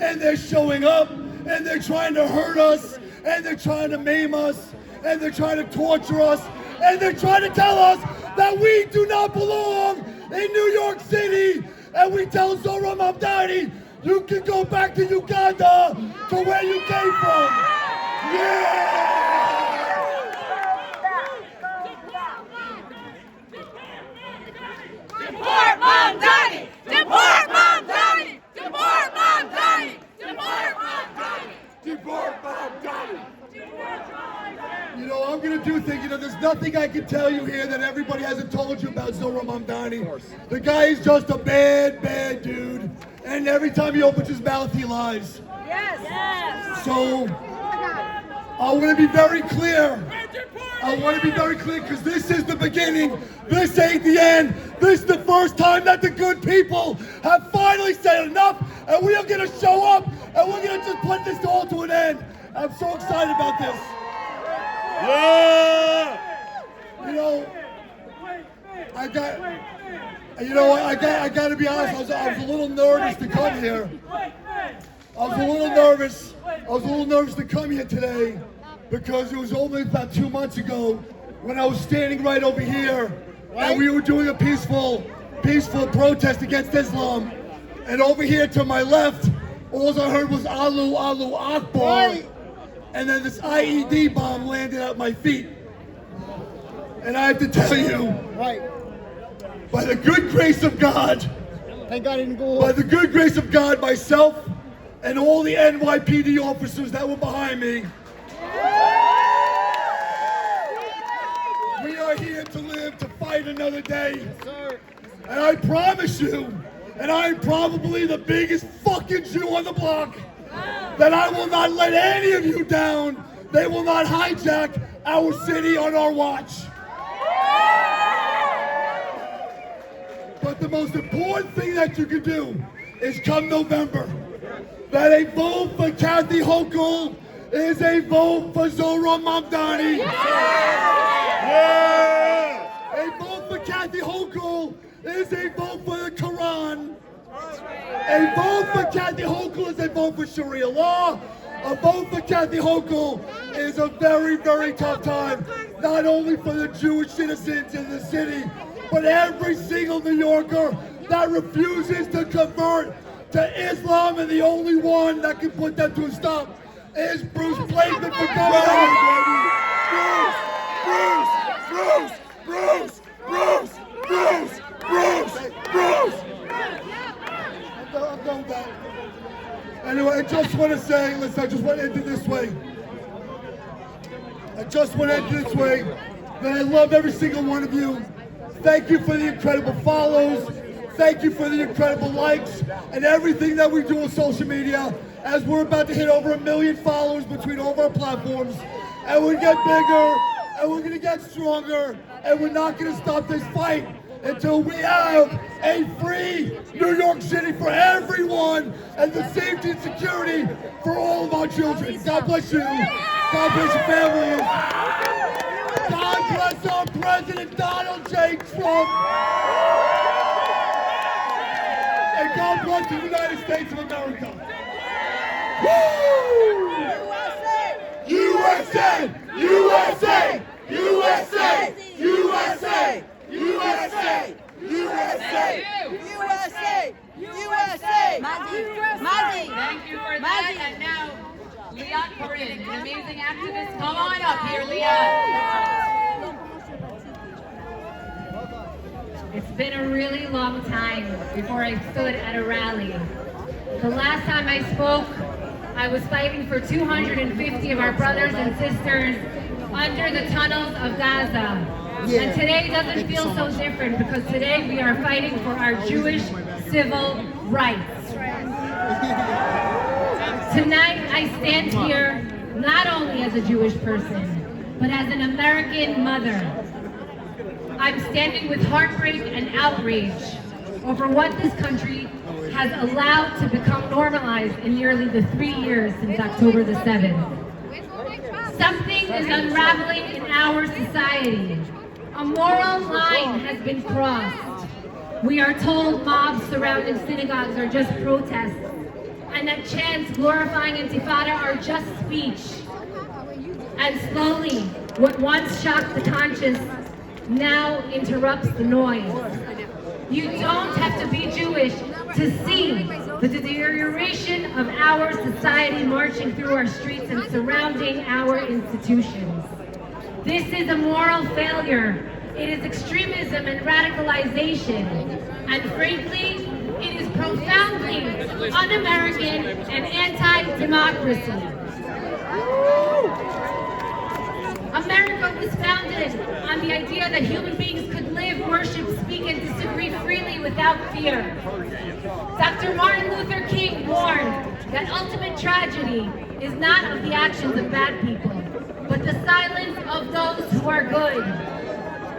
and they're showing up, and they're trying to hurt us, and they're trying to maim us, and they're trying to torture us, and they're trying to tell us that we do not belong in New York City, and we tell Zohran Mamdani, you can go back to Uganda, to where you came from. Yeah! Deport Mamdani! Deport Mamdani! Deport Mamdani! Deport Mamdani! Deport Mamdani! You know, I'm gonna do things. You know, there's nothing I can tell you here that everybody hasn't told you about Zohran Mamdani. The guy is just a bad, bad dude. And every time he opens his mouth, he lies. Yes. Yes. So, I want to be very clear. I want to be very clear because this is the beginning. This ain't the end. This is the first time that the good people have finally said enough, and we are going to show up, and we're going to just put this all to an end. I'm so excited about this. Yeah! You know, I got to be honest. I was a little nervous to come here. I was a little nervous to come here today because it was only about 2 months ago when I was standing right over here and we were doing a peaceful protest against Islam. And over here to my left, all I heard was Allahu, Allahu Akbar. And then this IED bomb landed at my feet. And I have to tell you, by the good grace of God, myself and all the NYPD officers that were behind me, we are here to live, to fight another day. And I promise you, and I'm probably the biggest fucking Jew on the block, that I will not let any of you down. They will not hijack our city on our watch. But the most important thing that you can do is come November, that a vote for Kathy Hochul is a vote for Zohran Mamdani. A vote for Kathy Hochul is a vote for the Quran. A vote for Kathy Hochul is a vote for Sharia law. A vote for Kathy Hochul is a very, very tough time, not only for the Jewish citizens in the city, but every single New Yorker that refuses to convert to Islam, and the only one that can put that to a stop is Bruce Blakeman for governor. Bruce! I'm done with that. Anyway, I just want to say, listen, I just want to end it this way. That I love every single one of you. Thank you for the incredible follows. Thank you for the incredible likes and everything that we do on social media, as we're about to hit over 1 million followers between all of our platforms. And we're going to get bigger, and we're going to get stronger, and we're not going to stop this fight until we have a free New York City for everyone and the safety and security for all of our children. God bless you. God bless your families. God bless our President Donald J. Trump. And God bless the United States of America. Woo! USA! USA! USA! USA! USA! USA! USA! USA! Mazi! Thank you for that. And now, Liat Corinne, an amazing activist. Come on up here, Liat. It's been a really long time before I stood at a rally. The last time I spoke, I was fighting for 250 of our brothers and sisters under the tunnels of Gaza. Yeah. And today doesn't feel so different because today we are fighting for our Jewish civil rights. Tonight I stand here not only as a Jewish person, but as an American mother. I'm standing with heartbreak and outrage over what this country has allowed to become normalized in nearly the 3 years since October the 7th. Something is unraveling in our society. A moral line has been crossed. We are told mobs surrounding synagogues are just protests, and that chants glorifying Intifada are just speech. And slowly, what once shocked the conscious now interrupts the noise. You don't have to be Jewish to see the deterioration of our society marching through our streets and surrounding our institutions. This is a moral failure. It is extremism and radicalization. And frankly, it is profoundly un-American and anti-democracy. silent on the idea that human beings could live, worship, speak, and disagree freely without fear. Dr. Martin Luther King warned that ultimate tragedy is not of the actions of bad people, but the silence of those who are good.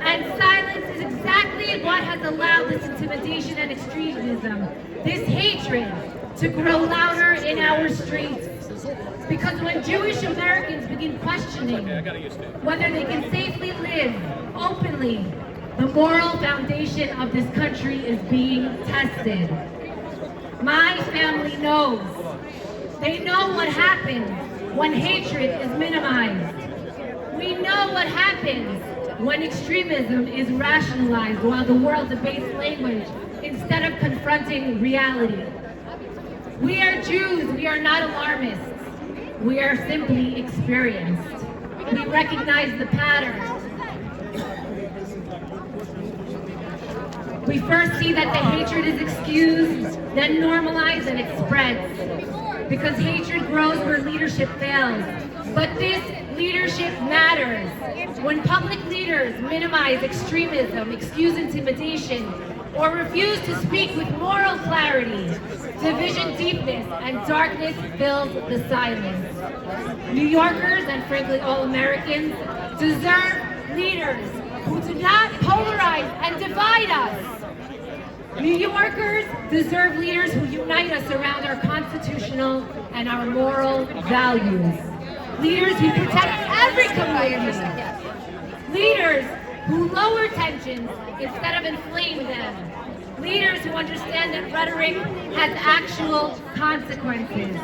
And silence is exactly what has allowed this intimidation and extremism, this hatred, to grow louder in our streets. Because when Jewish Americans begin questioning whether they can safely live openly, the moral foundation of this country is being tested. My family knows. They know what happens when hatred is minimized. We know what happens when extremism is rationalized while the world debates language instead of confronting reality. We are Jews, we are not alarmists. We are simply experienced. We recognize the pattern. We first see that the hatred is excused, then normalized, and it spreads. Because hatred grows where leadership fails. But this leadership matters. When public leaders minimize extremism, excuse intimidation, or refuse to speak with moral clarity, division deepens and darkness fills the silence. New Yorkers, and frankly all Americans, deserve leaders who do not polarize and divide us. New Yorkers deserve leaders who unite us around our constitutional and our moral values. Leaders who protect every community. Leaders who lower tensions instead of inflame them. Leaders who understand that rhetoric has actual consequences.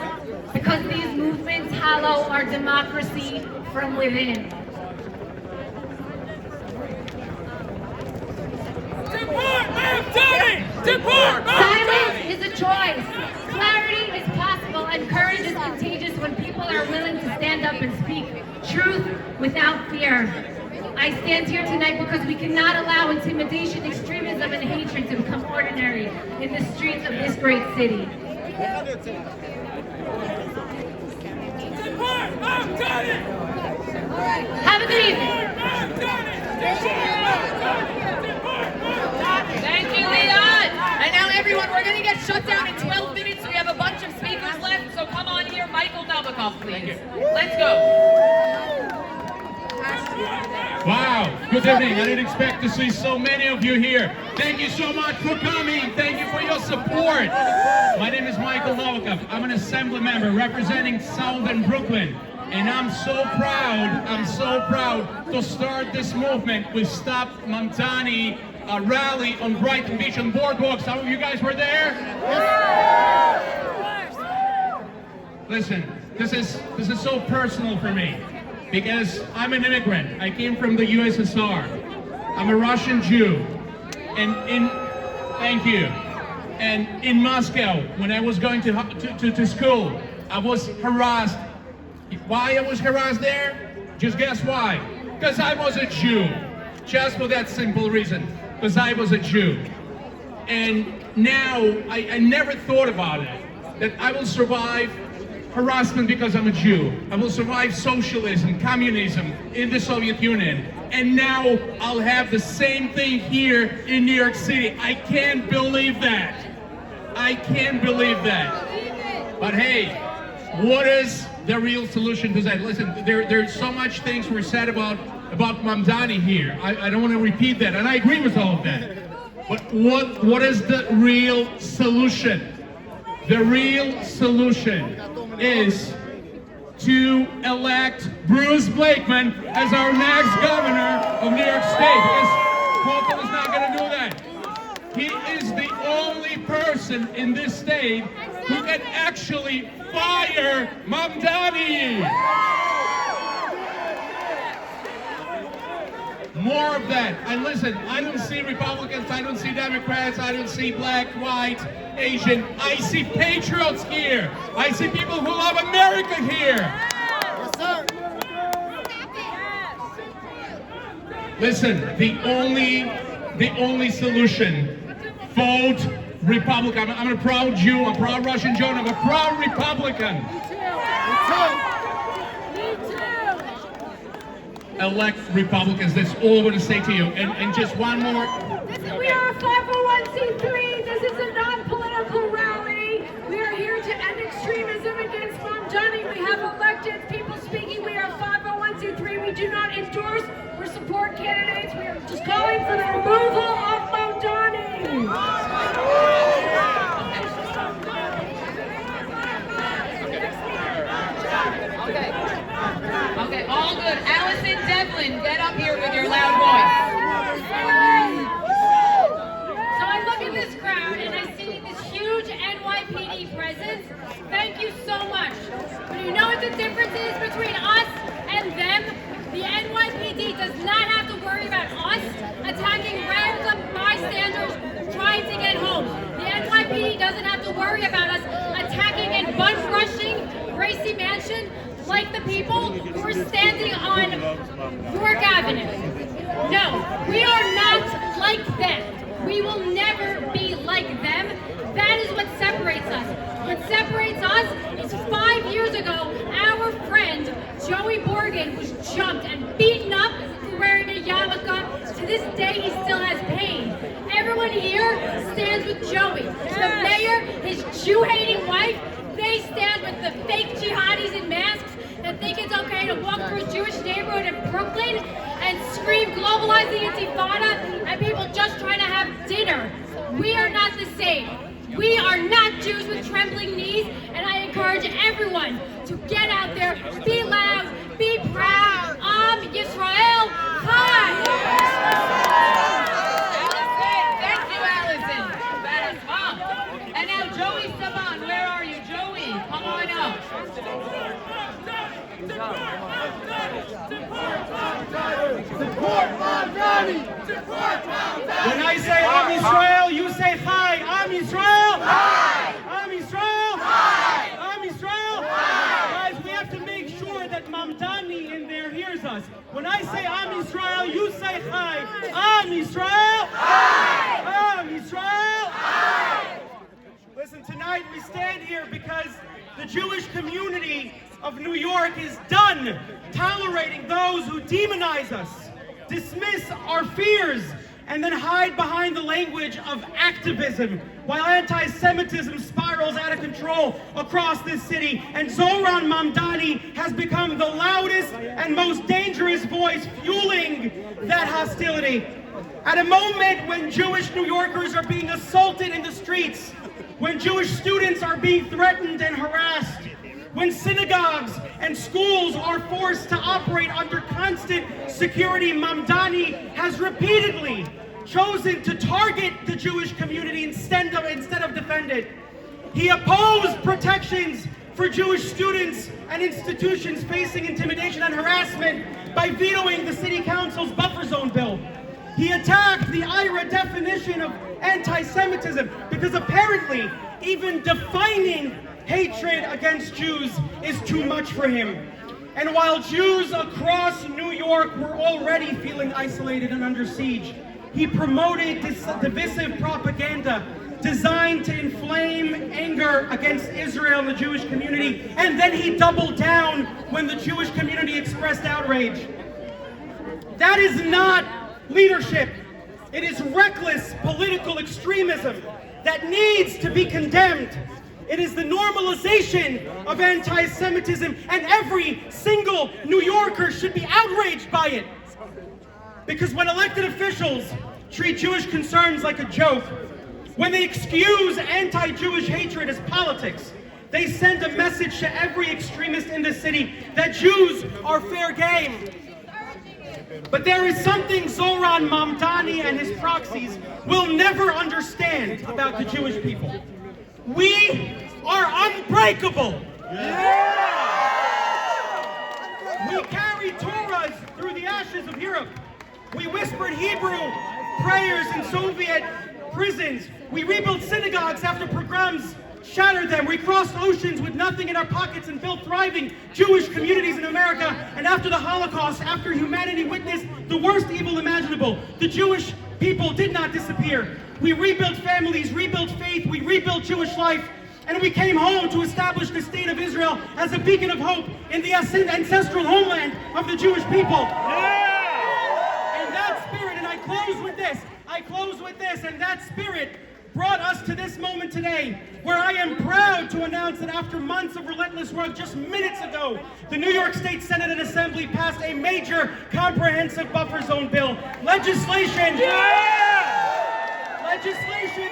Because these movements hollow our democracy from within. Deport Mamdani! Deport Mamdani! Silence is a choice. Clarity is possible, and courage is contagious when people are willing to stand up and speak truth without fear. I stand here tonight because we cannot allow intimidation, extremism, and hatred to become ordinary in the streets of this great city. Have a good evening. Thank you, Leon. And now, everyone, we're going to get shut down in 12 minutes. We have a bunch of speakers left, so come on here. Michael Novikov, please. Let's go. Wow, good evening. I didn't expect to see so many of you here. Thank you so much for coming. Thank you for your support. My name is Michael Novikov. I'm an assembly member representing Southern Brooklyn. And I'm so proud to start this movement with Stop Mamdani rally on Brighton Beach and Boardwalk. Some of you guys were there? Listen, this is so personal for me. Because I'm an immigrant. I came from the USSR. I'm a Russian Jew. And in Moscow, when I was going to school, I was harassed. Why I was harassed there? Just guess why. Because I was a Jew. Just for that simple reason. Because I was a Jew. And now, I never thought about it. That I will survive harassment because I'm a Jew. I will survive socialism, communism in the Soviet Union. And now I'll have the same thing here in New York City. I can't believe that. I can't believe that. But hey, what is the real solution to that? Listen, there's so much things were said about Mamdani here. I don't want to repeat that, and I agree with all of that. But what is the real solution? The real solution is to elect Bruce Blakeman as our next governor of New York State, because Hochul is not going to do that. He is the only person in this state who can actually fire Mamdani. More of that. And listen, I don't see Republicans, I don't see Democrats, I don't see black, white, Asian. I see patriots here. I see people who love America here. Yes, sir. Listen, the only solution, vote Republican. I'm a proud Jew, I'm a proud Russian Jew, and I'm a proud Republican. elect Republicans. That's all I want to say to you. And just one more. We are a 501c3. This is a non-political rally. We are here to end extremism against Mamdani. We have elected people speaking. We are 501c3. We do not endorse or support candidates. We are just calling for the removal of Mamdani. Okay, all good. Allison Devlin, get up here with your loud voice. So I look at this crowd and I see this huge NYPD presence. Thank you so much. But you know what the difference is between us and them? The NYPD does not have to worry about us attacking random bystanders trying to get home. The NYPD doesn't have to worry about us attacking and bus rushing Gracie Mansion like the people who are standing on York Avenue. No, we are not like them. We will never be like them. That is what separates us. What separates us is 5 years ago, our friend Joey Borgen was jumped and beaten up for wearing a yarmulke. To this day, he still has pain. Everyone here stands with Joey. The mayor, his Jew-hating wife, they stand with the fake jihadis in masks that think it's okay to walk through a Jewish neighborhood in Brooklyn and scream globalize the intifada at people just trying to have dinner. We are not the same. We are not Jews with trembling knees, and I encourage everyone to get out there, be loud, be proud. Yisrael Chai! Thank you, Allison. That's mom. And now Joey Saban, where are you? Joey, come on up. Support Mamdani! Support Mamdani! When I say Am Yisrael, you say Chai. Am Yisrael! Chai! Am Yisrael! Chai! Am Yisrael! Chai! Guys, we have to make sure that Mamdani in there hears us. When I say Am Yisrael, you say Chai. Am Yisrael! Chai! Am Yisrael! Chai! Listen, tonight we stand here because the Jewish community of New York is done tolerating those who demonize us, dismiss our fears, and then hide behind the language of activism while anti-Semitism spirals out of control across this city. And Zohran Mamdani has become the loudest and most dangerous voice fueling that hostility. At a moment when Jewish New Yorkers are being assaulted in the streets, when Jewish students are being threatened and harassed, when synagogues and schools are forced to operate under constant security, Mamdani has repeatedly chosen to target the Jewish community instead of defend it. He opposed protections for Jewish students and institutions facing intimidation and harassment by vetoing the city council's buffer zone bill. He attacked the IRA definition of anti-Semitism because apparently even defining hatred against Jews is too much for him. And while Jews across New York were already feeling isolated and under siege, he promoted divisive propaganda designed to inflame anger against Israel and the Jewish community, and then he doubled down when the Jewish community expressed outrage. That is not leadership. It is reckless political extremism that needs to be condemned. It is the normalization of anti-Semitism, and every single New Yorker should be outraged by it. Because when elected officials treat Jewish concerns like a joke, when they excuse anti-Jewish hatred as politics, they send a message to every extremist in the city that Jews are fair game. But there is something Zohran Mamdani and his proxies will never understand about the Jewish people. We are unbreakable. We carry Torahs through the ashes of Europe. We whispered Hebrew prayers in Soviet prisons. We rebuilt synagogues after pogroms shattered them. We crossed oceans with nothing in our pockets and built thriving Jewish communities in America. And after the Holocaust, after humanity witnessed the worst evil imaginable, the Jewish people did not disappear. We rebuilt families, rebuilt faith, we rebuilt Jewish life, and we came home to establish the state of Israel as a beacon of hope in the ancestral homeland of the Jewish people. of this and that spirit brought us to this moment today, where I am proud to announce that after months of relentless work, just minutes ago, the New York State Senate and Assembly passed a major comprehensive buffer zone bill. Legislation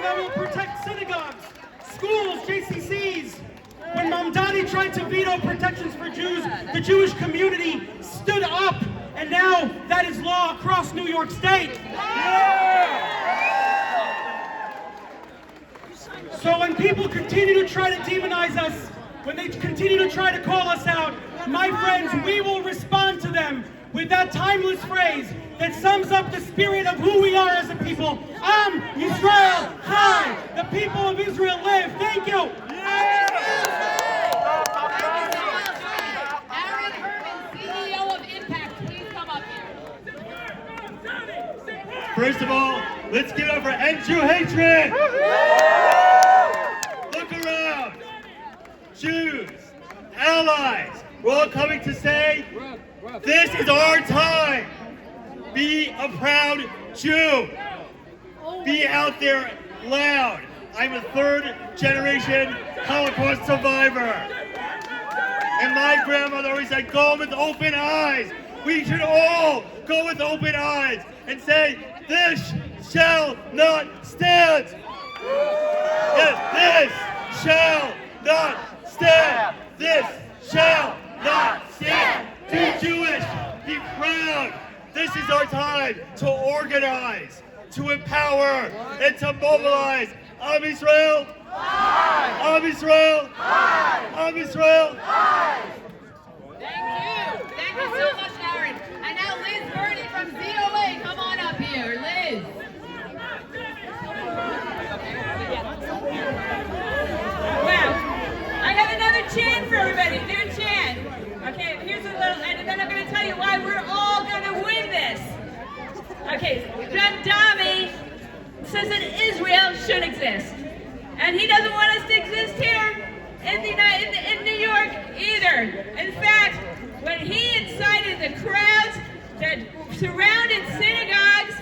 that will protect synagogues, schools, JCCs. When Mamdani tried to veto protections for Jews, the Jewish community stood up, and now that is law across New York State. So when people continue to try to demonize us, when they continue to try to call us out, my friends, we will respond to them with that timeless phrase that sums up the spirit of who we are as a people. Am Yisrael Chai! The people of Israel live. Thank you. First of all, let's give it up for EndJewHatred! Look around. Jews, allies, we're all coming to say, this is our time. Be a proud Jew. Be out there loud. I'm a third-generation Holocaust survivor. And my grandmother always said, go with open eyes. We should all go with open eyes and say, this shall not stand. This shall not stand. This shall not stand. Be Jewish. Be proud. This is our time to organize, to empower, and to mobilize. Am Yisrael. Am Yisrael. Am Yisrael. Thank you so much, Aaron. And now Liz Birdie from ZOA, come on up here. Liz. Wow. I have another chant for everybody. New chant. Okay, here's a little, and then I'm going to tell you why we're all going to win this. Okay, Mamdani says that Israel should exist. And he doesn't want us to exist here in New York either. In fact, when he incited the crowds that surrounded synagogues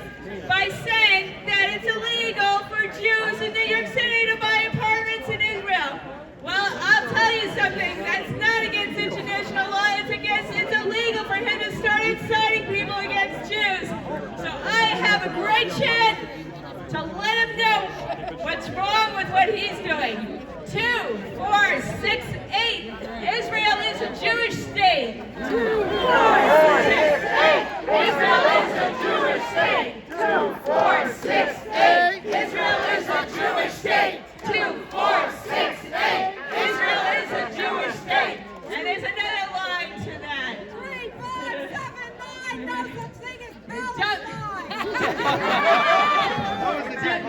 by saying that it's illegal for Jews in New York City to buy apartments in Israel. Well, I'll tell you something, that's not against international law, it's illegal for him to start inciting people against Jews. So I have a great chant to let him know what's wrong with what he's doing. 2, 4, 6, 8. Israel is a Jewish state. 2, 4, 6, 8. Israel is a Jewish state. 2, 4, 6, 8. Israel is a Jewish state. 2, 4, 6, 8. Israel is a Jewish state. And there's another line to that. 3, 4, 7, 9. No such thing as Palestine.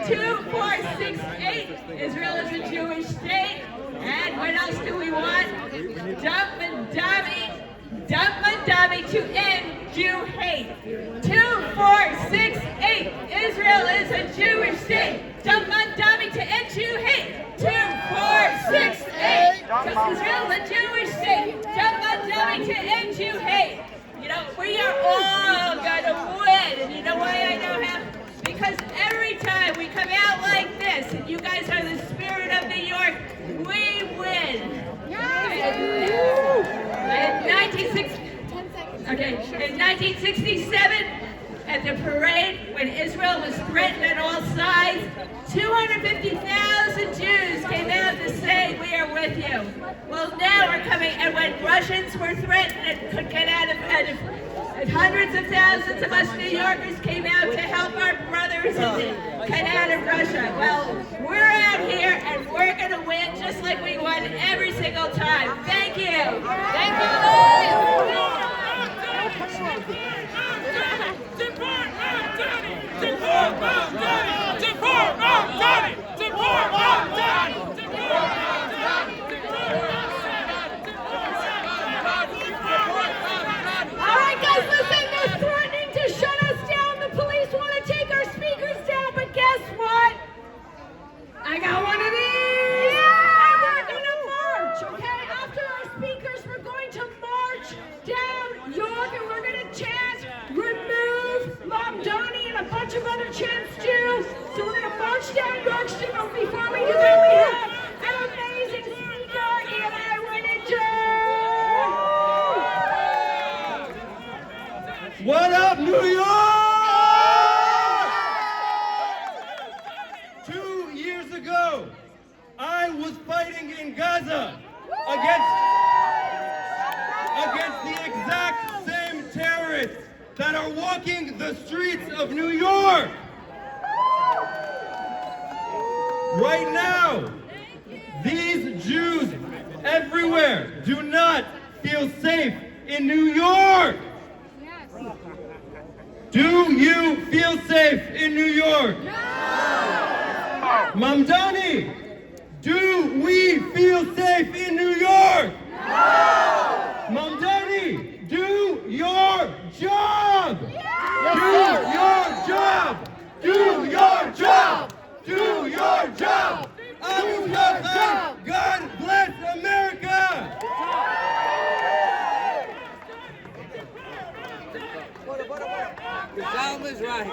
2, 4, 6, 8. Israel is a Jewish state. And what else do we want? Dump Mamdani to end Jew hate. 2, 4, 6, 8. Israel is a Jewish state. Dump Mamdani to end Jew hate. 2, 4, 6, 8. Israel is a Jewish state. Dump Mamdani to end Jew hate. You know, we are all gonna win. And you know why I know how? Because every time we come out like this, and you guys are the spirit of New York, we win. In 1967, at the parade, when Israel was threatened on all sides, 250,000 Jews came out to say, we are with you. Well, now we're coming, and when Russians were threatened and could get out of hundreds of thousands of us New Yorkers came out to help our brothers get out of Russia. Well, we're out here, and we're going to win just like we won every single time. Thank you. Thank you, Liz. Deport Mamdani! Deport Mamdani! Deport Mamdani! Deport Mamdani! All right, guys, listen, they're threatening to shut us down. The police want to take our speakers down, but guess what? I got one of these! Yeah! And we're going to march, okay? After our speakers, we're going to march down What up, New York? 2 years ago, I was fighting in Gaza against the exact same terrorists that are walking the streets of New York. Right now, these Jews everywhere do not feel safe in New York. Do you feel safe in New York? No! Mamdani, do we feel safe in New York? No! Mamdani, do your job! Yes, do your job! Do your job! Do your job! God bless America! The Zalm is right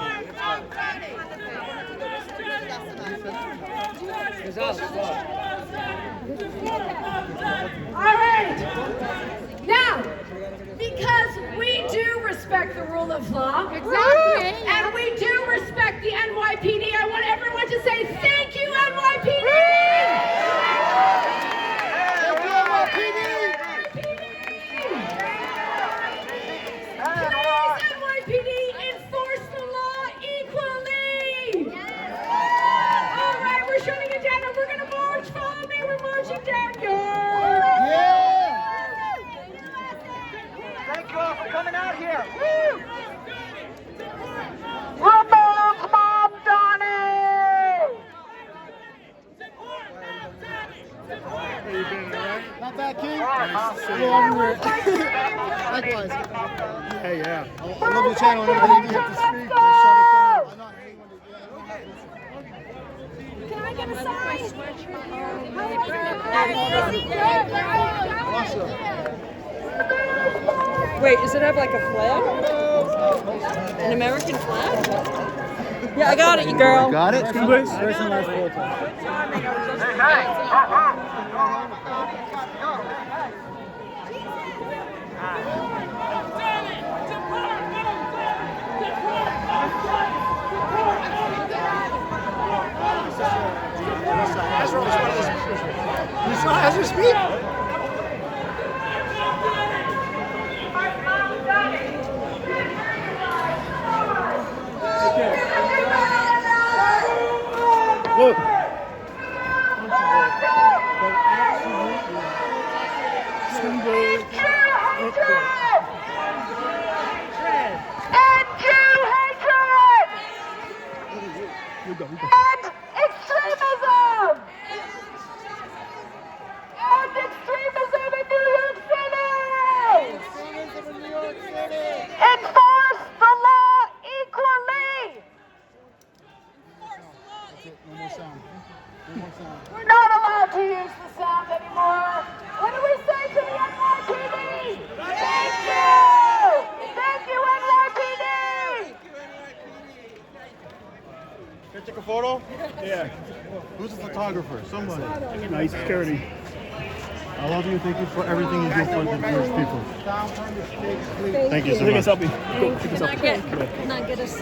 All right. Now, because we do respect the rule of law, Exactly. and we do respect the NYPD, I want everyone to say thank you, NYPD! Please, NYPD, enforce the law equally! All right, we're shutting it down and we're going to march. Follow me, we're marching down here! Thank you all for coming out here. Not bad, King. Nice to see you everywhere. Likewise. Yeah. I love your channel and everything you have to speak. Just shut it down. Can I get a sign? Awesome. Wait, does it have like a flag? An American flag? Yeah, I got it, you girl. You got it? Two ways? First and last 4 times. As we speak. Look. And extremism! And extremism in New York City! Enforce the law equally! One more sound. We're not allowed to use the sound anymore. What do we say to the NYPD? Thank you! Thank you, NYPD! Can I take a photo? Yeah. Who's the photographer? Somebody. Nice security. I love you. Thank you for everything you do for the Jewish people. Thank you so much. Can I get us?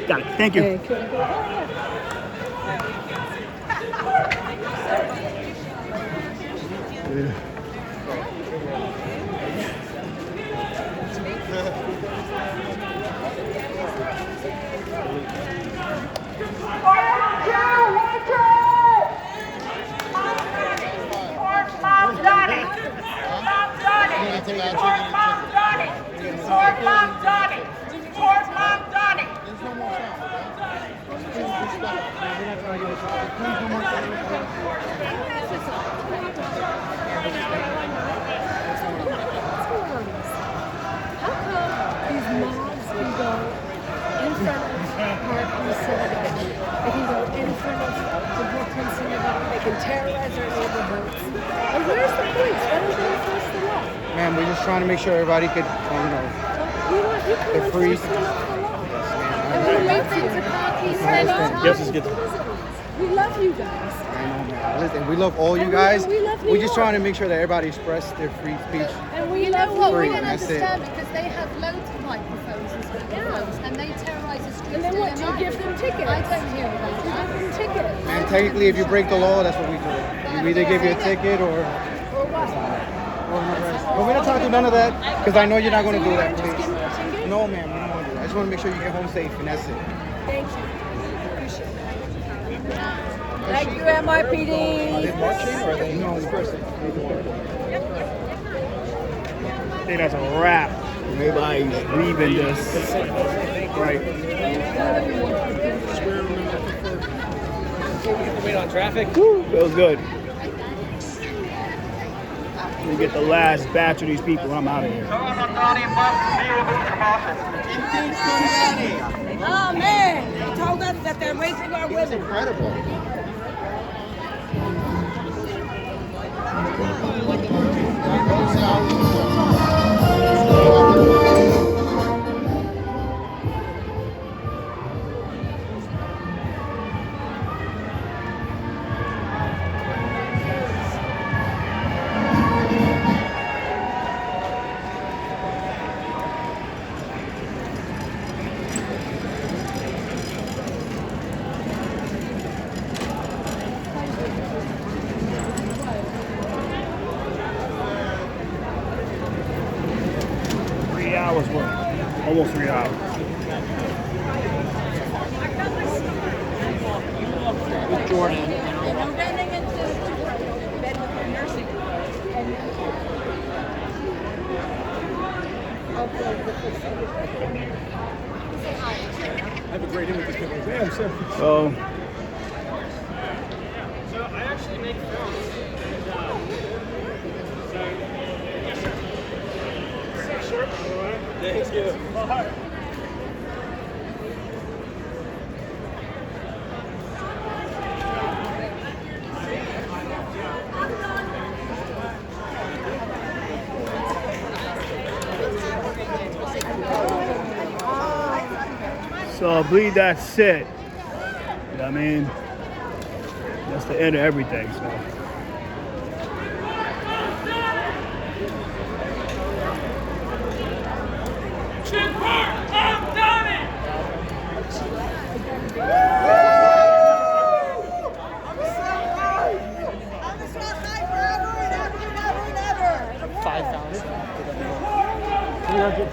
Got it. Thank you. Man, we're just trying to make sure everybody could, they're free. Yes, it's good. We love you guys. I know, man. Listen, we love all you guys. We love New We're just York. trying to make sure that everybody express their free speech. And we You know love what? New We York. don't That's it. understand because they have loads of microphones and speakers, and they terrorise the streets. And then what? You give them tickets. I don't hear about that. You give them tickets. And technically, if you break the law, that's what we do. We either give you a ticket or what? But we're not talking to none of that because I know you're not going to do that, please. No, ma'am, we don't want to do that. I just want to make sure you get home safe, and that's it. Thank you. Thank you, NYPD. Are they marching or are they? No, it's person. I think that's a wrap. Everybody's leaving this. Right. Wait on traffic. Woo, feels good. We get the last batch of these people. I'm out of here. Oh man, they told us that they're raping our women. Incredible. Hours worth. Almost 3 hours. With Jordan. And I'm getting into bed with her nursing. I have a great image with this people. Damn, sir. So I actually make films. Thank you. So I believe that's it. You know what I mean? That's the end of everything. So.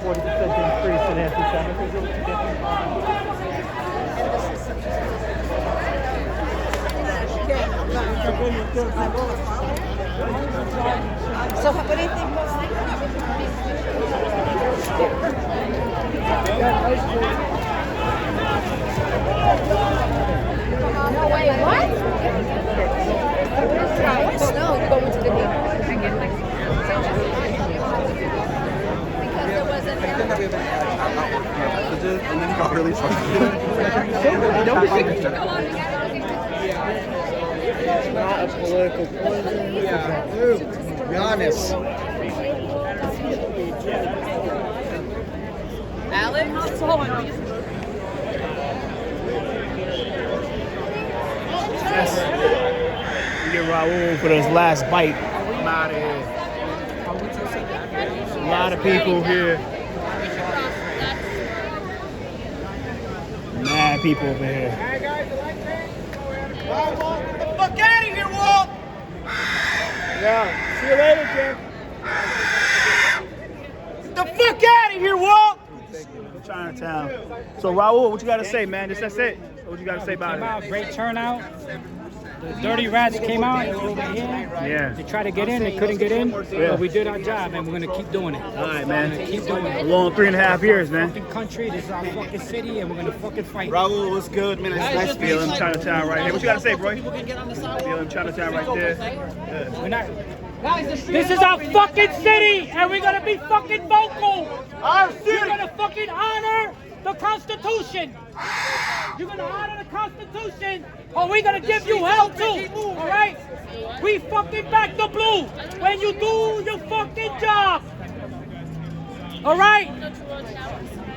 Increase in anti-Semitism. So what do you think? No way, what? No, going to the beach. Because there was an and then he got really frustrated. It's not a political point. Yeah. Be honest. Alan? Yes. We get Raul for his last bite. I'm out of here. A lot of people here. Mad people over here. Hey guys, I like that. Walt, get the fuck out of here, Walt! Yeah. See you later, Jim. Get the fuck out of here, Walt! Chinatown. So Raul, what you got to say, man? That's it. What you got to say about it? Great turnout. The dirty rats came out over here. Yeah. They tried to get in, they couldn't get in. Yeah. But we did our job, and we're gonna keep doing it. All right, man. We're gonna keep doing it. A long 3.5 years, man. Fucking country, this is our fucking city, and we're gonna fucking fight. Raul, what's good, man? It's nice Feeling Chinatown right here. What you got to say, bro? Feeling Chinatown right there. Yeah. We're not. This is our fucking city, and we're gonna be fucking vocal. Our city. You're gonna fucking honor the Constitution. You're gonna honor the Constitution, or we're gonna give you hell too. All right? We fucking back the blue when you do your fucking job. All right?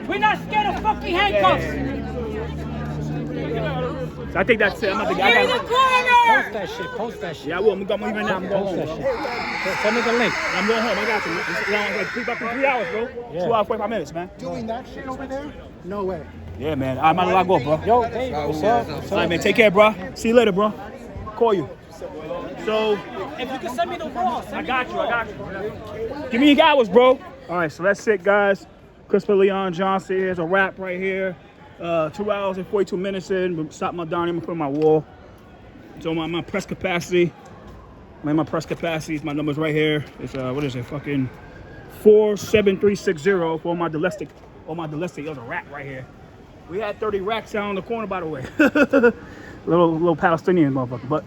We're not scared of fucking handcuffs. So I think that's it. I'm about to Get in the corner! Post that shit. Post that shit. Yeah, I will. I'm leaving right now. I'm going home. Send me the link. I'm going home. I got you. It's like 3 hours, bro. Yeah. 2 hours, 45 minutes, man. Doing that shit over there? No way. Yeah, man. I'm out of go, bro. Yo, hey, what's up? All right, man. Take care, bro. See you later, bro. Call you. So, if you can send me the raw, I got you. Give me your hours, bro. All right, so that's it, guys. Christopher Leon Johnson. Here's a wrap right here. 2 hours and 42 minutes in. Stop my Donnie. I'm gonna put on my wall. So my press capacity. My press capacity. My number's right here. It's what is it? Fucking 47360 for all my domestic. There's a rack right here. We had 30 racks down in the corner, by the way. little Palestinian motherfucker, but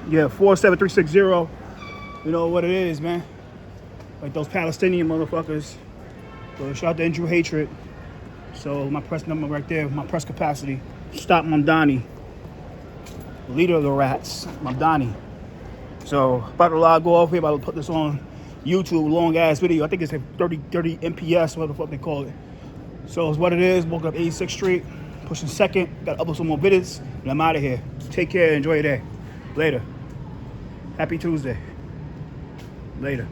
yeah, 47360. You know what it is, man. Like those Palestinian motherfuckers. So shout out to EndJewHatred. So my press number right there, my press capacity. Stop Mamdani, leader of the rats, Mamdani. So about to log off here, about to put this on YouTube, long ass video. I think it's a 30 MPS, what the fuck they call it. So it's what it is. Woke up 86th Street, pushing 2nd. Got to upload some more videos, and I'm out of here. Take care, enjoy your day. Later. Happy Tuesday. Later.